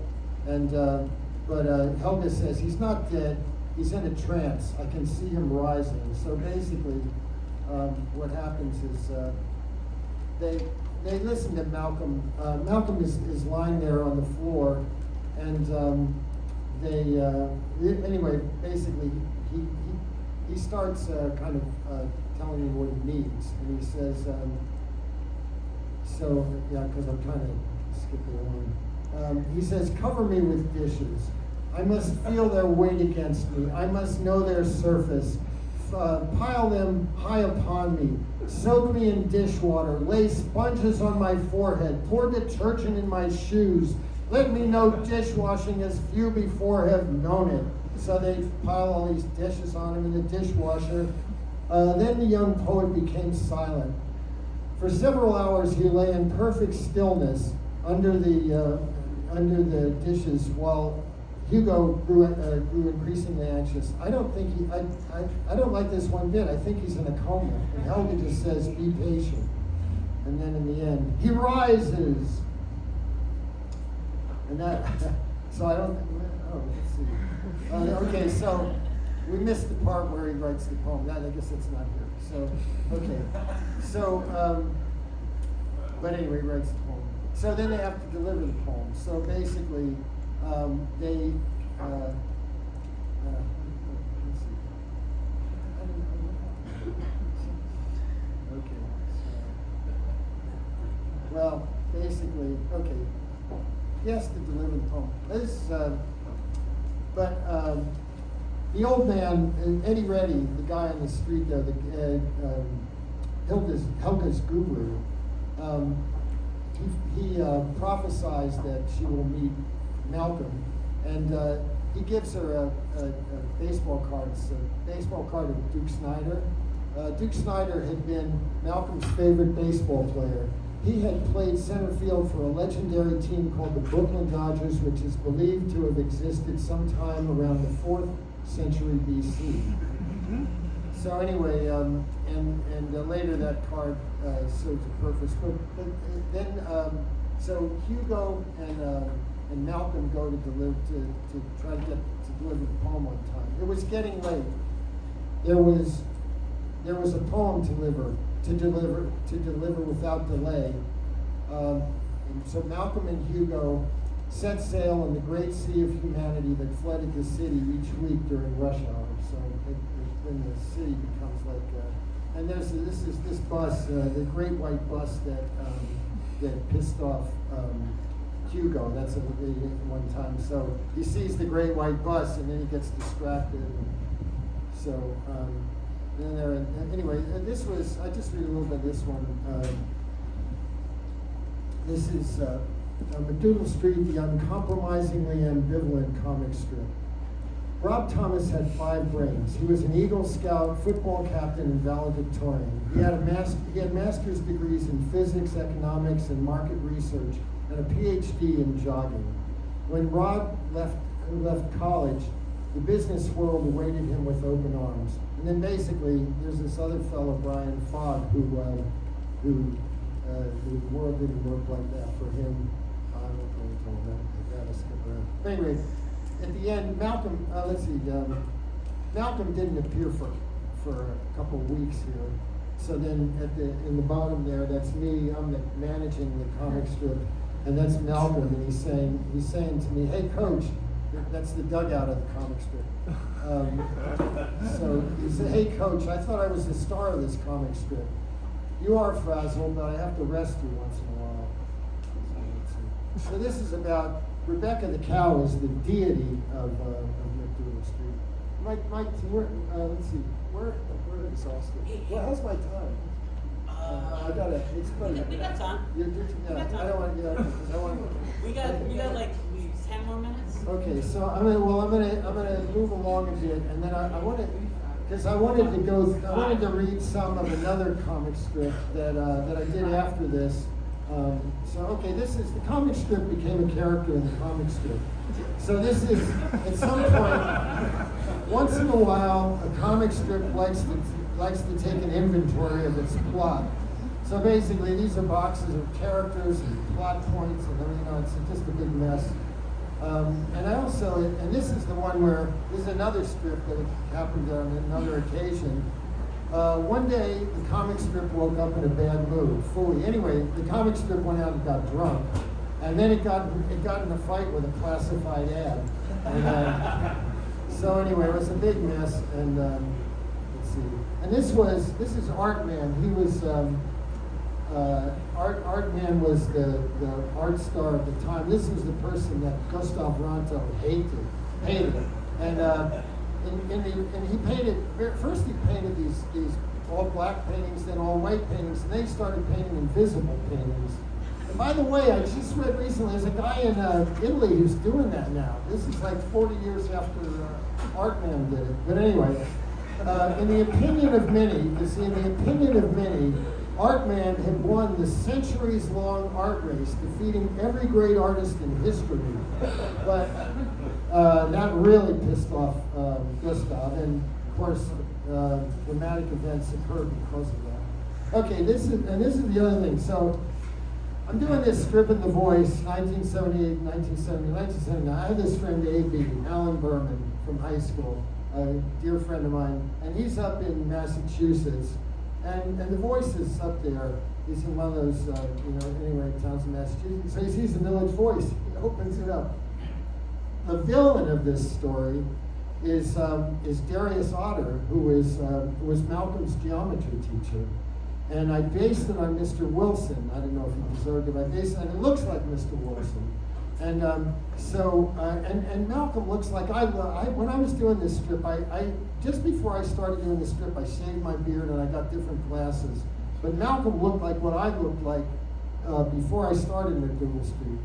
but Helga says he's not dead. He's in a trance. I can see him rising. So basically, what happens is they listen to Malcolm. Malcolm is lying there on the floor, and anyway, basically he starts kind of telling me what he needs, and he says, because I'm trying to skip along. He says, cover me with dishes. I must feel their weight against me. I must know their surface. Pile them high upon me. Soak me in dishwater. Lay sponges on my forehead. Pour detergent in my shoes. Let me know dishwashing as few before have known it. So they pile all these dishes on him in the dishwasher. Then the young poet became silent. For several hours he lay in perfect stillness under the dishes while Hugo grew increasingly anxious. I don't like this one bit. I think he's in a coma. And Helga just says, be patient. And then in the end, he rises. And that, so I don't, let's see. Okay, so we missed the part where he writes the poem. I guess it's not here. So, okay. So, but anyway, he writes the poem. So then they have to deliver the poem. So basically, They, let's see. Okay. Well, basically, okay. He has to deliver the poem. The old man, Eddie Reddy, the guy on the street there, Helga's guru, he prophesies that she will meet Malcolm, and he gives her a baseball card. It's a baseball card of Duke Snider. Duke Snider had been Malcolm's favorite baseball player. He had played center field for a legendary team called the Brooklyn Dodgers, which is believed to have existed sometime around the 4th century BC. So anyway, and later that card serves a purpose. But then, so Hugo and Malcolm go to try to get to deliver the poem on time. It was getting late. There was a poem to deliver without delay. And so Malcolm and Hugo set sail on the great sea of humanity that flooded the city each week during rush hour. So when the city becomes like, and this bus, the great white bus that pissed off Hugo. That's one time. So he sees the great white bus and then he gets distracted. So anyway, this was, I just read a little bit of this one. This is McDougal Street, the uncompromisingly ambivalent comic strip. Rob Thomas had 5 brains. He was an Eagle Scout, football captain, and valedictorian. He had master's degrees in physics, economics, and market research, and a PhD in jogging. When Rob left college, the business world awaited him with open arms. And then basically, there's this other fellow, Brian Fogg, who the world didn't work like that for him. I don't know that. I gotta skip around. Anyway, at the end, Malcolm, Malcolm didn't appear for a couple of weeks here. So then in the bottom there, that's me. I'm managing the comic strip, and that's Malcolm, and he's saying to me, "Hey, Coach." That's the dugout of the comic strip. So he said, "Hey, Coach, I thought I was the star of this comic strip. You are frazzled, but I have to rest you once in a while." So this is about Rebecca the cow is the deity of McDougal Street. Mike, let's see, we're exhausted. Well, how's my time? I gotta. It's funny. We got time. I don't want. I want. We got like 10 more minutes. Okay, so I'm gonna move along a bit, and then I wanted to read some of another comic strip that I did after this. The comic strip became a character in the comic strip. So this is, at some point, once in a while, a comic strip likes to take an inventory of its plot. So basically, these are boxes of characters and plot points, and it's just a big mess. And this is the one where, this is another strip that happened on another occasion. One day, the comic strip woke up in a bad mood, fully. Anyway, the comic strip went out and got drunk. And then it got in a fight with a classified ad. And, so anyway, it was a big mess, and let's see. And this is Art Man. He was, Art Man was the art star at the time. This was the person that Gustav Ronto hated. And he painted, first he painted these all black paintings, then all white paintings, and then he started painting invisible paintings. And by the way, I just read recently, there's a guy in Italy who's doing that now. This is like 40 years after Art Man did it. But anyway, in the opinion of many, Art Man had won the centuries-long art race, defeating every great artist in history. But that really pissed off Gustav, and of course, dramatic events occurred because of that. Okay, this is the other thing. So I'm doing this strip in The Voice, 1978, 1970, 1979. I have this friend, A.B., Alan Berman, from high school, a dear friend of mine, and he's up in Massachusetts. And The Voice is up there. He's in one of those, towns in Massachusetts. So he sees the Village Voice. He opens it up. the villain of this story is Darius Otter, who was Malcolm's geometry teacher. And I based it on Mr. Wilson. I don't know if he deserved it, but I based it, and it looks like Mr. Wilson. And and Malcolm looks like when I was doing this strip, I just before I started doing this strip, I shaved my beard and I got different glasses. But Malcolm looked like what I looked like before I started McDougal Street.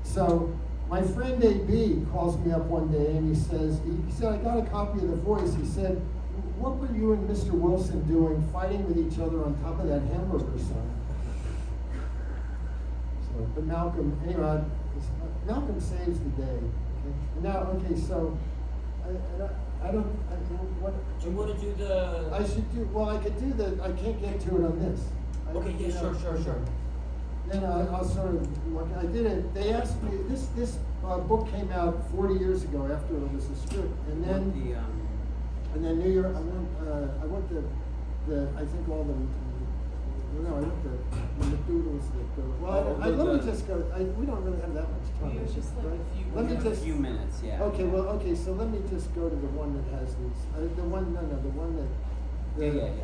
So my friend AB calls me up one day and he said, I got a copy of The Voice. He said, what were you and Mr. Wilson doing fighting with each other on top of that hamburger sign? So, but Malcolm, anyway, Malcolm saves the day. Okay? And now, okay, so what? Do you want to do the? I should do. Well, I could do the. I can't get to it on this. Okay. Yeah. Sure. Then I'll sort of look. I did it. They asked me. This book came out 40 years ago after it was a script, and then and then New York. I went to the. I think all the. No, I went to the McDougal's that go. Well, let me just go. We don't really have that much time. Yeah, just like right? a few minutes. Yeah. Okay. Well. Okay. So let me just go to the one that has these. The one. No. The one that. Yeah.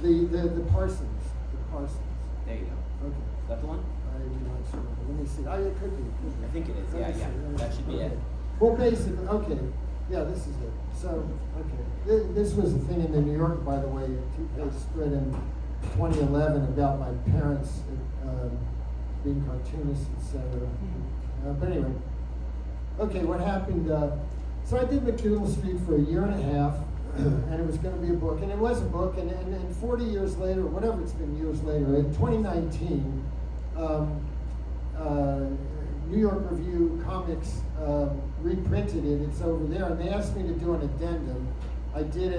The Parsons. The Parsons. There you go. Okay. Is that the one? I'm not sure. Let me see. It could be. I think it is. Let me Yeah. see. That should be it. Well, basically, okay. Yeah, this is it. So, okay. This was a thing in the New Yorker, by the way, a two-page spread in 2011 about my parents being cartoonists, etc. But anyway, okay, what happened? So I did McDougal Street for a year and a half, and it was going to be a book, and it was a book, and 40 years later, whatever it's been years later, in 2019, New York Review Comics reprinted it. It's over there, and they asked me to do an addendum. I did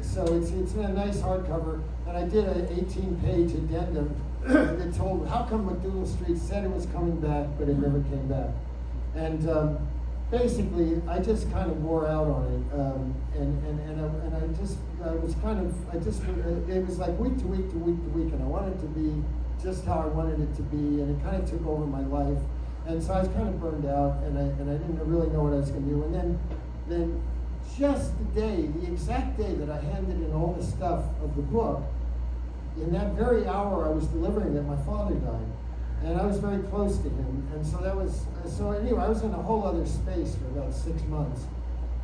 so it's in a nice hardcover, and I did an 18-page addendum that told how come McDougal Street said it was coming back, but it never came back. And basically, I just kind of wore out on it, and it was like week to week to week to week, and I wanted it to be just how I wanted it to be, and it kind of took over my life. And so I was kind of burned out, and I didn't really know what I was going to do. And then just the exact day that I handed in all the stuff of the book, in that very hour I was delivering it, my father died. And I was very close to him. And so anyway, I was in a whole other space for about 6 months.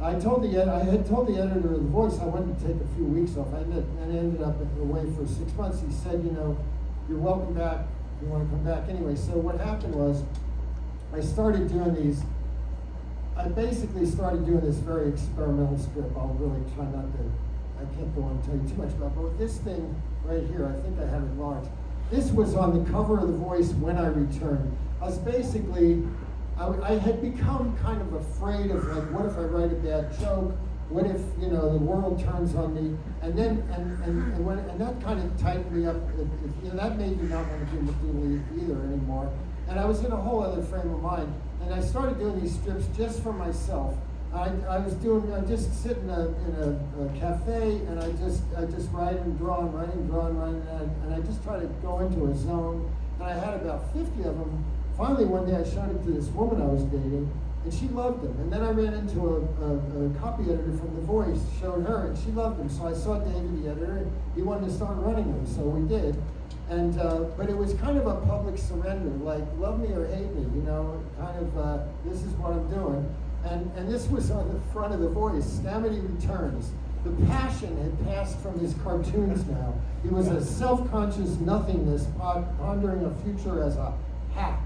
I had told the editor of The Voice I wanted to take a few weeks off. I ended up away for 6 months. He said, you're welcome back. You want to come back anyway. So what happened was, I basically started doing this very experimental strip. I'll really try not to, I can't go on and tell you too much about it, but this thing right here, I think I have it large. This was on the cover of The Voice when I returned. I was basically, I had become kind of afraid of, like, what if I write a bad joke? What if, the world turns on me? And then, and that kind of tightened me up. That made me not want to do McDougal either anymore. And I was in a whole other frame of mind. And I started doing these strips just for myself. I just sit in a cafe, and I just write and draw and write and draw and write, and I just try to go into a zone. And I had about 50 of them. Finally, one day I showed it to this woman I was dating, and she loved them. And then I ran into a copy editor from The Voice, showed her, and she loved them. So I saw David, the editor, and he wanted to start running them, so we did. And but it was kind of a public surrender, like love me or hate me, kind of this is what I'm doing. And this was on the front of The Voice. Stamaty returns. The passion had passed from his cartoons now. He was a self-conscious nothingness pondering a future as a hack.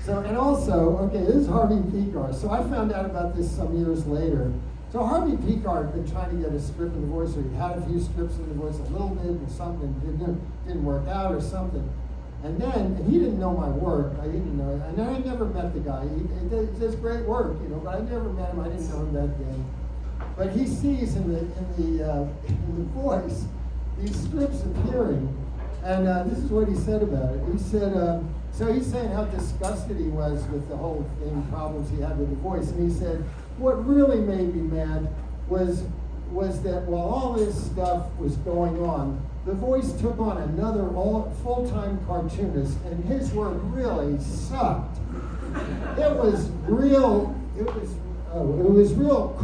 So, and also, okay, this is Harvey Pekar. So I found out about this some years later. So Harvey Pekar had been trying to get a strip in The Voice, or he had a few strips in The Voice, a little bit, and something didn't work out or something. And he didn't know my work. I didn't know it. And I never met the guy. He does great work, but I never met him. I didn't know him that day. But he sees in the Voice these strips appearing, and this is what he said about it. He said, so he's saying how disgusted he was with the whole thing, problems he had with The Voice, and he said, what really made me mad was was that while all this stuff was going on, The Voice took on another full-time cartoonist, and his work really sucked. It was real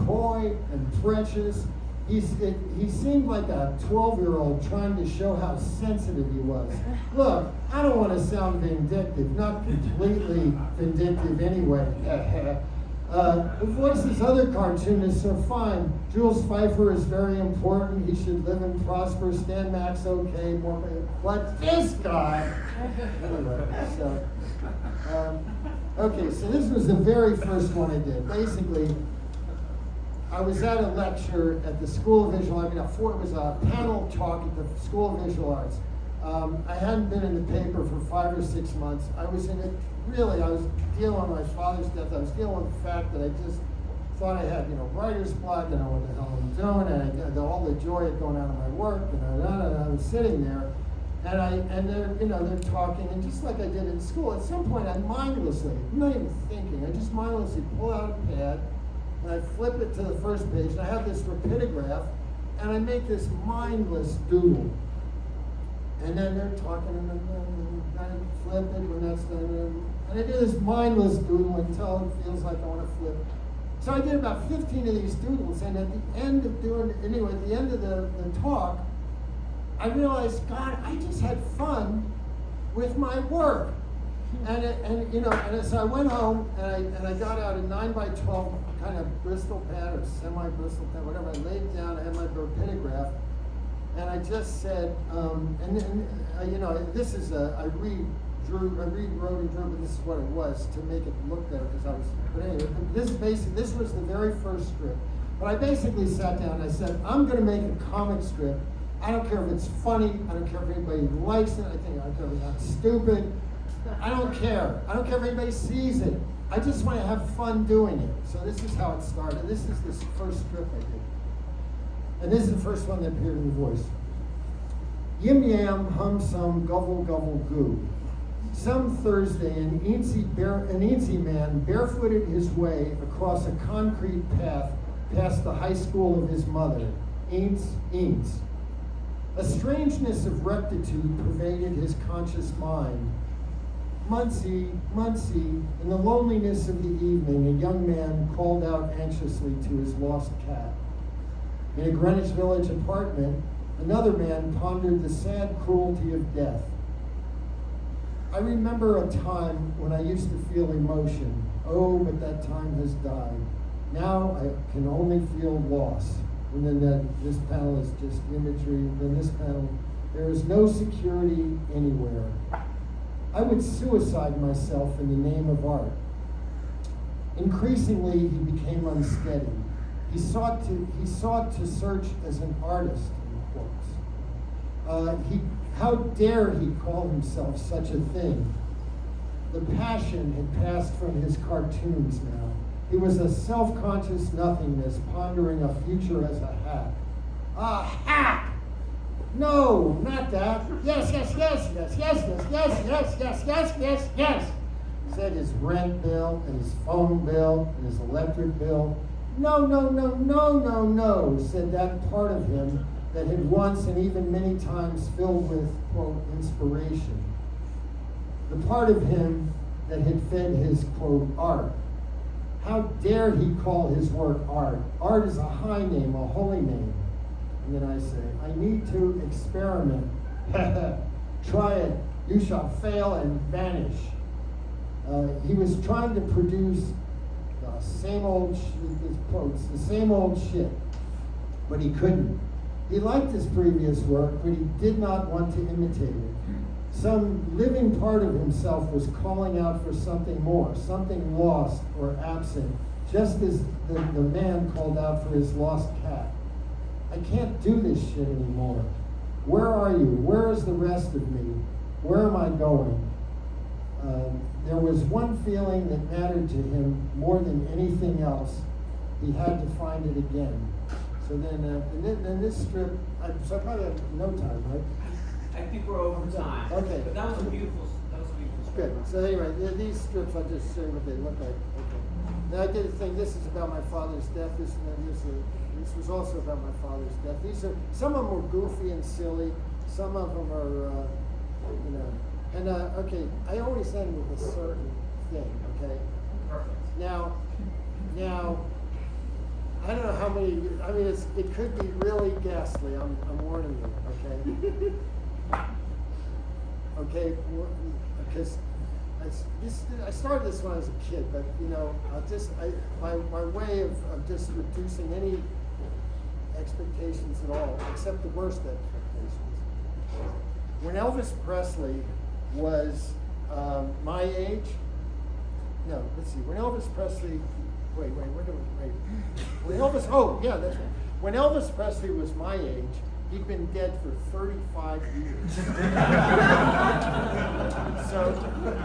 coy and precious. He seemed like a 12-year-old trying to show how sensitive he was. Look, I don't want to sound vindictive, not completely vindictive anyway. The Voice's other cartoonists are fine. Jules Pfeiffer is very important. He should live and prosper. Stan Mack's okay. But this guy, anyway, okay, so this was the very first one I did. Basically, I was at a lecture at the School of Visual Arts. It was a panel talk at the School of Visual Arts. I hadn't been in the paper for 5 or 6 months. I was in it, really, I was dealing with my father's death. I was dealing with the fact that I just thought I had, writer's block, and I what the hell I'm doing, and I had all the joy of going out of my work, and I was sitting there, and they're talking, and just like I did in school, at some point I mindlessly, I'm not even thinking, I just mindlessly pull out a pad, and I flip it to the first page, and I have this rapidograph, and I make this mindless doodle. And then they're talking, and I flip it when that's done, and I do this mindless doodle until it feels like I want to flip. So I did about 15 of these doodles, and at the end of the talk, I realized, God, I just had fun with my work. And so I went home, and I got out a 9x12 kind of Bristol pad or semi-Bristol pad, whatever. I laid it down, I had my rapidograph, and I just said, this is I rewrote and drew, but this is what it was to make it look better but anyway, this was the very first strip. But I basically sat down and I said, I'm going to make a comic strip. I don't care if it's funny. I don't care if anybody likes it. I don't care if it's not stupid. I don't care. I don't care if anybody sees it. I just want to have fun doing it. So this is how it started. This is the first strip I did. And this is the first one that appeared in The Voice. Yim yam, hum sum, gobble gobble goo. Some Thursday, an eensy man barefooted his way across a concrete path past the high school of his mother, Eents. A strangeness of rectitude pervaded his conscious mind. Muncie, in the loneliness of the evening, a young man called out anxiously to his lost cat. In a Greenwich Village apartment, another man pondered the sad cruelty of death. I remember a time when I used to feel emotion. Oh, but that time has died. Now I can only feel loss. And then this panel is just imagery. Then this panel, there is no security anywhere. I would suicide myself in the name of art. Increasingly, he became unsteady. He sought to search as an artist, in quotes. How dare he call himself such a thing? The passion had passed from his cartoons now. He was a self-conscious nothingness pondering a future as a hack. A hack! No, not that. Yes, said his rent bill and his phone bill and his electric bill. No, said that part of him that had once and even many times filled with, quote, inspiration. The part of him that had fed his, quote, art. How dare he call his work art? Art is a high name, a holy name. And then I say, I need to experiment. Try it. You shall fail and vanish. He was trying to produce the same old shit, but he couldn't. He liked his previous work, but he did not want to imitate it. Some living part of himself was calling out for something more, something lost or absent, just as the man called out for his lost cat. I can't do this shit anymore. Where are you? Where is the rest of me? Where am I going? There was one feeling that mattered to him more than anything else. He had to find it again. So then this strip, so I probably have no time, right? I think we're over time. Okay. But that was a beautiful strip. Good. So anyway, these strips, I'll just show you what they look like. Okay. Then I did a thing. This is about my father's death. This was also about my father's death. Some of them were goofy and silly. Some of them are, you know. And okay, I always end with a certain thing. Okay. Now, I don't know how many. I mean, it could be really ghastly. I'm warning you. Okay. Okay. Because I started this when I was a kid, but you know, my way of just reducing any expectations at all, except the worst expectations. When Elvis Presley was my age, no, let's see. When Elvis Presley, wait. When Elvis, oh yeah, that's right. When Elvis Presley was my age, he'd been dead for 35 years. So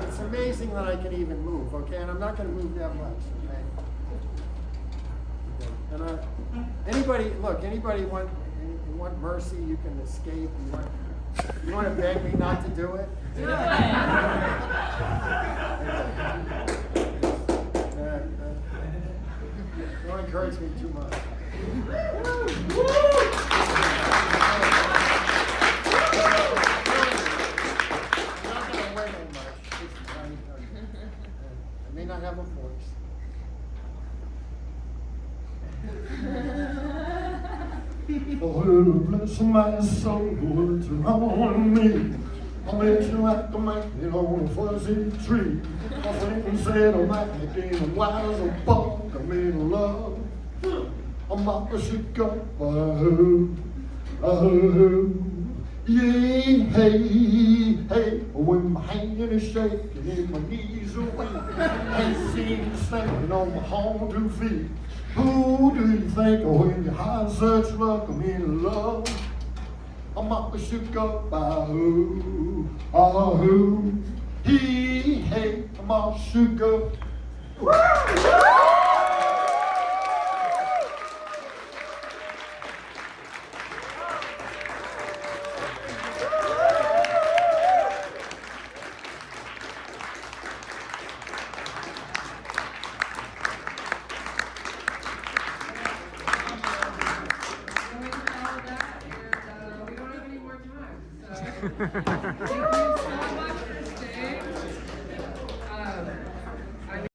it's amazing that I can even move, okay? And I'm not going to move that much, okay? And anybody want mercy? You can escape. You want to beg me not to do it? Do it. Don't encourage me too much. I may not have a voice. Oh, bless my soul, what's wrong with me? I met you like a man on a fuzzy tree. My friend said I might be getting white as a bug. I'm in love. I'm up a should go. Yeah, hey, when my hand is shaking and my knees are weak, ain't seen standing on my own 2 feet. Who do you think of when you hide such luck? I'm in love. I'm up a should go by who? Hey, I'm up a should go. Thank you so much for staying.